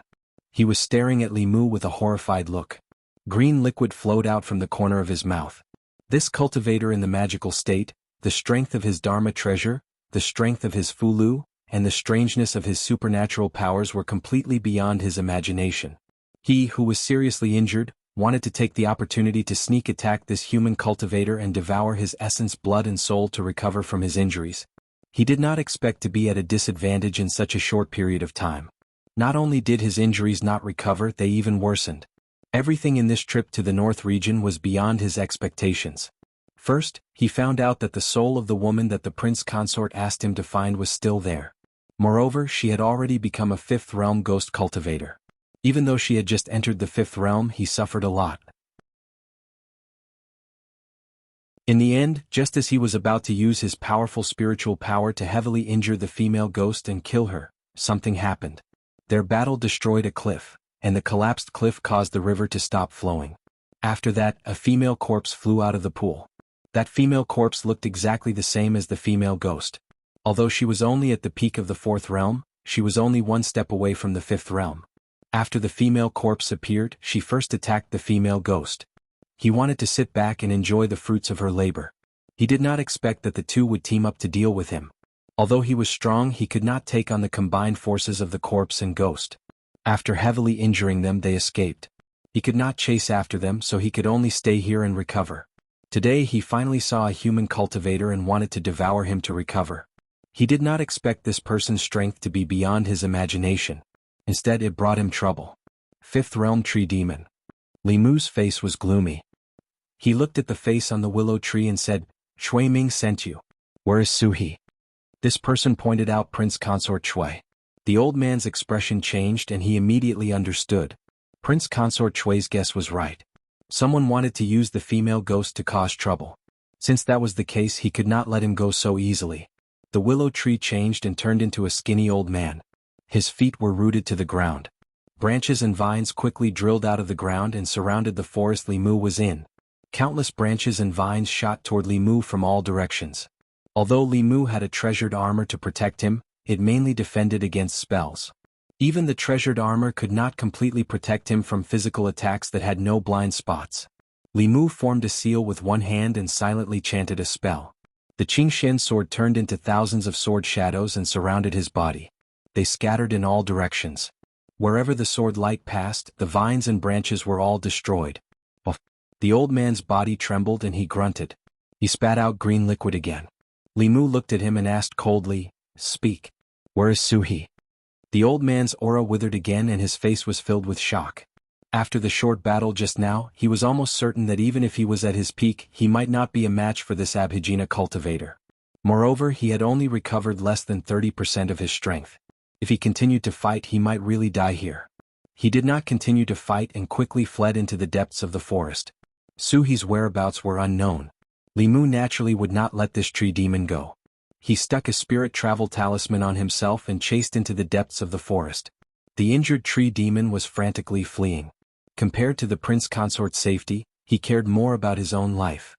He was staring at Li Mu with a horrified look. Green liquid flowed out from the corner of his mouth. This cultivator in the magical state, the strength of his Dharma treasure, the strength of his Fulu, and the strangeness of his supernatural powers were completely beyond his imagination. He, who was seriously injured, wanted to take the opportunity to sneak attack this human cultivator and devour his essence, blood and soul to recover from his injuries. He did not expect to be at a disadvantage in such a short period of time. Not only did his injuries not recover, they even worsened. Everything in this trip to the North region was beyond his expectations. First, he found out that the soul of the woman that the prince consort asked him to find was still there. Moreover, she had already become a fifth realm ghost cultivator. Even though she had just entered the fifth realm, he suffered a lot. In the end, just as he was about to use his powerful spiritual power to heavily injure the female ghost and kill her, something happened. Their battle destroyed a cliff, and the collapsed cliff caused the river to stop flowing. After that, a female corpse flew out of the pool. That female corpse looked exactly the same as the female ghost. Although she was only at the peak of the fourth realm, she was only one step away from the fifth realm. After the female corpse appeared, she first attacked the female ghost. He wanted to sit back and enjoy the fruits of her labor. He did not expect that the two would team up to deal with him. Although he was strong, he could not take on the combined forces of the corpse and ghost. After heavily injuring them, they escaped. He could not chase after them, so he could only stay here and recover. Today he finally saw a human cultivator and wanted to devour him to recover. He did not expect this person's strength to be beyond his imagination. Instead, it brought him trouble. Fifth realm tree demon. Li Mu's face was gloomy. He looked at the face on the willow tree and said, "Chui Ming sent you. Where is Suhi?" This person pointed out Prince Consort Chui. The old man's expression changed and he immediately understood. Prince Consort Chui's guess was right. Someone wanted to use the female ghost to cause trouble. Since that was the case, he could not let him go so easily. The willow tree changed and turned into a skinny old man. His feet were rooted to the ground. Branches and vines quickly drilled out of the ground and surrounded the forest Li Mu was in. Countless branches and vines shot toward Li Mu from all directions. Although Li Mu had a treasured armor to protect him, it mainly defended against spells. Even the treasured armor could not completely protect him from physical attacks that had no blind spots. Li Mu formed a seal with one hand and silently chanted a spell. The Qingxian sword turned into thousands of sword shadows and surrounded his body. They scattered in all directions. Wherever the sword light passed, the vines and branches were all destroyed. The old man's body trembled and he grunted. He spat out green liquid again. Li Mu looked at him and asked coldly, "Speak. Where is Suhi?" The old man's aura withered again and his face was filled with shock. After the short battle just now, he was almost certain that even if he was at his peak, he might not be a match for this Abhijina cultivator. Moreover, he had only recovered less than 30% of his strength. If he continued to fight, he might really die here. He did not continue to fight and quickly fled into the depths of the forest. Suhi's whereabouts were unknown. Li Mu naturally would not let this tree demon go. He stuck a spirit travel talisman on himself and chased into the depths of the forest. The injured tree demon was frantically fleeing. Compared to the prince consort's safety, he cared more about his own life.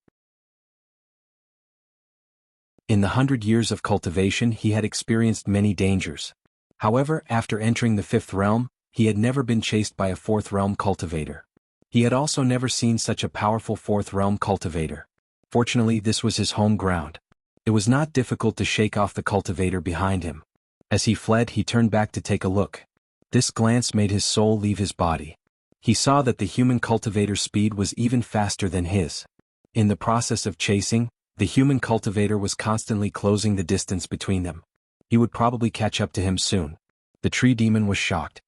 In the 100 years of cultivation, he had experienced many dangers. However, after entering the 5th realm, he had never been chased by a 4th realm cultivator. He had also never seen such a powerful 4th realm cultivator. Fortunately, this was his home ground. It was not difficult to shake off the cultivator behind him. As he fled, he turned back to take a look. This glance made his soul leave his body. He saw that the human cultivator's speed was even faster than his. In the process of chasing, the human cultivator was constantly closing the distance between them. He would probably catch up to him soon. The tree demon was shocked.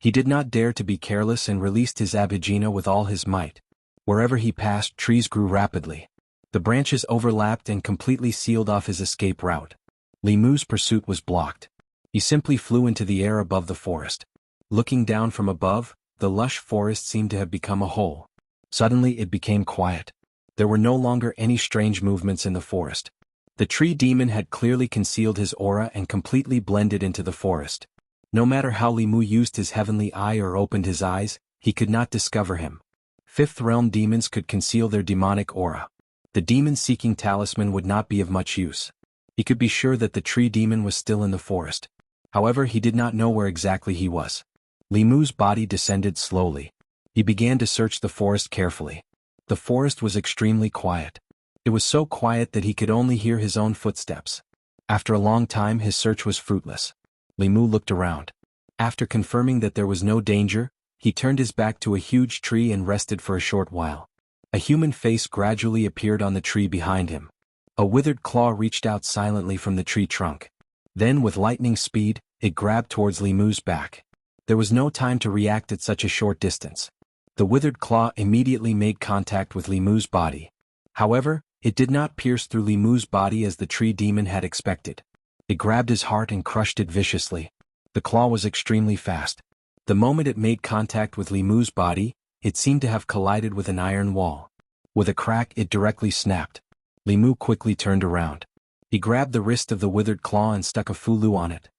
He did not dare to be careless and released his Abhijina with all his might. Wherever he passed, trees grew rapidly. The branches overlapped and completely sealed off his escape route. Li Mu's pursuit was blocked. He simply flew into the air above the forest. Looking down from above, the lush forest seemed to have become a hole. Suddenly it became quiet. There were no longer any strange movements in the forest. The tree demon had clearly concealed his aura and completely blended into the forest. No matter how Li Mu used his heavenly eye or opened his eyes, he could not discover him. 5th realm demons could conceal their demonic aura. The demon-seeking talisman would not be of much use. He could be sure that the tree demon was still in the forest. However, he did not know where exactly he was. Li Mu's body descended slowly. He began to search the forest carefully. The forest was extremely quiet. It was so quiet that he could only hear his own footsteps. After a long time, his search was fruitless. Li Mu looked around. After confirming that there was no danger, he turned his back to a huge tree and rested for a short while. A human face gradually appeared on the tree behind him. A withered claw reached out silently from the tree trunk. Then, with lightning speed, it grabbed towards Li Mu's back. There was no time to react at such a short distance. The withered claw immediately made contact with Li Mu's body. However, it did not pierce through Li Mu's body as the tree demon had expected. It grabbed his heart and crushed it viciously. The claw was extremely fast. The moment it made contact with Li Mu's body, it seemed to have collided with an iron wall. With a crack, it directly snapped. Li Mu quickly turned around. He grabbed the wrist of the withered claw and stuck a fulu on it.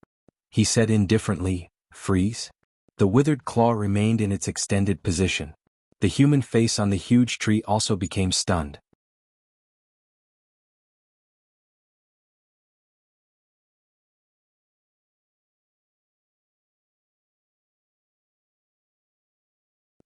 He said indifferently, "Freeze." The withered claw remained in its extended position. The human face on the huge tree also became stunned.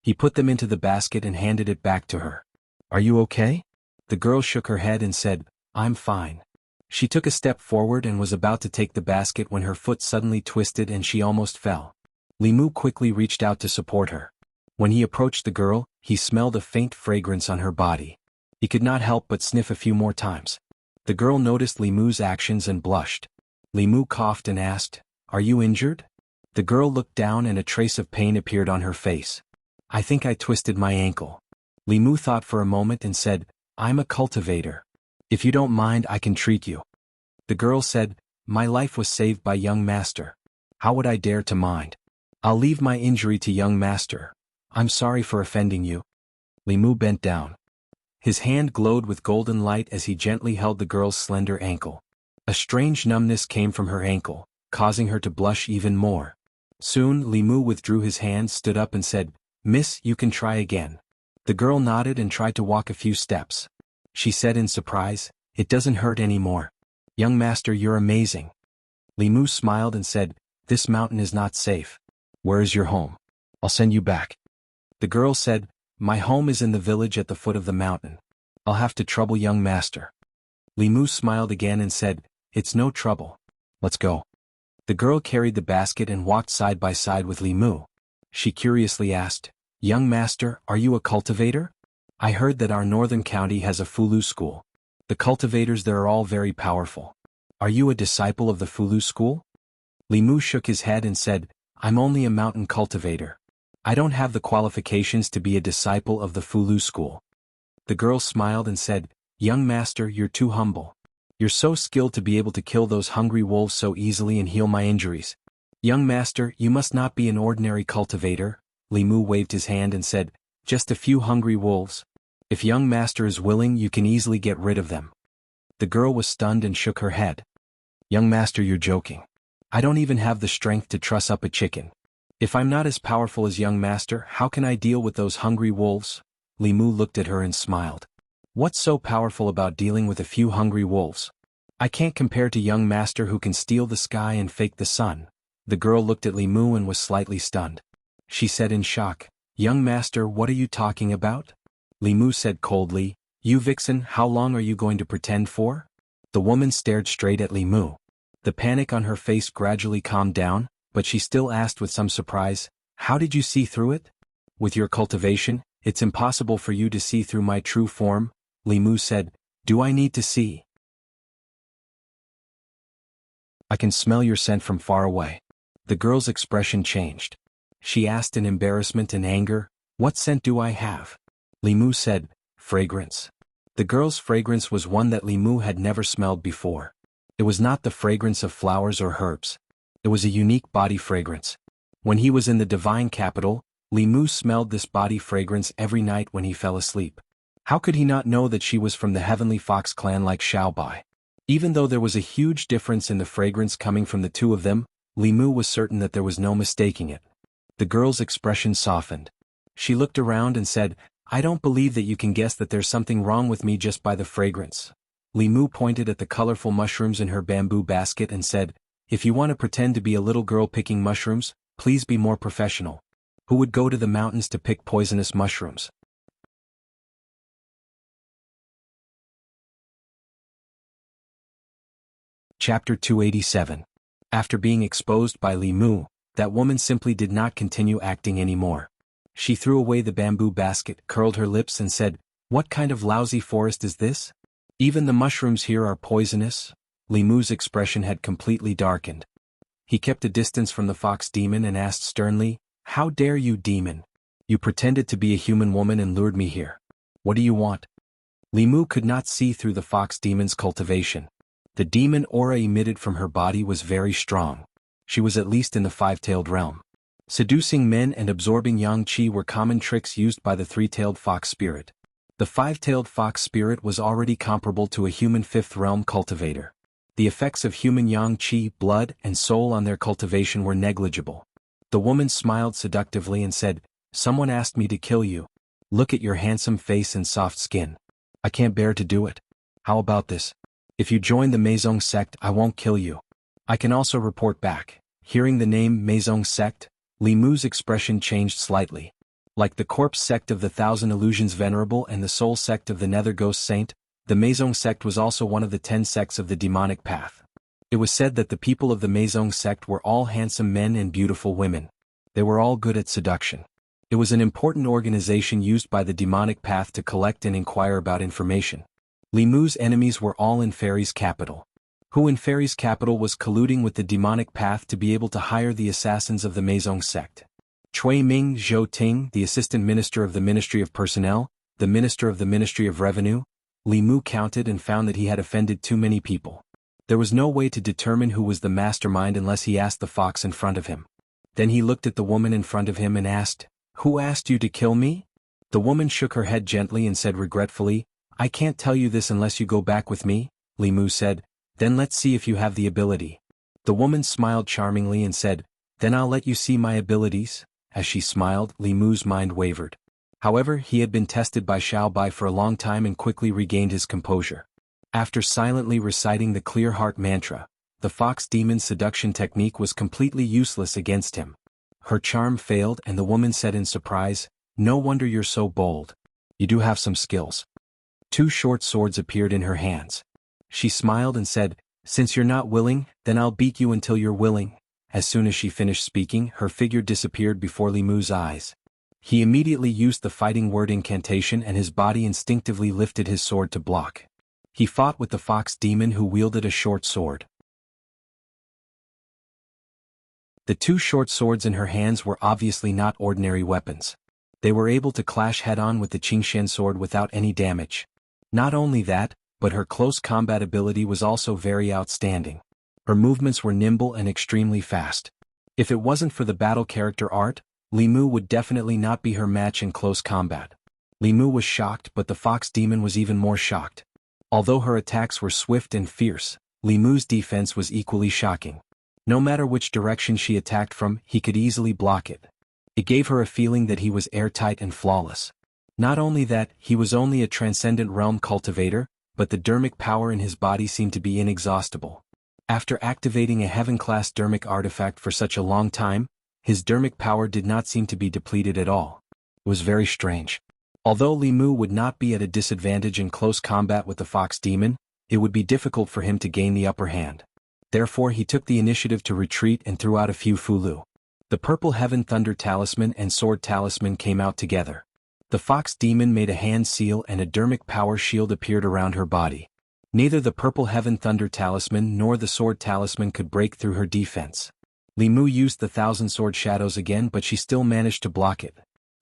He put them into the basket and handed it back to her. "Are you okay?" The girl shook her head and said, "I'm fine." She took a step forward and was about to take the basket when her foot suddenly twisted and she almost fell. Li Mu quickly reached out to support her. When he approached the girl, he smelled a faint fragrance on her body. He could not help but sniff a few more times. The girl noticed Li Mu's actions and blushed. Li Mu coughed and asked, "Are you injured?" The girl looked down and a trace of pain appeared on her face. "I think I twisted my ankle." Li Mu thought for a moment and said, "I'm a cultivator. If you don't mind, I can treat you." The girl said, "My life was saved by young master. How would I dare to mind? I'll leave my injury to young master. I'm sorry for offending you." Li Mu bent down. His hand glowed with golden light as he gently held the girl's slender ankle. A strange numbness came from her ankle, causing her to blush even more. Soon, Li Mu withdrew his hand, stood up and said, "Miss, you can try again." The girl nodded and tried to walk a few steps. She said in surprise, "It doesn't hurt anymore. Young master, you're amazing." Li Mu smiled and said, "This mountain is not safe. Where is your home? I'll send you back." The girl said, "My home is in the village at the foot of the mountain. I'll have to trouble young master." Li Mu smiled again and said, "It's no trouble. Let's go." The girl carried the basket and walked side by side with Li Mu. She curiously asked, "Young master, are you a cultivator? I heard that our northern county has a Fulu school. The cultivators there are all very powerful. Are you a disciple of the Fulu school?" Li Mu shook his head and said, "I'm only a mountain cultivator. I don't have the qualifications to be a disciple of the Fulu school." The girl smiled and said, "Young master, you're too humble. You're so skilled to be able to kill those hungry wolves so easily and heal my injuries. Young master, you must not be an ordinary cultivator." Li Mu waved his hand and said, "Just a few hungry wolves. If young master is willing, you can easily get rid of them." The girl was stunned and shook her head. "Young master, you're joking. I don't even have the strength to truss up a chicken. If I'm not as powerful as young master, how can I deal with those hungry wolves?" Li Mu looked at her and smiled. "What's so powerful about dealing with a few hungry wolves? I can't compare to young master who can steal the sky and fake the sun." The girl looked at Li Mu and was slightly stunned. She said in shock, "Young master, what are you talking about?" Li Mu said coldly, "You vixen, how long are you going to pretend for?" The woman stared straight at Li Mu. The panic on her face gradually calmed down, but she still asked with some surprise, "How did you see through it?" "With your cultivation, it's impossible for you to see through my true form," Li Mu said. "Do I need to see? I can smell your scent from far away." The girl's expression changed. She asked in embarrassment and anger, "What scent do I have?" Li Mu said, "Fragrance." The girl's fragrance was one that Li Mu had never smelled before. It was not the fragrance of flowers or herbs. It was a unique body fragrance. When he was in the divine capital, Li Mu smelled this body fragrance every night when he fell asleep. How could he not know that she was from the Heavenly Fox clan like Xiao Bai? Even though there was a huge difference in the fragrance coming from the two of them, Li Mu was certain that there was no mistaking it. The girl's expression softened. She looked around and said, "I don't believe that you can guess that there's something wrong with me just by the fragrance." Li Mu pointed at the colorful mushrooms in her bamboo basket and said, "If you want to pretend to be a little girl picking mushrooms, please be more professional. Who would go to the mountains to pick poisonous mushrooms?" Chapter 287. After being exposed by Li Mu, that woman simply did not continue acting anymore. She threw away the bamboo basket, curled her lips and said, "What kind of lousy forest is this? Even the mushrooms here are poisonous." Li Mu's expression had completely darkened. He kept a distance from the fox demon and asked sternly, "How dare you, demon? You pretended to be a human woman and lured me here. What do you want?" Li Mu could not see through the fox demon's cultivation. The demon aura emitted from her body was very strong. She was at least in the five-tailed realm. Seducing men and absorbing yang qi were common tricks used by the three-tailed fox spirit. The five-tailed fox spirit was already comparable to a human fifth-realm cultivator. The effects of human yang qi, blood, and soul on their cultivation were negligible. The woman smiled seductively and said, "Someone asked me to kill you. Look at your handsome face and soft skin. I can't bear to do it. How about this? If you join the Meizong sect, I won't kill you. I can also report back." Hearing the name Meizong sect, Li Mu's expression changed slightly. Like the corpse sect of the Thousand Illusions Venerable and the soul sect of the Nether Ghost Saint, the Meizong sect was also one of the 10 sects of the demonic path. It was said that the people of the Meizong sect were all handsome men and beautiful women. They were all good at seduction. It was an important organization used by the demonic path to collect and inquire about information. Li Mu's enemies were all in Fairy's capital. Who in Fairy's capital was colluding with the demonic path to be able to hire the assassins of the Meizong sect? Cui Ming Zhou Ting, the assistant minister of the Ministry of Personnel, the minister of the Ministry of Revenue. Li Mu counted and found that he had offended too many people. There was no way to determine who was the mastermind unless he asked the fox in front of him. Then he looked at the woman in front of him and asked, "Who asked you to kill me?" The woman shook her head gently and said regretfully, "I can't tell you this unless you go back with me." Li Mu said, "Then let's see if you have the ability." The woman smiled charmingly and said, "Then I'll let you see my abilities." As she smiled, Li Mu's mind wavered. However, he had been tested by Xiao Bai for a long time and quickly regained his composure. After silently reciting the clear heart mantra, the fox demon's seduction technique was completely useless against him. Her charm failed and the woman said in surprise, "No wonder you're so bold. You do have some skills." 2 short swords appeared in her hands. She smiled and said, "Since you're not willing, then I'll beat you until you're willing." As soon as she finished speaking, her figure disappeared before Li Mu's eyes. He immediately used the fighting word incantation and his body instinctively lifted his sword to block. He fought with the fox demon who wielded a short sword. The two short swords in her hands were obviously not ordinary weapons. They were able to clash head-on with the Qingshan sword without any damage. Not only that, but her close combat ability was also very outstanding. Her movements were nimble and extremely fast. If it wasn't for the battle character art, Li Mu would definitely not be her match in close combat. Li Mu was shocked, but the fox demon was even more shocked. Although her attacks were swift and fierce, Li Mu's defense was equally shocking. No matter which direction she attacked from, he could easily block it. It gave her a feeling that he was airtight and flawless. Not only that, he was only a transcendent realm cultivator, but the dermic power in his body seemed to be inexhaustible. After activating a heaven-class dermic artifact for such a long time, his dermic power did not seem to be depleted at all. It was very strange. Although Li Mu would not be at a disadvantage in close combat with the fox demon, it would be difficult for him to gain the upper hand. Therefore he took the initiative to retreat and threw out a few fulu. The purple heaven thunder talisman and sword talisman came out together. The fox demon made a hand seal and a dermic power shield appeared around her body. Neither the purple heaven thunder talisman nor the sword talisman could break through her defense. Li Mu used the thousand sword shadows again, but she still managed to block it.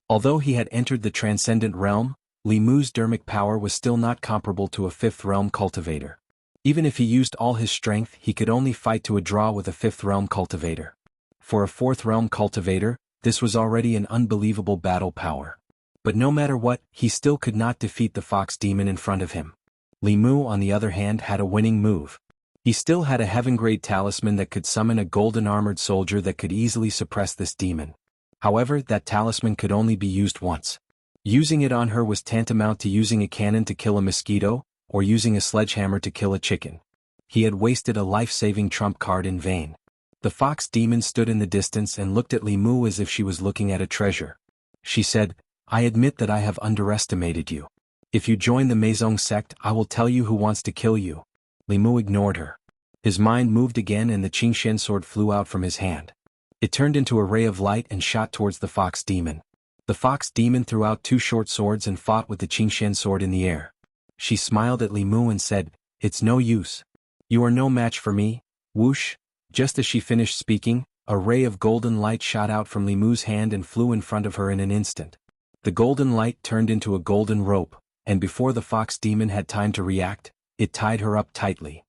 Although he had entered the transcendent realm, Li Mu's dermic power was still not comparable to a fifth realm cultivator. Even if he used all his strength, he could only fight to a draw with a fifth realm cultivator. For a fourth realm cultivator, this was already an unbelievable battle power. But no matter what, he still could not defeat the fox demon in front of him. Li Mu, on the other hand, had a winning move. He still had a heaven-grade talisman that could summon a golden armored soldier that could easily suppress this demon. However, that talisman could only be used once. Using it on her was tantamount to using a cannon to kill a mosquito, or using a sledgehammer to kill a chicken. He had wasted a life-saving trump card in vain. The fox demon stood in the distance and looked at Li Mu as if she was looking at a treasure. She said, "I admit that I have underestimated you. If you join the Meizong sect, I will tell you who wants to kill you." Li Mu ignored her. His mind moved again and the Qingshan sword flew out from his hand. It turned into a ray of light and shot towards the fox demon. The fox demon threw out two short swords and fought with the Qingshan sword in the air. She smiled at Li Mu and said, "It's no use. You are no match for me." Whoosh! Just as she finished speaking, a ray of golden light shot out from Li Mu's hand and flew in front of her in an instant. The golden light turned into a golden rope, and before the fox demon had time to react, it tied her up tightly.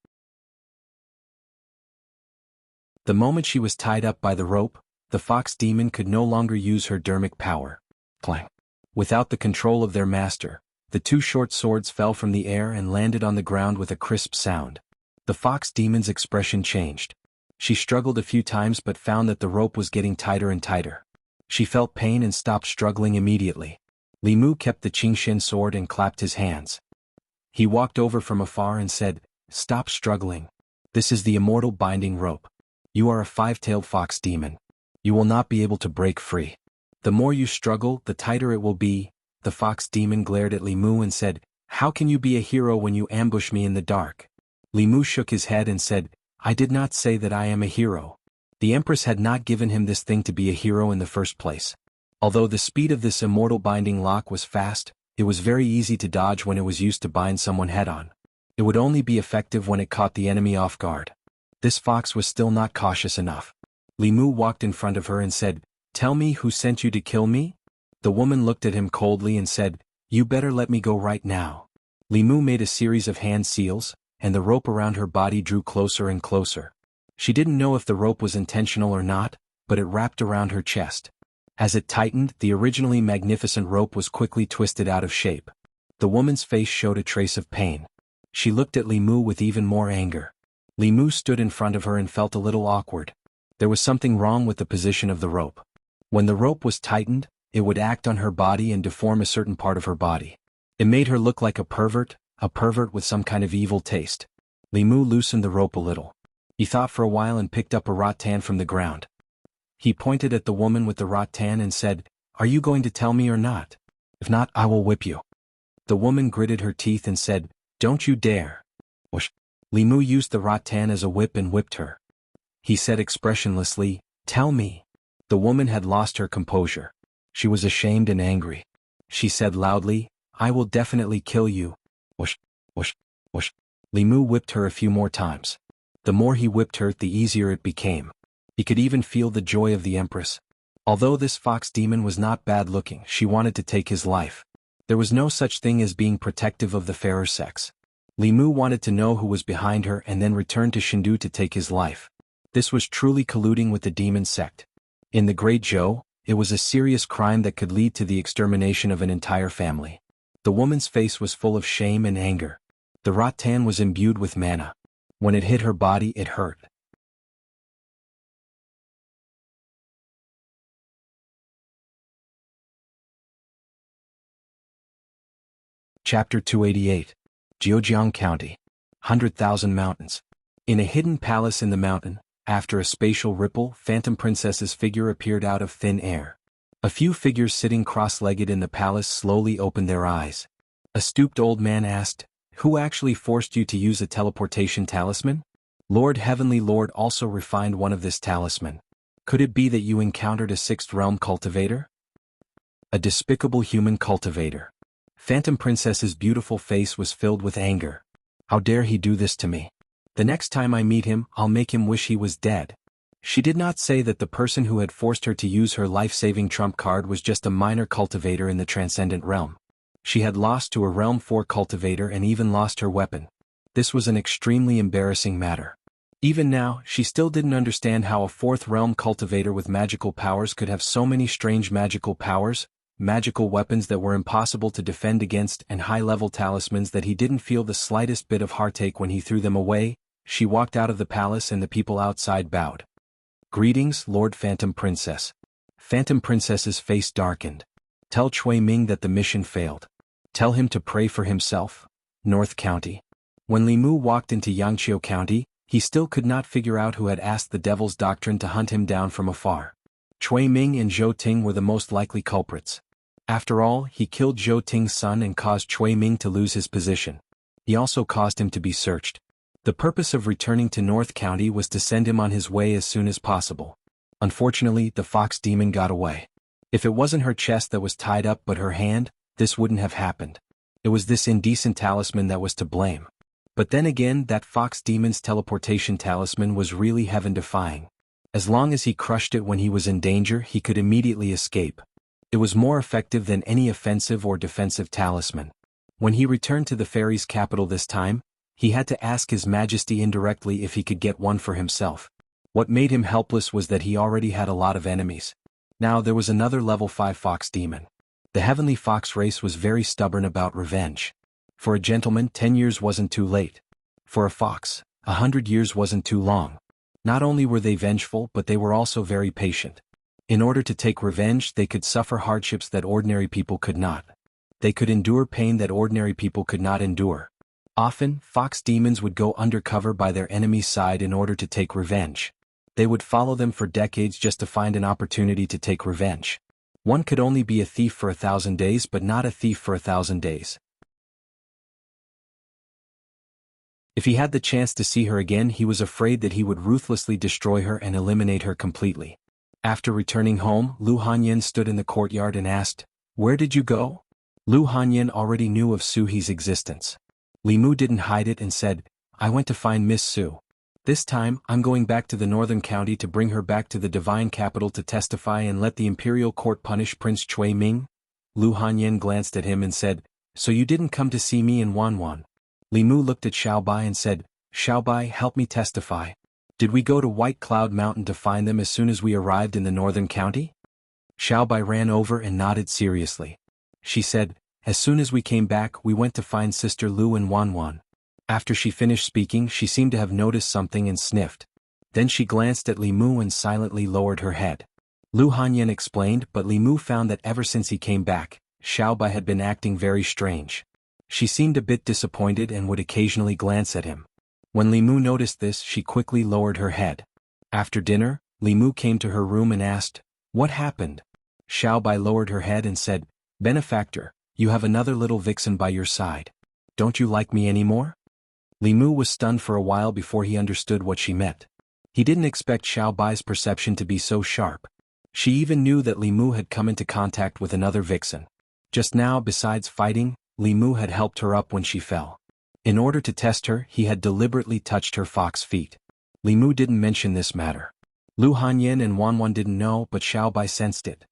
The moment she was tied up by the rope, the fox demon could no longer use her dermic power. Clang! Without the control of their master, the two short swords fell from the air and landed on the ground with a crisp sound. The fox demon's expression changed. She struggled a few times but found that the rope was getting tighter and tighter. She felt pain and stopped struggling immediately. Li Mu kept the Qingshan sword and clapped his hands. He walked over from afar and said, "Stop struggling. This is the immortal binding rope. You are a five-tailed fox demon. You will not be able to break free. The more you struggle, the tighter it will be." The fox demon glared at Li Mu and said, "How can you be a hero when you ambush me in the dark?" Li Mu shook his head and said, "I did not say that I am a hero. The Empress had not given him this thing to be a hero in the first place. Although the speed of this immortal binding lock was fast, it was very easy to dodge when it was used to bind someone head-on. It would only be effective when it caught the enemy off guard." This fox was still not cautious enough. Li Mu walked in front of her and said, "Tell me who sent you to kill me?" The woman looked at him coldly and said, "You better let me go right now." Li Mu made a series of hand seals, and the rope around her body drew closer and closer. She didn't know if the rope was intentional or not, but it wrapped around her chest. As it tightened, the originally magnificent rope was quickly twisted out of shape. The woman's face showed a trace of pain. She looked at Li Mu with even more anger. Li Mu stood in front of her and felt a little awkward. There was something wrong with the position of the rope. When the rope was tightened, it would act on her body and deform a certain part of her body. It made her look like a pervert with some kind of evil taste. Li Mu loosened the rope a little. He thought for a while and picked up a rattan from the ground. He pointed at the woman with the rattan and said, "Are you going to tell me or not? If not, I will whip you." The woman gritted her teeth and said, "Don't you dare." Whoosh! Li Mu used the rattan as a whip and whipped her. He said expressionlessly, "Tell me." The woman had lost her composure. She was ashamed and angry. She said loudly, "I will definitely kill you." Whoosh, whoosh, whoosh. Li Mu whipped her a few more times. The more he whipped her, the easier it became. He could even feel the joy of the Empress. Although this fox demon was not bad-looking, she wanted to take his life. There was no such thing as being protective of the fairer sex. Li Mu wanted to know who was behind her and then return to Shindu to take his life. This was truly colluding with the demon sect. In the Great Zhou, it was a serious crime that could lead to the extermination of an entire family. The woman's face was full of shame and anger. The rattan was imbued with mana. When it hit her body, it hurt. Chapter 288. Jianghu County. 100,000 Mountains. In a hidden palace in the mountain, after a spatial ripple, Phantom Princess's figure appeared out of thin air. A few figures sitting cross-legged in the palace slowly opened their eyes. A stooped old man asked, "Who actually forced you to use a teleportation talisman?" "Lord Heavenly Lord also refined one of this talisman. Could it be that you encountered a sixth realm cultivator?" A despicable human cultivator. Phantom Princess's beautiful face was filled with anger. "How dare he do this to me? The next time I meet him, I'll make him wish he was dead." She did not say that the person who had forced her to use her life-saving trump card was just a minor cultivator in the transcendent realm. She had lost to a Realm 4 cultivator and even lost her weapon. This was an extremely embarrassing matter. Even now, she still didn't understand how a fourth realm cultivator with magical powers could have so many strange magical powers, magical weapons that were impossible to defend against, and high-level talismans that he didn't feel the slightest bit of heartache when he threw them away. She walked out of the palace and the people outside bowed. "Greetings, Lord Phantom Princess." Phantom Princess's face darkened. "Tell Chui Ming that the mission failed. Tell him to pray for himself." North County. When Li Mu walked into Yangqiu County, he still could not figure out who had asked the Devil's Doctrine to hunt him down from afar. Chui Ming and Zhou Ting were the most likely culprits. After all, he killed Zhou Ting's son and caused Chui Ming to lose his position. He also caused him to be searched. The purpose of returning to North County was to send him on his way as soon as possible. Unfortunately, the fox demon got away. If it wasn't her chest that was tied up but her hand, this wouldn't have happened. It was this indecent talisman that was to blame. But then again, that fox demon's teleportation talisman was really heaven-defying. As long as he crushed it when he was in danger, he could immediately escape. It was more effective than any offensive or defensive talisman. When he returned to the fairies' capital this time, he had to ask His Majesty indirectly if he could get one for himself. What made him helpless was that he already had a lot of enemies. Now there was another level 5 fox demon. The heavenly fox race was very stubborn about revenge. For a gentleman, 10 years wasn't too late. For a fox, 100 years wasn't too long. Not only were they vengeful, but they were also very patient. In order to take revenge, they could suffer hardships that ordinary people could not. They could endure pain that ordinary people could not endure. Often, fox demons would go undercover by their enemy's side in order to take revenge. They would follow them for decades just to find an opportunity to take revenge. One could only be a thief for 1,000 days, but not a thief for 1,000 days. If he had the chance to see her again, he was afraid that he would ruthlessly destroy her and eliminate her completely. After returning home, Lu Hanyan stood in the courtyard and asked, "Where did you go?" Lu Hanyan already knew of Su He's existence. Li Mu didn't hide it and said, "I went to find Miss Su. This time, I'm going back to the northern county to bring her back to the divine capital to testify and let the imperial court punish Prince Chui Ming." Lu Hanyan glanced at him and said, "So you didn't come to see me in Wanwan?" Li Mu looked at Xiaobai and said, "Xiaobai, help me testify. Did we go to White Cloud Mountain to find them as soon as we arrived in the northern county?" Xiaobai ran over and nodded seriously. She said, "As soon as we came back, we went to find Sister Lu in Wanwan." After she finished speaking, she seemed to have noticed something and sniffed. Then she glanced at Li Mu and silently lowered her head. Lu Hanyan explained, but Li Mu found that ever since he came back, Xiaobai had been acting very strange. She seemed a bit disappointed and would occasionally glance at him. When Li Mu noticed this, she quickly lowered her head. After dinner, Li Mu came to her room and asked, "What happened?" Xiaobai lowered her head and said, "Benefactor, you have another little vixen by your side. Don't you like me anymore?" Li Mu was stunned for a while before he understood what she meant. He didn't expect Xiao Bai's perception to be so sharp. She even knew that Li Mu had come into contact with another vixen. Just now, besides fighting, Li Mu had helped her up when she fell. In order to test her, he had deliberately touched her fox feet. Li Mu didn't mention this matter. Lu Hanyin and Wanwan didn't know, but Xiao Bai sensed it.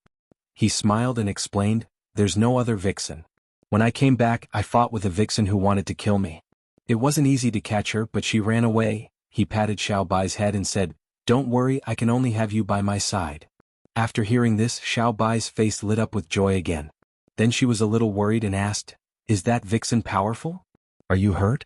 He smiled and explained, "There's no other vixen. When I came back, I fought with a vixen who wanted to kill me. It wasn't easy to catch her, but she ran away." He patted Xiao Bai's head and said, "Don't worry, I can only have you by my side." After hearing this, Xiao Bai's face lit up with joy again. Then she was a little worried and asked, "Is that vixen powerful? Are you hurt?"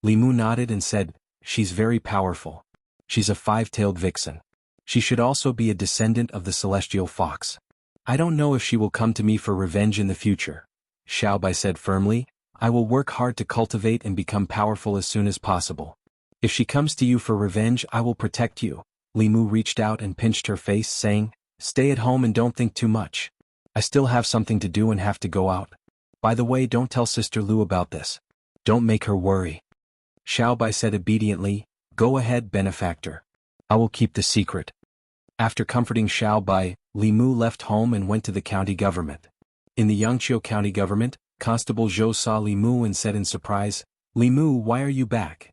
Li Mu nodded and said, "She's very powerful. She's a five-tailed vixen. She should also be a descendant of the celestial fox. I don't know if she will come to me for revenge in the future." Xiao Bai said firmly, "I will work hard to cultivate and become powerful as soon as possible. If she comes to you for revenge, I will protect you." Li Mu reached out and pinched her face, saying, "Stay at home and don't think too much. I still have something to do and have to go out. By the way, don't tell Sister Lu about this. Don't make her worry." Xiao Bai said obediently, "Go ahead, benefactor. I will keep the secret." After comforting Xiao Bai, Li Mu left home and went to the county government. In the Yangqiu county government, Constable Zhou saw Li Mu and said in surprise, "Li Mu, why are you back?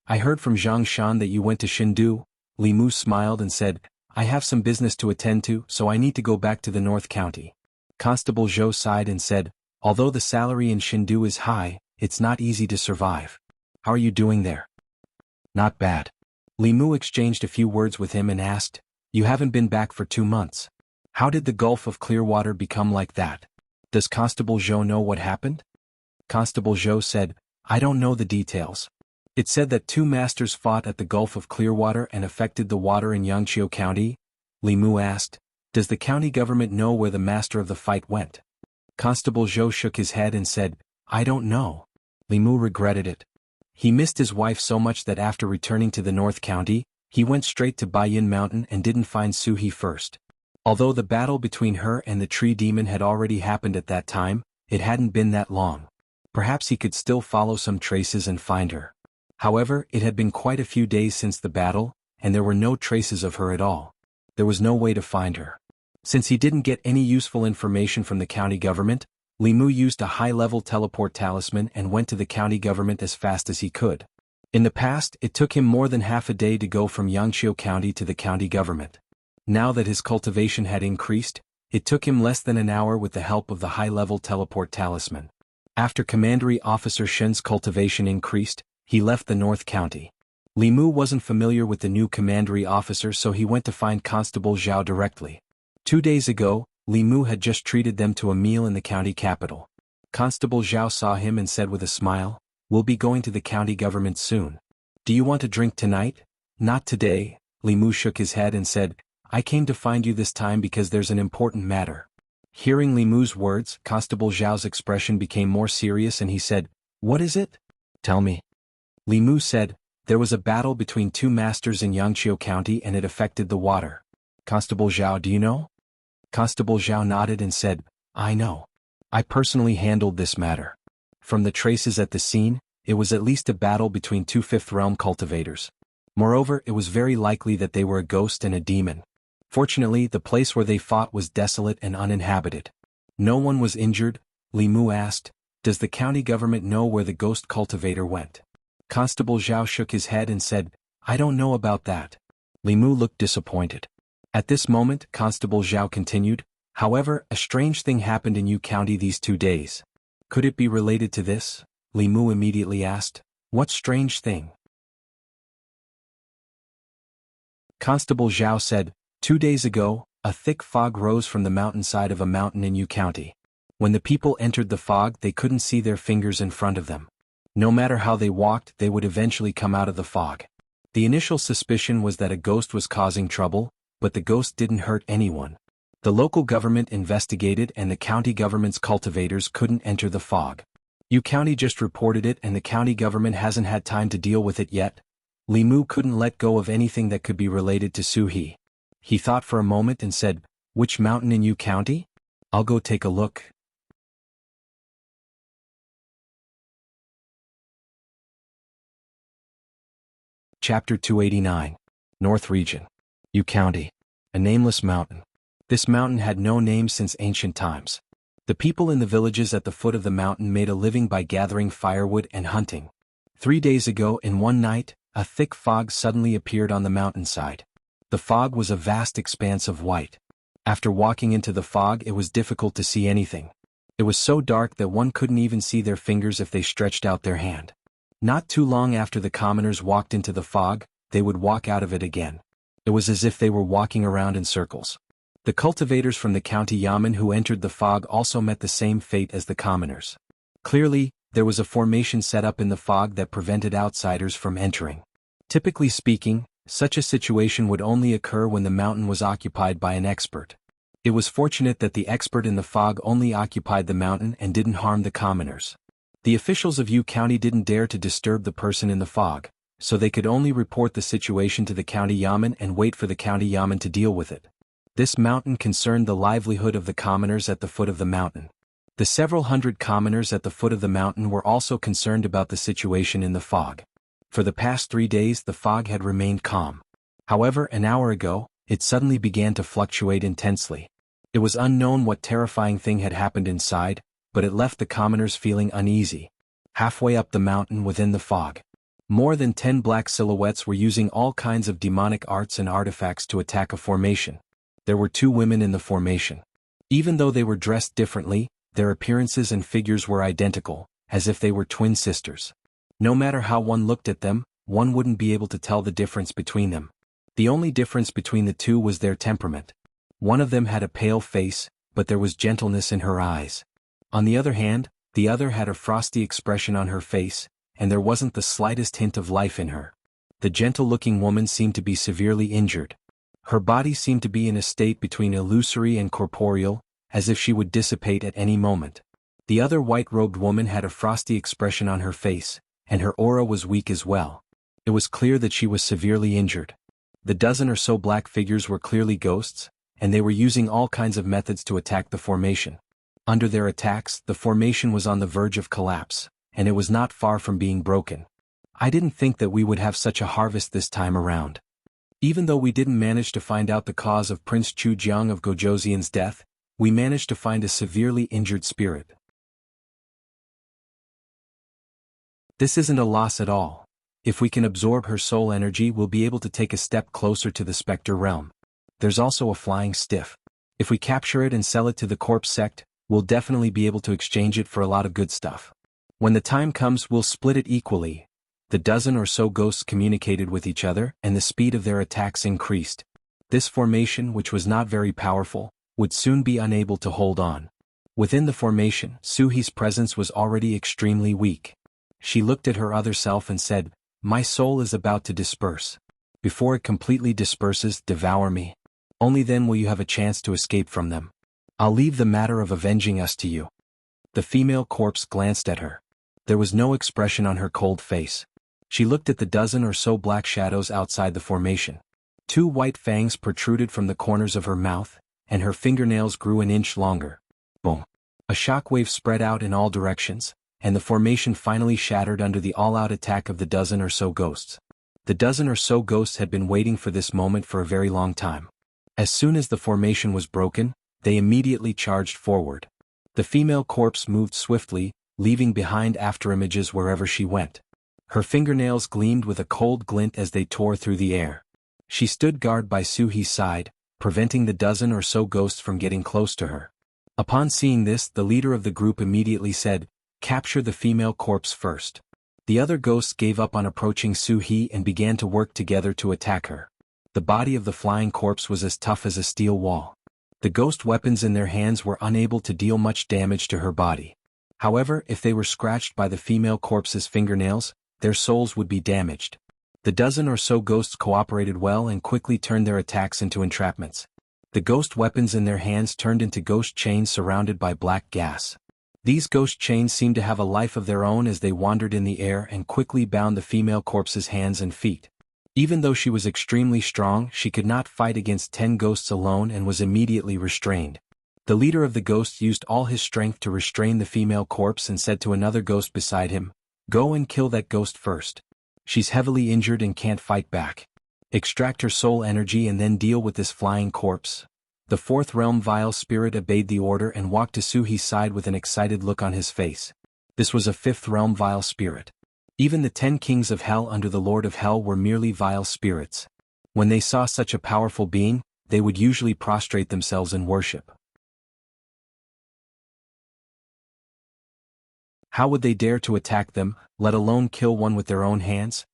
I heard from Zhang Shan that you went to Xindu." Li Mu smiled and said, "I have some business to attend to, so I need to go back to the North County." Constable Zhou sighed and said, "Although the salary in Xindu is high, it's not easy to survive. How are you doing there?" "Not bad." Li Mu exchanged a few words with him and asked, "You haven't been back for 2 months. How did the Gulf of Clearwater become like that? Does Constable Zhou know what happened?" Constable Zhou said, "I don't know the details. It said that 2 masters fought at the Gulf of Clearwater and affected the water in Yangqiu County." Li Mu asked, "Does the county government know where the master of the fight went?" Constable Zhou shook his head and said, "I don't know." Li Mu regretted it. He missed his wife so much that after returning to the North County, he went straight to Baiyin Mountain and didn't find Su He first. Although the battle between her and the tree demon had already happened at that time, it hadn't been that long. Perhaps he could still follow some traces and find her. However, it had been quite a few days since the battle, and there were no traces of her at all. There was no way to find her. Since he didn't get any useful information from the county government, Li Mu used a high-level teleport talisman and went to the county government as fast as he could. In the past, it took him more than half a day to go from Yangqiu County to the county government. Now that his cultivation had increased, it took him less than an hour with the help of the high-level teleport talisman. After Commandery Officer Shen's cultivation increased, he left the North County. Li Mu wasn't familiar with the new commandery officer, so he went to find Constable Zhao directly. 2 days ago, Li Mu had just treated them to a meal in the county capital. Constable Zhao saw him and said with a smile, "We'll be going to the county government soon. Do you want a drink tonight?" "Not today." Li Mu shook his head and said, "I came to find you this time because there's an important matter." Hearing Li Mu's words, Constable Zhao's expression became more serious and he said, "What is it? Tell me." Li Mu said, "There was a battle between 2 masters in Yangqiu County and it affected the water." "Constable Zhao, do you know?" Constable Zhao nodded and said, "I know. I personally handled this matter. From the traces at the scene, it was at least a battle between 2 Fifth Realm cultivators. Moreover, it was very likely that they were a ghost and a demon. Fortunately, the place where they fought was desolate and uninhabited. No one was injured." Li Mu asked, "Does the county government know where the ghost cultivator went?" Constable Zhao shook his head and said, "I don't know about that." Li Mu looked disappointed. At this moment, Constable Zhao continued, "However, a strange thing happened in Yu County these 2 days. Could it be related to this?" Li Mu immediately asked, "What strange thing?" Constable Zhao said, 2 days ago, a thick fog rose from the mountainside of a mountain in Yu County. When the people entered the fog, they couldn't see their fingers in front of them. No matter how they walked, they would eventually come out of the fog. The initial suspicion was that a ghost was causing trouble, but the ghost didn't hurt anyone. The local government investigated and the county government's cultivators couldn't enter the fog. Yu County just reported it and the county government hasn't had time to deal with it yet. Li Mu couldn't let go of anything that could be related to Su He. He thought for a moment and said, "Which mountain in Yu County? I'll go take a look." Chapter 289. North Region. Yu County. A nameless mountain. This mountain had no name since ancient times. The people in the villages at the foot of the mountain made a living by gathering firewood and hunting. 3 days ago, in one night, a thick fog suddenly appeared on the mountainside. The fog was a vast expanse of white. After walking into the fog, it was difficult to see anything. It was so dark that one couldn't even see their fingers if they stretched out their hand. Not too long after the commoners walked into the fog, they would walk out of it again. It was as if they were walking around in circles. The cultivators from the county yamen who entered the fog also met the same fate as the commoners. Clearly, there was a formation set up in the fog that prevented outsiders from entering. Typically speaking, such a situation would only occur when the mountain was occupied by an expert. It was fortunate that the expert in the fog only occupied the mountain and didn't harm the commoners. The officials of Yu County didn't dare to disturb the person in the fog, so they could only report the situation to the county yamen and wait for the county yamen to deal with it. This mountain concerned the livelihood of the commoners at the foot of the mountain. The several hundred commoners at the foot of the mountain were also concerned about the situation in the fog. For the past 3 days the fog had remained calm. However, an hour ago, it suddenly began to fluctuate intensely. It was unknown what terrifying thing had happened inside, but it left the commoners feeling uneasy. Halfway up the mountain within the fog, more than 10 black silhouettes were using all kinds of demonic arts and artifacts to attack a formation. There were 2 women in the formation. Even though they were dressed differently, their appearances and figures were identical, as if they were twin sisters. No matter how one looked at them, one wouldn't be able to tell the difference between them. The only difference between the 2 was their temperament. One of them had a pale face, but there was gentleness in her eyes. On the other hand, the other had a frosty expression on her face, and there wasn't the slightest hint of life in her. The gentle-looking woman seemed to be severely injured. Her body seemed to be in a state between illusory and corporeal, as if she would dissipate at any moment. The other white-robed woman had a frosty expression on her face, and her aura was weak as well. It was clear that she was severely injured. The dozen or so black figures were clearly ghosts, and they were using all kinds of methods to attack the formation. Under their attacks, the formation was on the verge of collapse, and it was not far from being broken. I didn't think that we would have such a harvest this time around. Even though we didn't manage to find out the cause of Prince Chu Jiang of Gojoseon's death, we managed to find a severely injured spirit. This isn't a loss at all. If we can absorb her soul energy, we'll be able to take a step closer to the Spectre realm. There's also a flying stiff. If we capture it and sell it to the corpse sect, we'll definitely be able to exchange it for a lot of good stuff. When the time comes, we'll split it equally. The dozen or so ghosts communicated with each other, and the speed of their attacks increased. This formation, which was not very powerful, would soon be unable to hold on. Within the formation, Suhi's presence was already extremely weak. She looked at her other self and said, "My soul is about to disperse. Before it completely disperses, devour me. Only then will you have a chance to escape from them. I'll leave the matter of avenging us to you." The female corpse glanced at her. There was no expression on her cold face. She looked at the dozen or so black shadows outside the formation. 2 white fangs protruded from the corners of her mouth, and her fingernails grew an inch longer. Boom! A shockwave spread out in all directions, and the formation finally shattered under the all-out attack of the dozen or so ghosts. The dozen or so ghosts had been waiting for this moment for a very long time. As soon as the formation was broken, they immediately charged forward. The female corpse moved swiftly, leaving behind afterimages wherever she went. Her fingernails gleamed with a cold glint as they tore through the air. She stood guard by Suhi's side, preventing the dozen or so ghosts from getting close to her. Upon seeing this, the leader of the group immediately said, "Capture the female corpse first." The other ghosts gave up on approaching Suhi and began to work together to attack her. The body of the flying corpse was as tough as a steel wall. The ghost weapons in their hands were unable to deal much damage to her body. However, if they were scratched by the female corpse's fingernails, their souls would be damaged. The dozen or so ghosts cooperated well and quickly turned their attacks into entrapments. The ghost weapons in their hands turned into ghost chains surrounded by black gas. These ghost chains seemed to have a life of their own as they wandered in the air and quickly bound the female corpse's hands and feet. Even though she was extremely strong, she could not fight against 10 ghosts alone and was immediately restrained. The leader of the ghosts used all his strength to restrain the female corpse and said to another ghost beside him, "Go and kill that ghost first." She's heavily injured and can't fight back. Extract her soul energy and then deal with this flying corpse." The fourth realm vile spirit obeyed the order and walked to Suhi's side with an excited look on his face. This was a fifth realm vile spirit. Even the 10 kings of hell under the Lord of Hell were merely vile spirits. When they saw such a powerful being, they would usually prostrate themselves in worship. How would they dare to attack them, let alone kill one with their own hands?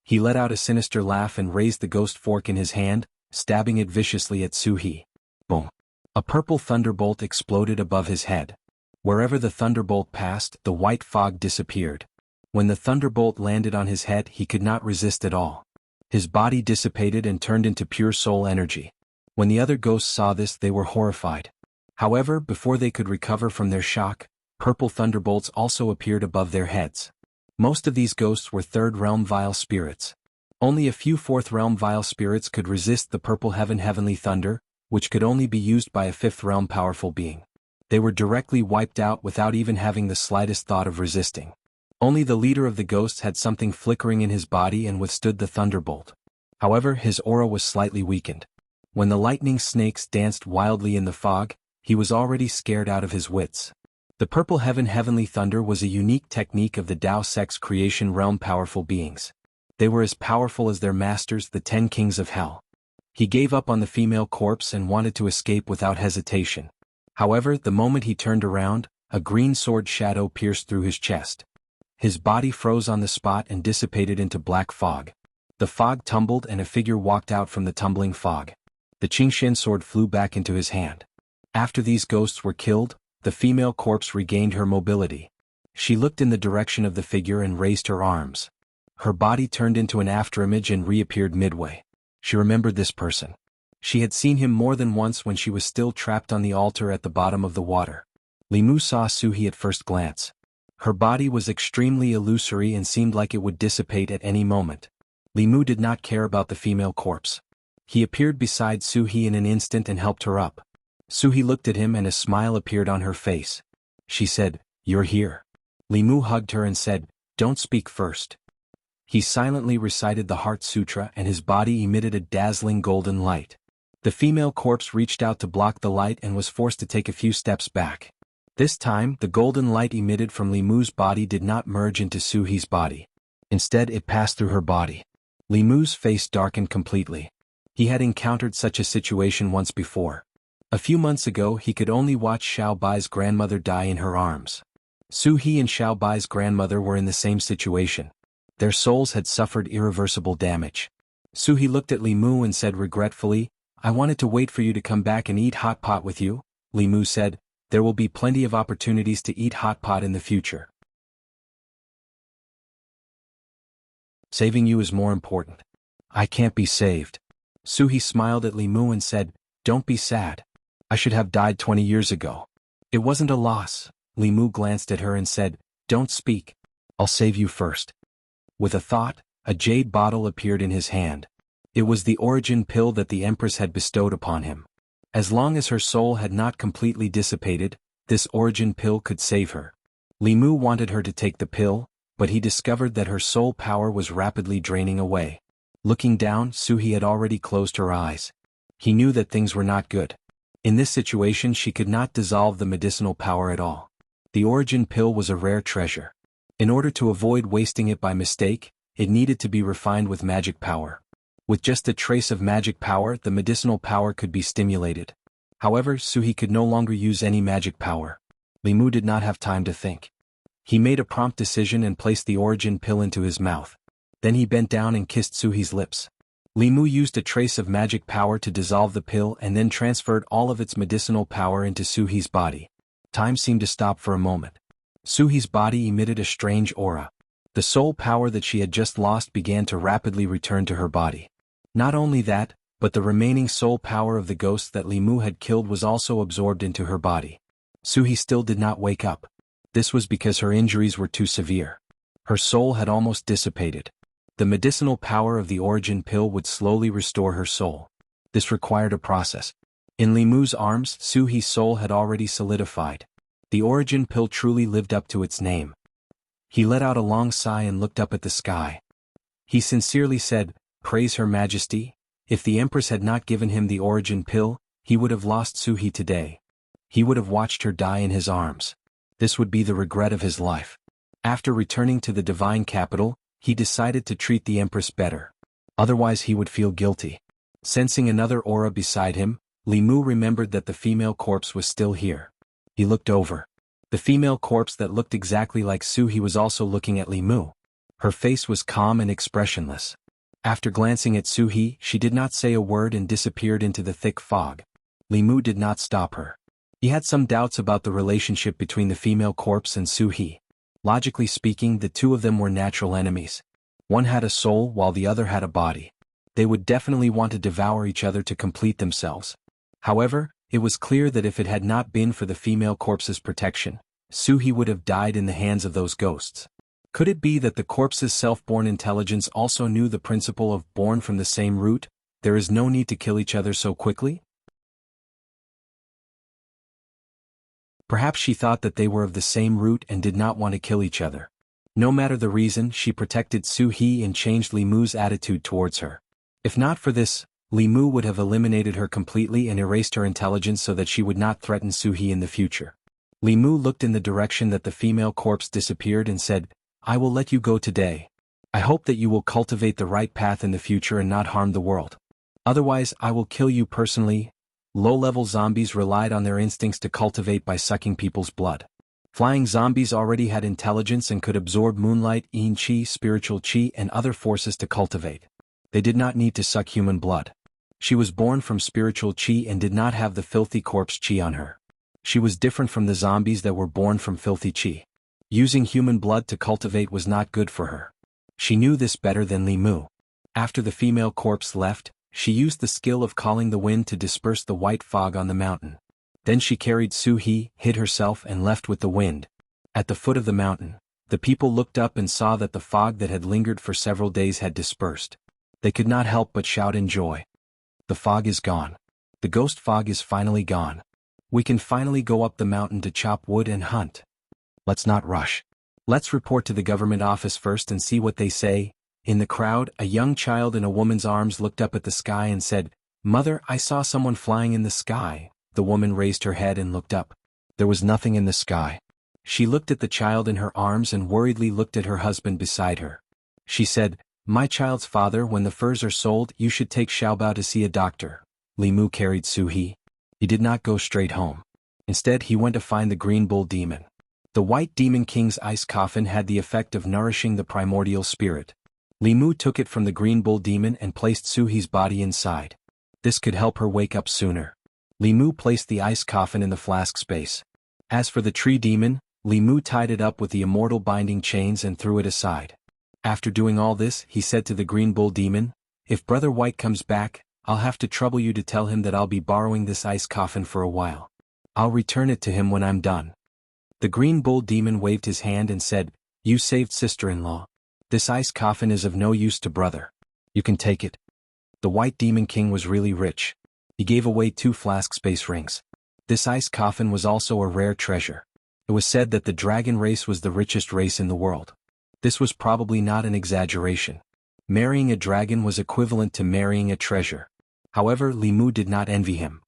He let out a sinister laugh and raised the ghost fork in his hand, stabbing it viciously at Suhi. Boom! A purple thunderbolt exploded above his head. Wherever the thunderbolt passed, the white fog disappeared. When the thunderbolt landed on his head, he could not resist at all. His body dissipated and turned into pure soul energy. When the other ghosts saw this, they were horrified. However, before they could recover from their shock, purple thunderbolts also appeared above their heads. Most of these ghosts were third realm vile spirits. Only a few fourth realm vile spirits could resist the purple heavenly thunder, which could only be used by a fifth realm powerful being. They were directly wiped out without even having the slightest thought of resisting. Only the leader of the ghosts had something flickering in his body and withstood the thunderbolt. However, his aura was slightly weakened. When the lightning snakes danced wildly in the fog, he was already scared out of his wits. The purple heavenly thunder was a unique technique of the Tao sex creation realm powerful beings. They were as powerful as their masters, the 10 kings of hell. He gave up on the female corpse and wanted to escape without hesitation. However, the moment he turned around, a green sword shadow pierced through his chest. His body froze on the spot and dissipated into black fog. The fog tumbled and a figure walked out from the tumbling fog. The Qingshan sword flew back into his hand. After these ghosts were killed, the female corpse regained her mobility. She looked in the direction of the figure and raised her arms. Her body turned into an afterimage and reappeared midway. She remembered this person. She had seen him more than once when she was still trapped on the altar at the bottom of the water. Li Mu saw Suhi at first glance. Her body was extremely illusory and seemed like it would dissipate at any moment. Li Mu did not care about the female corpse. He appeared beside Suhi in an instant and helped her up. Suhi looked at him and a smile appeared on her face. She said, "You're here." Li Mu hugged her and said, "Don't speak first." He silently recited the Heart Sutra and his body emitted a dazzling golden light. The female corpse reached out to block the light and was forced to take a few steps back. This time, the golden light emitted from Li Mu's body did not merge into Suhi's body. Instead, it passed through her body. Li Mu's face darkened completely. He had encountered such a situation once before. A few months ago, he could only watch Xiao Bai's grandmother die in her arms. Suhi and Xiao Bai's grandmother were in the same situation. Their souls had suffered irreversible damage. Suhi looked at Li Mu and said regretfully, "I wanted to wait for you to come back and eat hot pot with you." Li Mu said, "There will be plenty of opportunities to eat hot pot in the future. Saving you is more important. I can't be saved." Suhi smiled at Li Mu and said, "Don't be sad. I should have died 20 years ago. It wasn't a loss." Li Mu glanced at her and said, "Don't speak. I'll save you first." With a thought, a jade bottle appeared in his hand. It was the origin pill that the Empress had bestowed upon him. As long as her soul had not completely dissipated, this origin pill could save her. Li Mu wanted her to take the pill, but he discovered that her soul power was rapidly draining away. Looking down, Suhi had already closed her eyes. He knew that things were not good. In this situation she could not dissolve the medicinal power at all. The origin pill was a rare treasure. In order to avoid wasting it by mistake, it needed to be refined with magic power. With just a trace of magic power, the medicinal power could be stimulated. However, Suhi could no longer use any magic power. Li Mu did not have time to think. He made a prompt decision and placed the origin pill into his mouth. Then he bent down and kissed Suhi's lips. Li Mu used a trace of magic power to dissolve the pill and then transferred all of its medicinal power into Suhi's body. Time seemed to stop for a moment. Suhi's body emitted a strange aura. The soul power that she had just lost began to rapidly return to her body. Not only that, but the remaining soul power of the ghost that Li Mu had killed was also absorbed into her body. Suhi still did not wake up. This was because her injuries were too severe. Her soul had almost dissipated. The medicinal power of the origin pill would slowly restore her soul. This required a process. In Li Mu's arms, Suhi's soul had already solidified. The origin pill truly lived up to its name. He let out a long sigh and looked up at the sky. He sincerely said, "Praise Her Majesty." If the Empress had not given him the origin pill, he would have lost Suhi today. He would have watched her die in his arms. This would be the regret of his life. After returning to the divine capital, he decided to treat the Empress better. Otherwise he would feel guilty. Sensing another aura beside him, Li Mu remembered that the female corpse was still here. He looked over. The female corpse that looked exactly like Suhi was also looking at Li Mu. Her face was calm and expressionless. After glancing at Suhi, she did not say a word and disappeared into the thick fog. Li Mu did not stop her. He had some doubts about the relationship between the female corpse and Suhi. Logically speaking, the two of them were natural enemies. One had a soul while the other had a body. They would definitely want to devour each other to complete themselves. However, it was clear that if it had not been for the female corpse's protection, Suhi would have died in the hands of those ghosts. Could it be that the corpse's self-born intelligence also knew the principle of born from the same root? There is no need to kill each other so quickly? Perhaps she thought that they were of the same root and did not want to kill each other. No matter the reason, she protected Suhi and changed Li Mu's attitude towards her. If not for this, Li Mu would have eliminated her completely and erased her intelligence so that she would not threaten Suhi in the future. Li Mu looked in the direction that the female corpse disappeared and said, "I will let you go today. I hope that you will cultivate the right path in the future and not harm the world. Otherwise, I will kill you personally." Low-level zombies relied on their instincts to cultivate by sucking people's blood. Flying zombies already had intelligence and could absorb moonlight, yin qi, spiritual qi, and other forces to cultivate. They did not need to suck human blood. She was born from spiritual qi and did not have the filthy corpse qi on her. She was different from the zombies that were born from filthy qi. Using human blood to cultivate was not good for her. She knew this better than Li Mu. After the female corpse left, she used the skill of calling the wind to disperse the white fog on the mountain. Then she carried Suhi, hid herself and left with the wind. At the foot of the mountain, the people looked up and saw that the fog that had lingered for several days had dispersed. They could not help but shout in joy. The fog is gone. The ghost fog is finally gone. We can finally go up the mountain to chop wood and hunt. Let's not rush. Let's report to the government office first and see what they say. In the crowd, a young child in a woman's arms looked up at the sky and said, "Mother, I saw someone flying in the sky." The woman raised her head and looked up. There was nothing in the sky. She looked at the child in her arms and worriedly looked at her husband beside her. She said, "My child's father, when the furs are sold, you should take Xiaobao to see a doctor." Li Mu carried Suhi. He did not go straight home. Instead, he went to find the Green Bull Demon. The White Demon King's ice coffin had the effect of nourishing the primordial spirit. Li Mu took it from the Green Bull Demon and placed Suhi's body inside. This could help her wake up sooner. Li Mu placed the ice coffin in the flask space. As for the tree demon, Li Mu tied it up with the immortal binding chains and threw it aside. After doing all this, he said to the Green Bull Demon, "If Brother White comes back, I'll have to trouble you to tell him that I'll be borrowing this ice coffin for a while. I'll return it to him when I'm done." The Green Bull Demon waved his hand and said, "You saved sister-in-law. This ice coffin is of no use to brother. You can take it." The White Demon King was really rich. He gave away 2 flask space rings. This ice coffin was also a rare treasure. It was said that the dragon race was the richest race in the world. This was probably not an exaggeration. Marrying a dragon was equivalent to marrying a treasure. However, Li Mu did not envy him.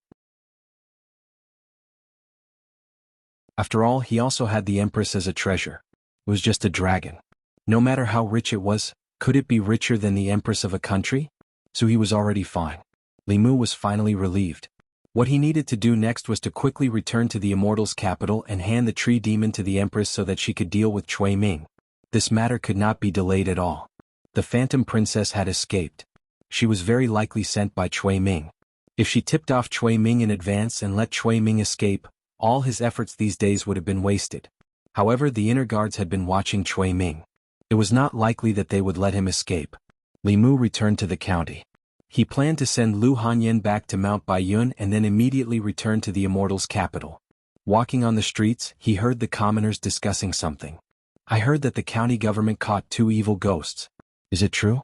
After all, he also had the Empress as a treasure. It was just a dragon. No matter how rich it was, could it be richer than the Empress of a country? So he was already fine. Li Mu was finally relieved. What he needed to do next was to quickly return to the Immortals' capital and hand the tree demon to the Empress so that she could deal with Cui Ming. This matter could not be delayed at all. The Phantom Princess had escaped. She was very likely sent by Cui Ming. If she tipped off Cui Ming in advance and let Cui Ming escape, all his efforts these days would have been wasted. However, the inner guards had been watching Cui Ming. It was not likely that they would let him escape. Li Mu returned to the county. He planned to send Lu Hanyan back to Mount Baiyun and then immediately return to the Immortals' capital. Walking on the streets, he heard the commoners discussing something. "I heard that the county government caught 2 evil ghosts. Is it true?"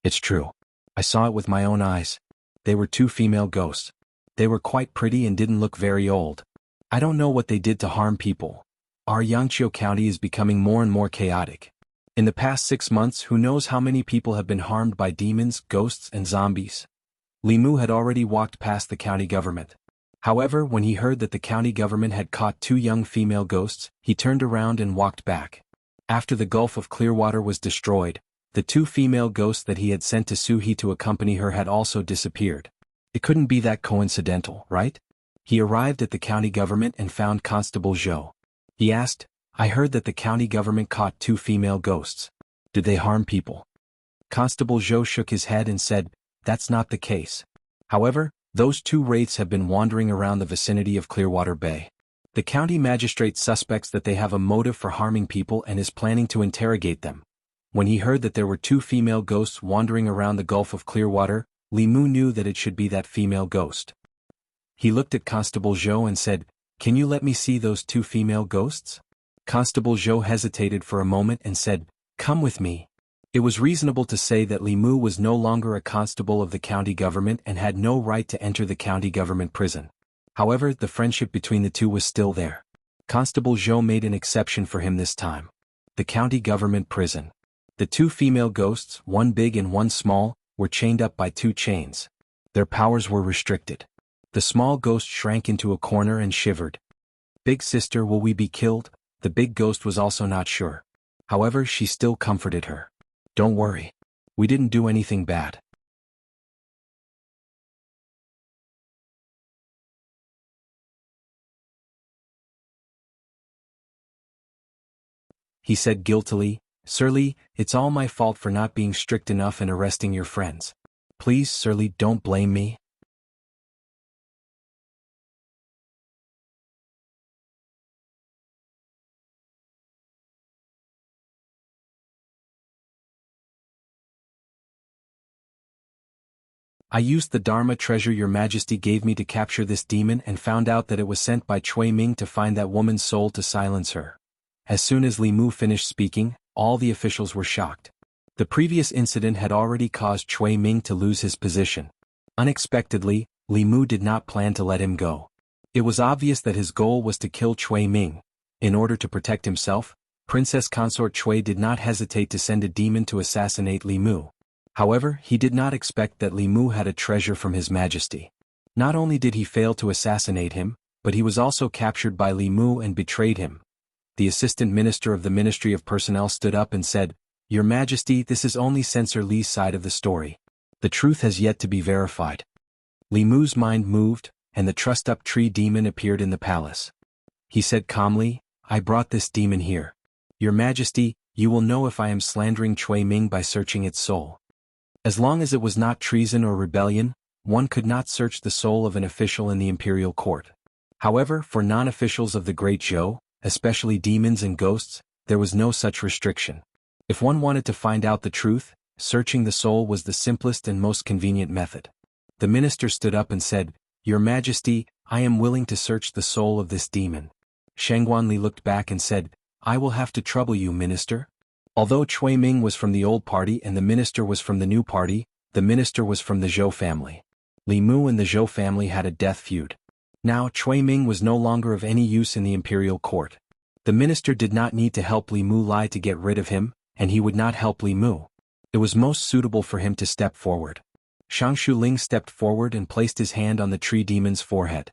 "It's true. I saw it with my own eyes. They were 2 female ghosts. They were quite pretty and didn't look very old. I don't know what they did to harm people. Our Yangqiu County is becoming more and more chaotic. In the past 6 months, who knows how many people have been harmed by demons, ghosts, and zombies. Li Mu had already walked past the county government. However, when he heard that the county government had caught 2 young female ghosts, he turned around and walked back. After the Gulf of Clearwater was destroyed, the 2 female ghosts that he had sent to Suhi to accompany her had also disappeared. It couldn't be that coincidental, right? He arrived at the county government and found Constable Zhou. He asked, "I heard that the county government caught 2 female ghosts. Did they harm people?" Constable Zhou shook his head and said, "That's not the case. However, those 2 wraiths have been wandering around the vicinity of Clearwater Bay. The county magistrate suspects that they have a motive for harming people and is planning to interrogate them." When he heard that there were 2 female ghosts wandering around the Gulf of Clearwater, Li Mu knew that it should be that female ghost. He looked at Constable Zhou and said, "Can you let me see those 2 female ghosts?" Constable Zhou hesitated for a moment and said, "Come with me." It was reasonable to say that Li Mu was no longer a constable of the county government and had no right to enter the county government prison. However, the friendship between the 2 was still there. Constable Zhou made an exception for him this time. The county government prison. The 2 female ghosts, one big and one small, were chained up by 2 chains. Their powers were restricted. The small ghost shrank into a corner and shivered. "Big sister, will we be killed?" The big ghost was also not sure. However, she still comforted her. "Don't worry. We didn't do anything bad." He said guiltily, "Surly, it's all my fault for not being strict enough and arresting your friends. Please, Surly, don't blame me." "I used the Dharma treasure your majesty gave me to capture this demon and found out that it was sent by Cui Ming to find that woman's soul to silence her." As soon as Li Mu finished speaking, all the officials were shocked. The previous incident had already caused Cui Ming to lose his position. Unexpectedly, Li Mu did not plan to let him go. It was obvious that his goal was to kill Cui Ming. In order to protect himself, Princess Consort Cui did not hesitate to send a demon to assassinate Li Mu. However, he did not expect that Li Mu had a treasure from His Majesty. Not only did he fail to assassinate him, but he was also captured by Li Mu and betrayed him. The assistant minister of the Ministry of Personnel stood up and said, "Your Majesty, this is only Censor Li's side of the story. The truth has yet to be verified." Li Mu's mind moved, and the trussed-up tree demon appeared in the palace. He said calmly, "I brought this demon here. Your Majesty, you will know if I am slandering Cui Ming by searching its soul. As long as it was not treason or rebellion, one could not search the soul of an official in the imperial court. However, for non-officials of the Great Zhou, especially demons and ghosts, there was no such restriction. If one wanted to find out the truth, searching the soul was the simplest and most convenient method." The minister stood up and said, "Your Majesty, I am willing to search the soul of this demon." Shangguanli looked back and said, "I will have to trouble you, minister." Although Cui Ming was from the old party and the minister was from the new party, the minister was from the Zhou family. Li Mu and the Zhou family had a death feud. Now Cui Ming was no longer of any use in the imperial court. The minister did not need to help Li Mu lie to get rid of him, and he would not help Li Mu. It was most suitable for him to step forward. Shang Shuling stepped forward and placed his hand on the tree demon's forehead.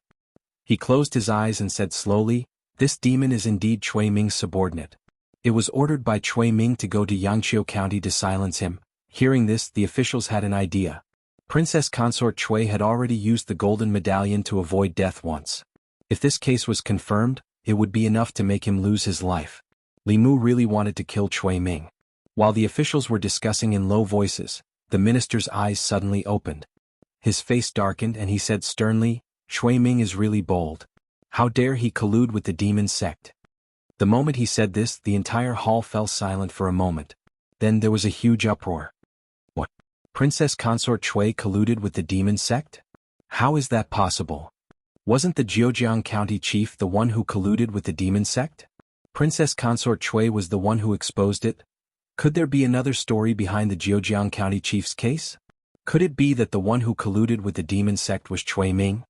He closed his eyes and said slowly, "This demon is indeed Cui Ming's subordinate. It was ordered by Cui Ming to go to Yangqiu County to silence him." Hearing this, the officials had an idea. Princess Consort Cui had already used the golden medallion to avoid death once. If this case was confirmed, it would be enough to make him lose his life. Li Mu really wanted to kill Cui Ming. While the officials were discussing in low voices, the minister's eyes suddenly opened. His face darkened and he said sternly, "Cui Ming is really bold. How dare he collude with the demon sect?" The moment he said this, the entire hall fell silent for a moment. Then there was a huge uproar. What? Princess Consort Cui colluded with the demon sect? How is that possible? Wasn't the Zhejiang County chief the one who colluded with the demon sect? Princess Consort Cui was the one who exposed it? Could there be another story behind the Zhejiang County chief's case? Could it be that the one who colluded with the demon sect was Cui Ming?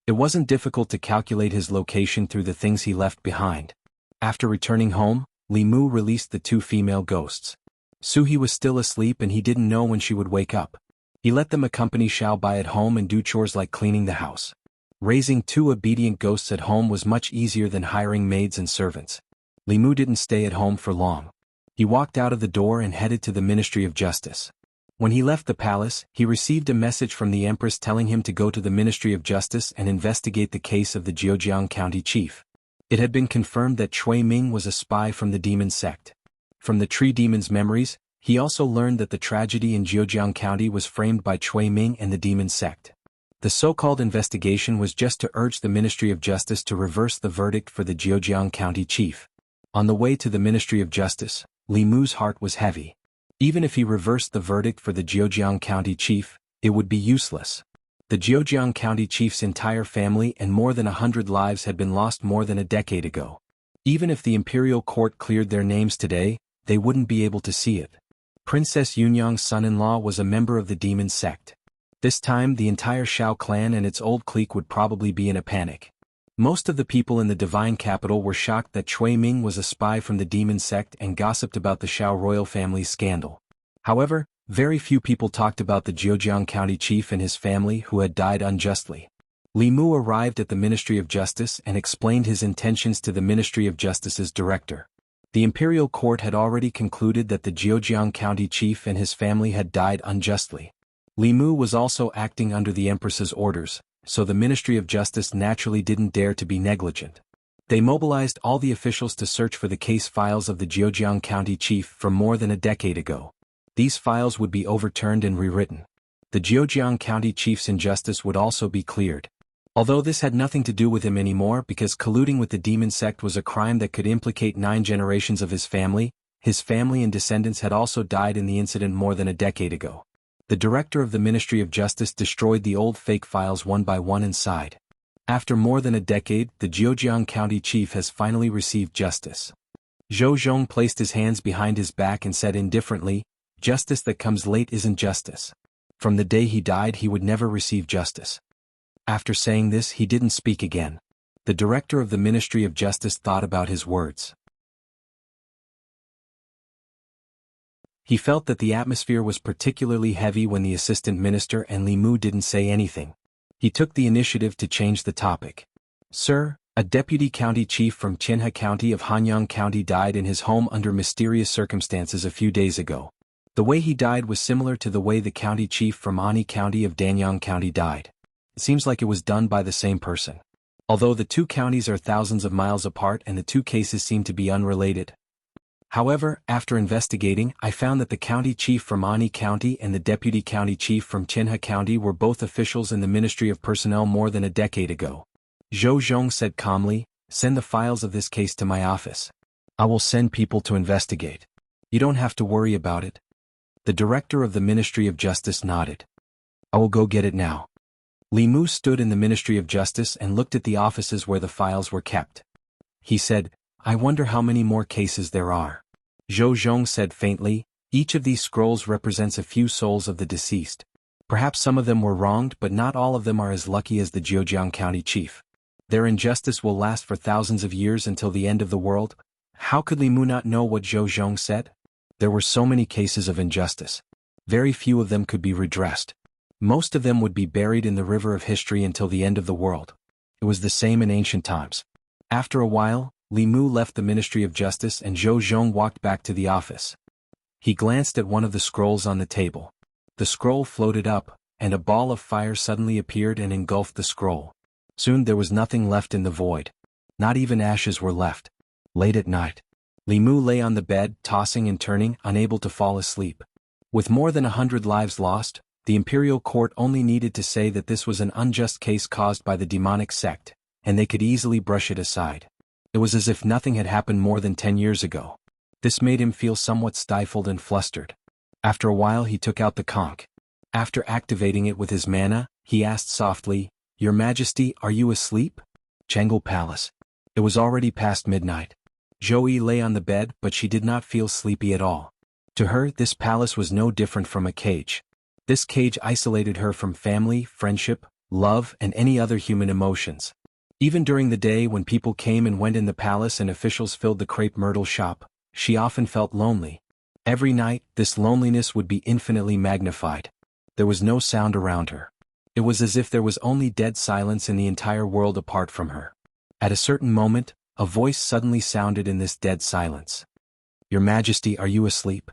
It wasn't difficult to calculate his location through the things he left behind. After returning home, Li Mu released the two female ghosts. Suhi was still asleep and he didn't know when she would wake up. He let them accompany Xiao Bai at home and do chores like cleaning the house. Raising two obedient ghosts at home was much easier than hiring maids and servants. Li Mu didn't stay at home for long. He walked out of the door and headed to the Ministry of Justice. When he left the palace, he received a message from the Empress telling him to go to the Ministry of Justice and investigate the case of the Jianghu County chief. It had been confirmed that Cui Ming was a spy from the demon sect. From the Tree Demon's memories, he also learned that the tragedy in Jianghu County was framed by Cui Ming and the demon sect. The so-called investigation was just to urge the Ministry of Justice to reverse the verdict for the Jianghu County chief. On the way to the Ministry of Justice, Li Mu's heart was heavy. Even if he reversed the verdict for the Jianghu County chief, it would be useless. The Jianghu County chief's entire family and more than 100 lives had been lost more than a decade ago. Even if the imperial court cleared their names today, they wouldn't be able to see it. Princess Yunyang's son-in-law was a member of the demon sect. This time the entire Shao clan and its old clique would probably be in a panic. Most of the people in the divine capital were shocked that Cui Ming was a spy from the demon sect and gossiped about the Shao royal family's scandal. However, very few people talked about the Jianghu County chief and his family who had died unjustly. Li Mu arrived at the Ministry of Justice and explained his intentions to the Ministry of Justice's director. The imperial court had already concluded that the Jianghu County chief and his family had died unjustly. Li Mu was also acting under the Empress's orders, so the Ministry of Justice naturally didn't dare to be negligent. They mobilized all the officials to search for the case files of the Jianghu County chief from more than a decade ago. These files would be overturned and rewritten. The Jianghu County chief's injustice would also be cleared. Although this had nothing to do with him anymore because colluding with the demon sect was a crime that could implicate 9 generations of his family and descendants had also died in the incident more than a decade ago. The director of the Ministry of Justice destroyed the old fake files one by one inside. After more than a decade, the Jianghu County chief has finally received justice. Zhou Zhong placed his hands behind his back and said indifferently, "Justice that comes late isn't justice. From the day he died he would never receive justice." After saying this he didn't speak again. The director of the Ministry of Justice thought about his words. He felt that the atmosphere was particularly heavy when the assistant minister and Li Mu didn't say anything. He took the initiative to change the topic. "Sir, a deputy county chief from Jianghu County of Hanyang County died in his home under mysterious circumstances a few days ago. The way he died was similar to the way the county chief from Ani County of Danyang County died. It seems like it was done by the same person. Although the two counties are thousands of miles apart and the two cases seem to be unrelated. However, after investigating, I found that the county chief from Ani County and the deputy county chief from Jianghu County were both officials in the Ministry of Personnel more than a decade ago." Zhou Zhong said calmly, "Send the files of this case to my office. I will send people to investigate. You don't have to worry about it." The director of the Ministry of Justice nodded. "I will go get it now." Li Mu stood in the Ministry of Justice and looked at the offices where the files were kept. He said, "I wonder how many more cases there are." Zhou Zhong said faintly, "Each of these scrolls represents a few souls of the deceased. Perhaps some of them were wronged but not all of them are as lucky as the Jianghu County chief. Their injustice will last for thousands of years until the end of the world." How could Li Mu not know what Zhou Zhong said? There were so many cases of injustice. Very few of them could be redressed. Most of them would be buried in the river of history until the end of the world. It was the same in ancient times. After a while, Li Mu left the Ministry of Justice and Zhou Zhong walked back to the office. He glanced at one of the scrolls on the table. The scroll floated up, and a ball of fire suddenly appeared and engulfed the scroll. Soon there was nothing left in the void. Not even ashes were left. Late at night, Li Mu lay on the bed, tossing and turning, unable to fall asleep. With more than 100 lives lost, the imperial court only needed to say that this was an unjust case caused by the demonic sect, and they could easily brush it aside. It was as if nothing had happened more than 10 years ago. This made him feel somewhat stifled and flustered. After a while he took out the conch. After activating it with his mana, he asked softly, "Your Majesty, are you asleep?" Jianghu Palace. It was already past midnight. Zhou lay on the bed but she did not feel sleepy at all. To her, this palace was no different from a cage. This cage isolated her from family, friendship, love, and any other human emotions. Even during the day when people came and went in the palace and officials filled the crepe myrtle shop, she often felt lonely. Every night, this loneliness would be infinitely magnified. There was no sound around her. It was as if there was only dead silence in the entire world apart from her. At a certain moment, a voice suddenly sounded in this dead silence. "Your Majesty, are you asleep?"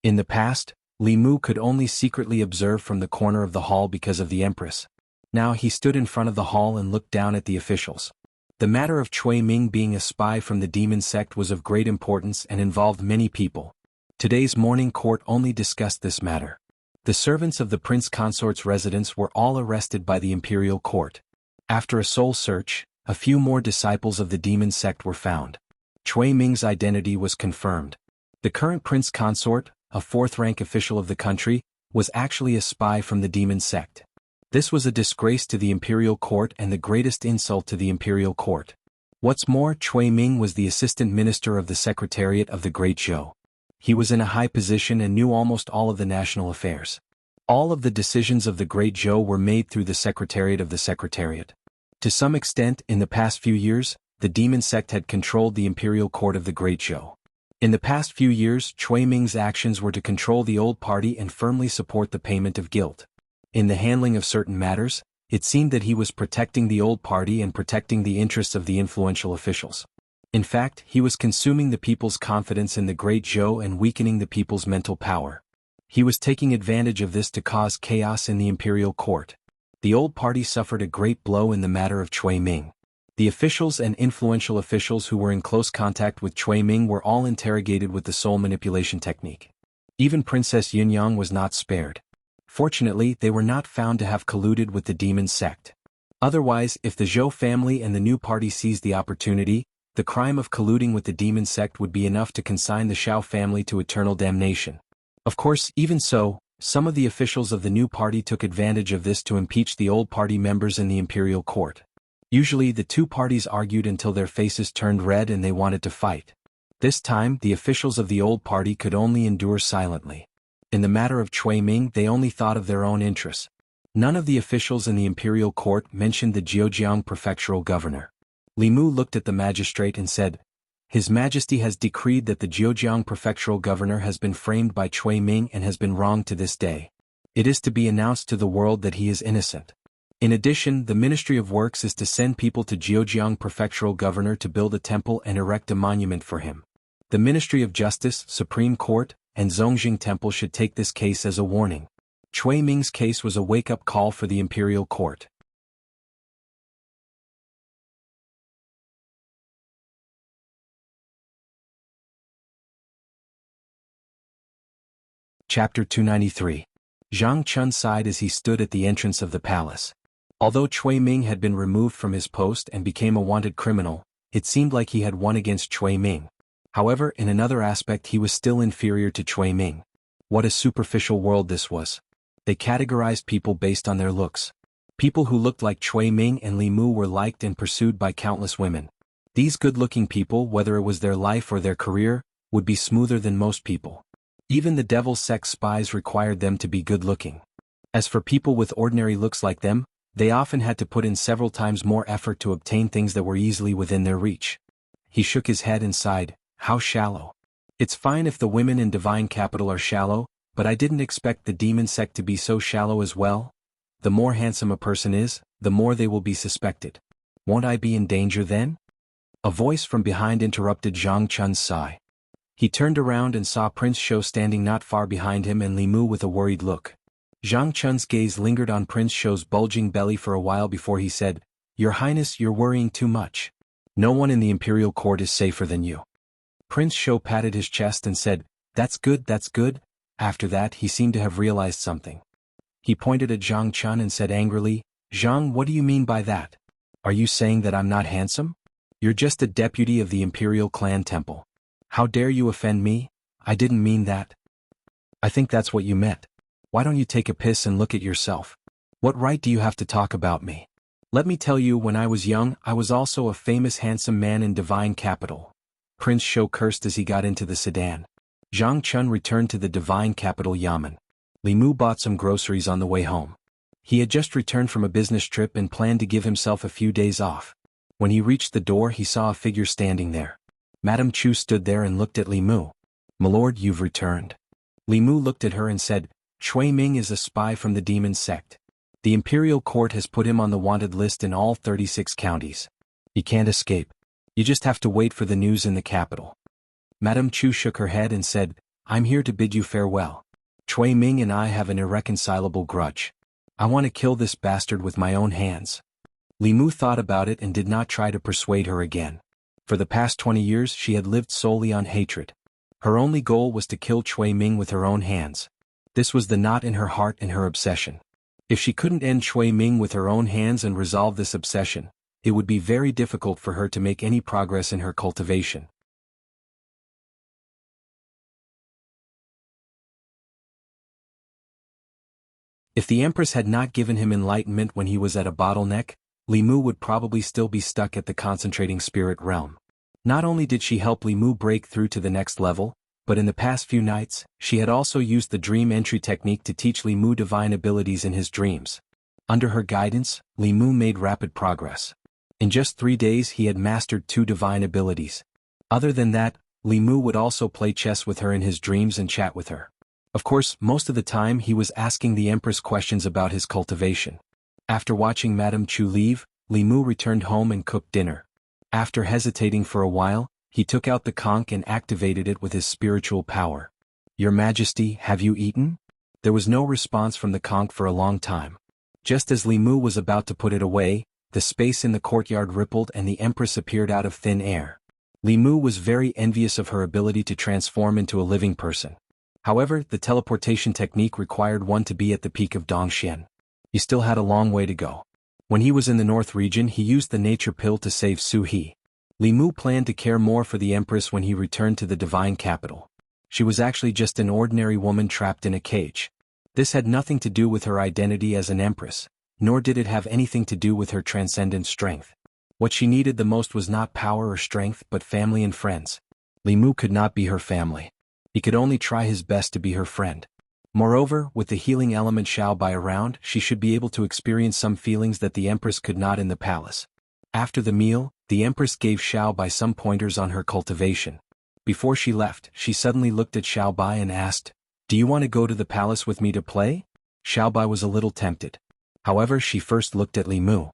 In the past, Li Mu could only secretly observe from the corner of the hall because of the Empress. Now he stood in front of the hall and looked down at the officials. The matter of Cui Ming being a spy from the demon sect was of great importance and involved many people. Today's morning court only discussed this matter. The servants of the prince consort's residence were all arrested by the imperial court. After a soul search, a few more disciples of the demon sect were found. Cui Ming's identity was confirmed. The current prince consort, a fourth-rank official of the country, was actually a spy from the demon sect. This was a disgrace to the imperial court and the greatest insult to the imperial court. What's more, Cui Ming was the assistant minister of the secretariat of the Great Zhou. He was in a high position and knew almost all of the national affairs. All of the decisions of the Great Zhou were made through the secretariat of the secretariat. To some extent, in the past few years, the demon sect had controlled the imperial court of the Great Zhou. In the past few years, Cui Ming's actions were to control the old party and firmly support the payment of guilt. In the handling of certain matters, it seemed that he was protecting the old party and protecting the interests of the influential officials. In fact, he was consuming the people's confidence in the Great Zhou and weakening the people's mental power. He was taking advantage of this to cause chaos in the imperial court. The old party suffered a great blow in the matter of Cui Ming. The officials and influential officials who were in close contact with Cui Ming were all interrogated with the soul manipulation technique. Even Princess Yunyang was not spared. Fortunately, they were not found to have colluded with the demon sect. Otherwise, if the Zhou family and the new party seized the opportunity, the crime of colluding with the demon sect would be enough to consign the Shao family to eternal damnation. Of course, even so, some of the officials of the new party took advantage of this to impeach the old party members in the imperial court. Usually the two parties argued until their faces turned red and they wanted to fight. This time, the officials of the old party could only endure silently. In the matter of Cui Ming, they only thought of their own interests. None of the officials in the imperial court mentioned the Zhejiang prefectural governor. Li Mu looked at the magistrate and said, "His Majesty has decreed that the Zhejiang prefectural governor has been framed by Cui Ming and has been wronged to this day. It is to be announced to the world that he is innocent. In addition, the Ministry of Works is to send people to Zhejiang prefectural governor to build a temple and erect a monument for him. The Ministry of Justice, Supreme Court, and Zongjing Temple should take this case as a warning." Cui Ming's case was a wake-up call for the imperial court. Chapter 293. Zhang Chun sighed as he stood at the entrance of the palace. Although Cui Ming had been removed from his post and became a wanted criminal, it seemed like he had won against Cui Ming. However, in another aspect he was still inferior to Cui Ming. What a superficial world this was. They categorized people based on their looks. People who looked like Cui Ming and Li Mu were liked and pursued by countless women. These good-looking people, whether it was their life or their career, would be smoother than most people. Even the Devil's Sect spies required them to be good-looking. As for people with ordinary looks like them, they often had to put in several times more effort to obtain things that were easily within their reach. He shook his head and sighed, "How shallow. It's fine if the women in divine capital are shallow, but I didn't expect the demon sect to be so shallow as well. The more handsome a person is, the more they will be suspected. Won't I be in danger then?" A voice from behind interrupted Zhang Chun's sigh. He turned around and saw Prince Shou standing not far behind him and Li Mu with a worried look. Zhang Chun's gaze lingered on Prince Shou's bulging belly for a while before he said, "Your Highness, you're worrying too much. No one in the imperial court is safer than you." Prince Shou patted his chest and said, That's good, that's good." After that he seemed to have realized something. He pointed at Zhang Chun and said angrily, "Zhang, what do you mean by that? Are you saying that I'm not handsome? You're just a deputy of the imperial clan temple. How dare you offend me? I didn't mean that." "I think that's what you meant." Why don't you take a piss and look at yourself? What right do you have to talk about me? Let me tell you, when I was young, I was also a famous handsome man in divine capital. Prince Shou cursed as he got into the sedan. Zhang Chun returned to the divine capital Yamen. Li Mu bought some groceries on the way home. He had just returned from a business trip and planned to give himself a few days off. When he reached the door, he saw a figure standing there. Madame Chu stood there and looked at Li Mu. "Milord, you've returned." Li Mu looked at her and said, "Cui Ming is a spy from the demon sect. The imperial court has put him on the wanted list in all 36 counties. He can't escape. You just have to wait for the news in the capital." Madame Chu shook her head and said, "I'm here to bid you farewell. Cui Ming and I have an irreconcilable grudge. I want to kill this bastard with my own hands." Li Mu thought about it and did not try to persuade her again. For the past 20 years she had lived solely on hatred. Her only goal was to kill Cui Ming with her own hands. This was the knot in her heart and her obsession. If she couldn't end Cui Ming with her own hands and resolve this obsession, it would be very difficult for her to make any progress in her cultivation. If the Empress had not given him enlightenment when he was at a bottleneck, Li Mu would probably still be stuck at the concentrating spirit realm. Not only did she help Li Mu break through to the next level, but in the past few nights, she had also used the dream entry technique to teach Li Mu divine abilities in his dreams. Under her guidance, Li Mu made rapid progress. In just 3 days he had mastered 2 divine abilities. Other than that, Li Mu would also play chess with her in his dreams and chat with her. Of course, most of the time he was asking the Empress questions about his cultivation. After watching Madame Chu leave, Li Mu returned home and cooked dinner. After hesitating for a while, he took out the conch and activated it with his spiritual power. "Your Majesty, have you eaten?" There was no response from the conch for a long time. Just as Li Mu was about to put it away, the space in the courtyard rippled and the Empress appeared out of thin air. Li Mu was very envious of her ability to transform into a living person. However, the teleportation technique required one to be at the peak of Dongxian. He still had a long way to go. When he was in the north region, he used the nature pill to save Su He. Li Mu planned to care more for the Empress when he returned to the divine capital. She was actually just an ordinary woman trapped in a cage. This had nothing to do with her identity as an empress, nor did it have anything to do with her transcendent strength. What she needed the most was not power or strength but family and friends. Li Mu could not be her family. He could only try his best to be her friend. Moreover, with the healing element Xiaobai around, she should be able to experience some feelings that the Empress could not in the palace. After the meal, the Empress gave Xiaobai some pointers on her cultivation. Before she left, she suddenly looked at Xiaobai and asked, "Do you want to go to the palace with me to play?" Xiaobai was a little tempted. However, she first looked at Li Mu.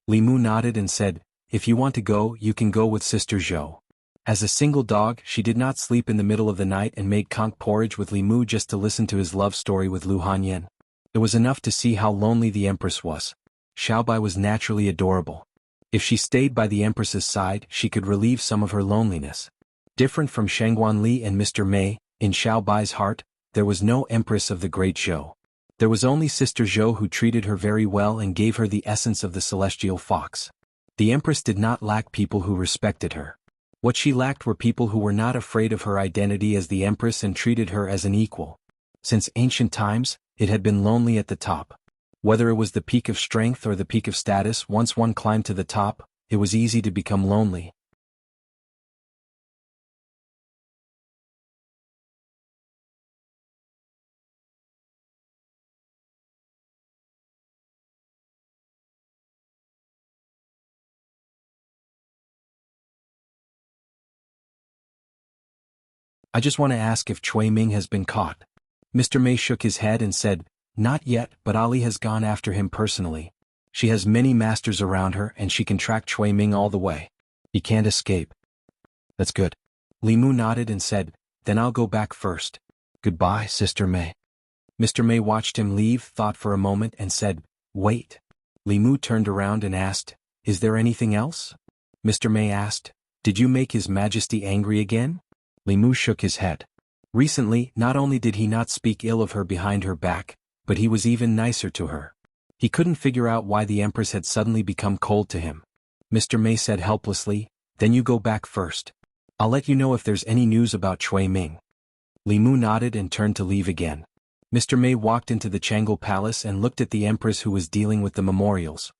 Li Mu nodded and said, "If you want to go, you can go with Sister Zhou." As a single dog, she did not sleep in the middle of the night and made conch porridge with Li Mu just to listen to his love story with Lu Hanyan. It was enough to see how lonely the Empress was. Xiaobai was naturally adorable. If she stayed by the Empress's side, she could relieve some of her loneliness. Different from Shangguan Li and Mr. Mei, in Xiaobai's heart, there was no Empress of the Great Zhou. There was only Sister Zhou who treated her very well and gave her the essence of the celestial fox. The Empress did not lack people who respected her. What she lacked were people who were not afraid of her identity as the Empress and treated her as an equal. Since ancient times, it had been lonely at the top. Whether it was the peak of strength or the peak of status, once one climbed to the top, it was easy to become lonely. "I just want to ask if Cui Ming has been caught." Mr. Mei shook his head and said, "Not yet, but Ali has gone after him personally. She has many masters around her and she can track Cui Ming all the way. He can't escape." "That's good." Li Mu nodded and said, "Then I'll go back first. Goodbye, Sister Mei." Mr. Mei watched him leave, thought for a moment and said, "Wait." Li Mu turned around and asked, "Is there anything else?" Mr. Mei asked, "Did you make His Majesty angry again?" Li Mu shook his head. Recently, not only did he not speak ill of her behind her back, but he was even nicer to her. He couldn't figure out why the Empress had suddenly become cold to him. Mr. Mei said helplessly, "Then you go back first. I'll let you know if there's any news about Cui Ming." Li Mu nodded and turned to leave again. Mr. Mei walked into the Chang'e Palace and looked at the Empress who was dealing with the memorials.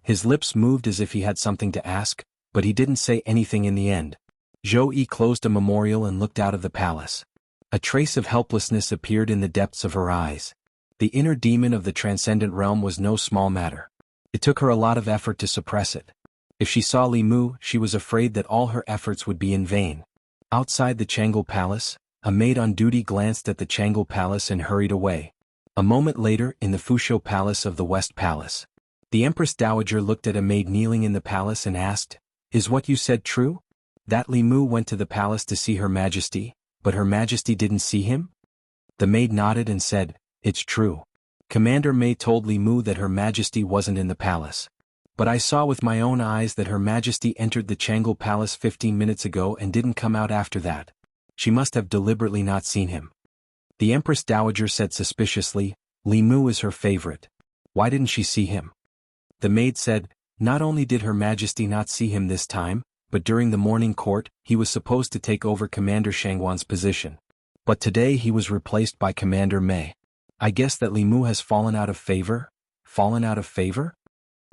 His lips moved as if he had something to ask, but he didn't say anything in the end. Zhou Yi closed a memorial and looked out of the palace. A trace of helplessness appeared in the depths of her eyes. The inner demon of the transcendent realm was no small matter. It took her a lot of effort to suppress it. If she saw Li Mu, she was afraid that all her efforts would be in vain. Outside the Chang'e Palace, a maid on duty glanced at the Chang'e Palace and hurried away. A moment later, in the Fusho Palace of the West Palace, the Empress Dowager looked at a maid kneeling in the palace and asked, "Is what you said true? That Li Mu went to the palace to see Her Majesty, but Her Majesty didn't see him?" The maid nodded and said, "It's true. Commander Mei told Li Mu that Her Majesty wasn't in the palace. But I saw with my own eyes that Her Majesty entered the Chang'e Palace 15 minutes ago and didn't come out after that. She must have deliberately not seen him." The Empress Dowager said suspiciously, "Li Mu is her favorite. Why didn't she see him?" The maid said, "Not only did Her Majesty not see him this time, but during the morning court, he was supposed to take over Commander Shangwan's position. But today he was replaced by Commander Mei. I guess that Li Mu has fallen out of favor?" Fallen out of favor?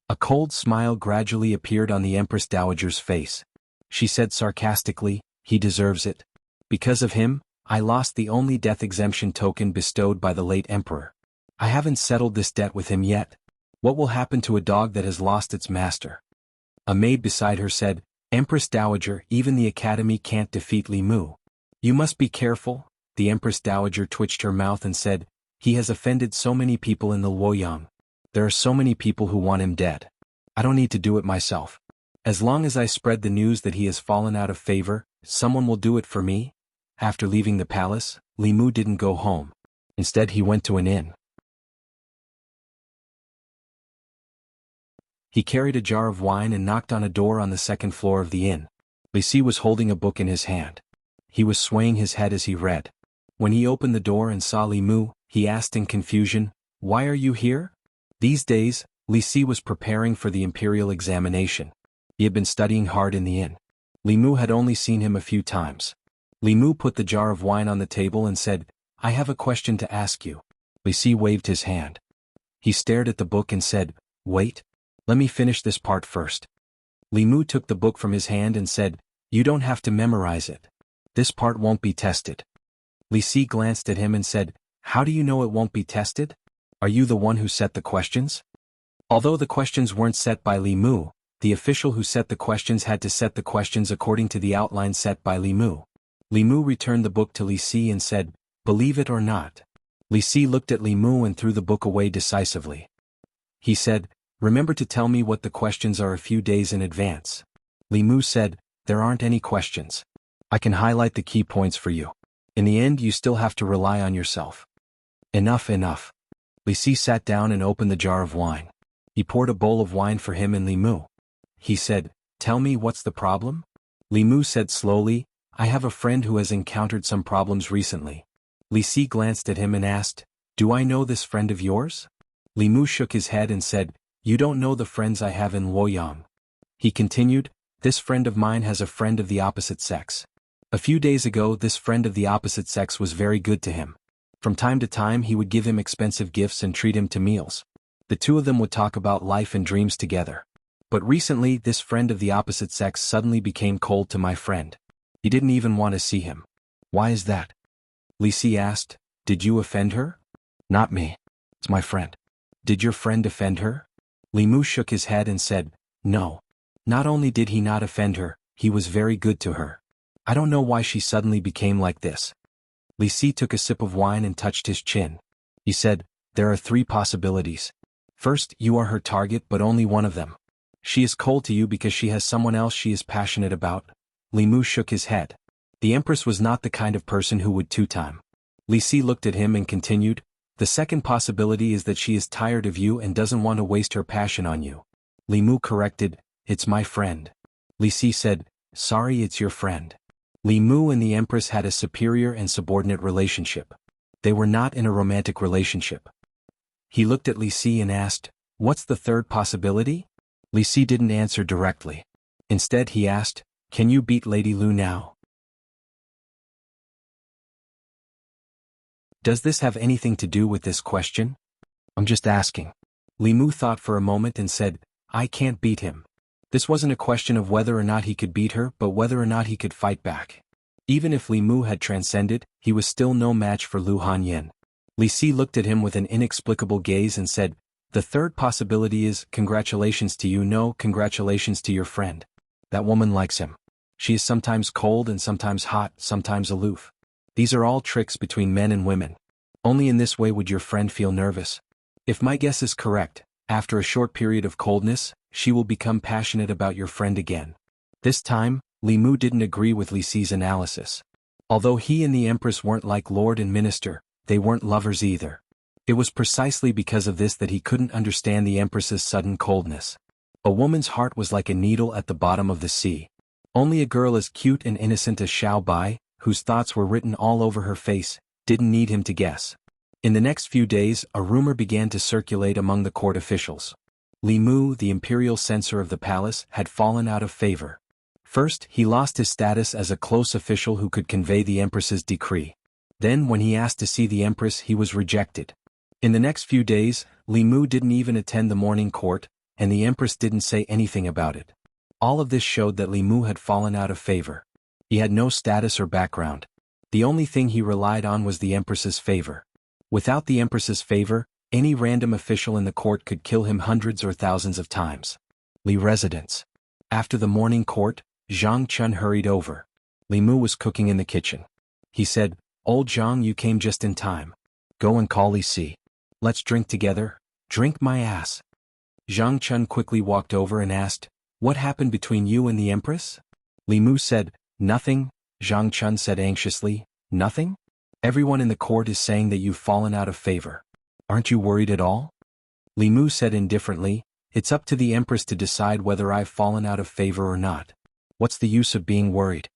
A cold smile gradually appeared on the Empress Dowager's face. She said sarcastically, "He deserves it. Because of him, I lost the only death exemption token bestowed by the late emperor. I haven't settled this debt with him yet. What will happen to a dog that has lost its master?" A maid beside her said, "Empress Dowager, even the academy can't defeat Li Mu. You must be careful." The Empress Dowager twitched her mouth and said, "He has offended so many people in the Luoyang. There are so many people who want him dead. I don't need to do it myself. As long as I spread the news that he has fallen out of favor, someone will do it for me." After leaving the palace, Li Mu didn't go home. Instead he went to an inn. He carried a jar of wine and knocked on a door on the second floor of the inn. Li Si was holding a book in his hand. He was swaying his head as he read. When he opened the door and saw Li Mu, he asked in confusion, "Why are you here?" These days, Li Si was preparing for the imperial examination. He had been studying hard in the inn. Li Mu had only seen him a few times. Li Mu put the jar of wine on the table and said, "I have a question to ask you." Li Si waved his hand. He stared at the book and said, "Wait. Let me finish this part first." Li Mu took the book from his hand and said, "You don't have to memorize it. This part won't be tested." Li Si glanced at him and said, "How do you know it won't be tested? Are you the one who set the questions?" Although the questions weren't set by Li Mu, the official who set the questions had to set the questions according to the outline set by Li Mu. Li Mu returned the book to Li Si and said, "Believe it or not." Li Si looked at Li Mu and threw the book away decisively. He said, "Remember to tell me what the questions are a few days in advance." Li Mu said, "There aren't any questions. I can highlight the key points for you. In the end you still have to rely on yourself." "Enough, enough." Li Si sat down and opened the jar of wine. He poured a bowl of wine for him and Li Mu. He said, "Tell me what's the problem?" Li Mu said slowly, "I have a friend who has encountered some problems recently." Li Si glanced at him and asked, "Do I know this friend of yours?" Li Mu shook his head and said, "You don't know the friends I have in Luoyang." He continued, "This friend of mine has a friend of the opposite sex. A few days ago this friend of the opposite sex was very good to him. From time to time he would give him expensive gifts and treat him to meals. The two of them would talk about life and dreams together. But recently this friend of the opposite sex suddenly became cold to my friend. He didn't even want to see him. Why is that?" Li Si asked, "Did you offend her?" "Not me. It's my friend." "Did your friend offend her?" Li Mu shook his head and said, "No. Not only did he not offend her, he was very good to her. I don't know why she suddenly became like this." Li Si took a sip of wine and touched his chin. He said, "There are 3 possibilities. First, you are her target but only one of them. She is cold to you because she has someone else she is passionate about." Li Mu shook his head. The Empress was not the kind of person who would two-time. Li Si looked at him and continued, "The second possibility is that she is tired of you and doesn't want to waste her passion on you." Li Mu corrected, "It's my friend." Li Si said, "Sorry, it's your friend." Li Mu and the Empress had a superior and subordinate relationship. They were not in a romantic relationship. He looked at Li Si and asked, "What's the third possibility?" Li Si didn't answer directly. Instead he asked, "Can you beat Lady Lu now?" Does this have anything to do with this question? I'm just asking. Li Mu thought for a moment and said, I can't beat him. This wasn't a question of whether or not he could beat her but whether or not he could fight back. Even if Li Mu had transcended, he was still no match for Lu Hanyin. Li Si looked at him with an inexplicable gaze and said, the third possibility is, congratulations to you, no, congratulations to your friend. That woman likes him. She is sometimes cold and sometimes hot, sometimes aloof. These are all tricks between men and women. Only in this way would your friend feel nervous. If my guess is correct, after a short period of coldness, she will become passionate about your friend again. This time, Li Mu didn't agree with Li Si's analysis. Although he and the Empress weren't like Lord and Minister, they weren't lovers either. It was precisely because of this that he couldn't understand the Empress's sudden coldness. A woman's heart was like a needle at the bottom of the sea. Only a girl as cute and innocent as Xiao Bai, whose thoughts were written all over her face, didn't need him to guess. In the next few days, a rumor began to circulate among the court officials. Li Mu, the imperial censor of the palace, had fallen out of favor. First, he lost his status as a close official who could convey the Empress's decree. Then, when he asked to see the Empress, he was rejected. In the next few days, Li Mu didn't even attend the morning court, and the Empress didn't say anything about it. All of this showed that Li Mu had fallen out of favor. He had no status or background. The only thing he relied on was the Empress's favor. Without the Empress's favor, any random official in the court could kill him hundreds or thousands of times. Li residence. After the morning court, Zhang Chun hurried over. Li Mu was cooking in the kitchen. He said, Old Zhang, you came just in time. Go and call Li Si. Let's drink together. Drink my ass. Zhang Chun quickly walked over and asked, What happened between you and the Empress? Li Mu said, Nothing. Zhang Chun said anxiously, Nothing? Everyone in the court is saying that you've fallen out of favor. Aren't you worried at all? Li Mu said indifferently, It's up to the Empress to decide whether I've fallen out of favor or not. What's the use of being worried?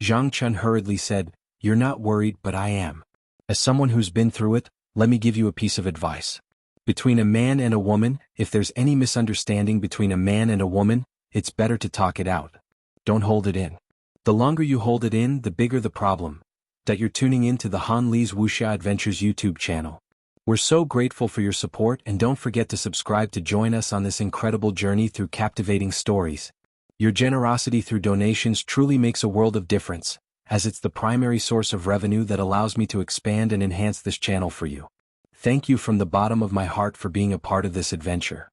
Zhang Chun hurriedly said, You're not worried, but I am. As someone who's been through it, let me give you a piece of advice. Between a man and a woman, if there's any misunderstanding between a man and a woman, it's better to talk it out. Don't hold it in. The longer you hold it in, the bigger the problem. That you're tuning in to the Han Li's Wuxia Adventures YouTube channel. We're so grateful for your support, and don't forget to subscribe to join us on this incredible journey through captivating stories. Your generosity through donations truly makes a world of difference, as it's the primary source of revenue that allows me to expand and enhance this channel for you. Thank you from the bottom of my heart for being a part of this adventure.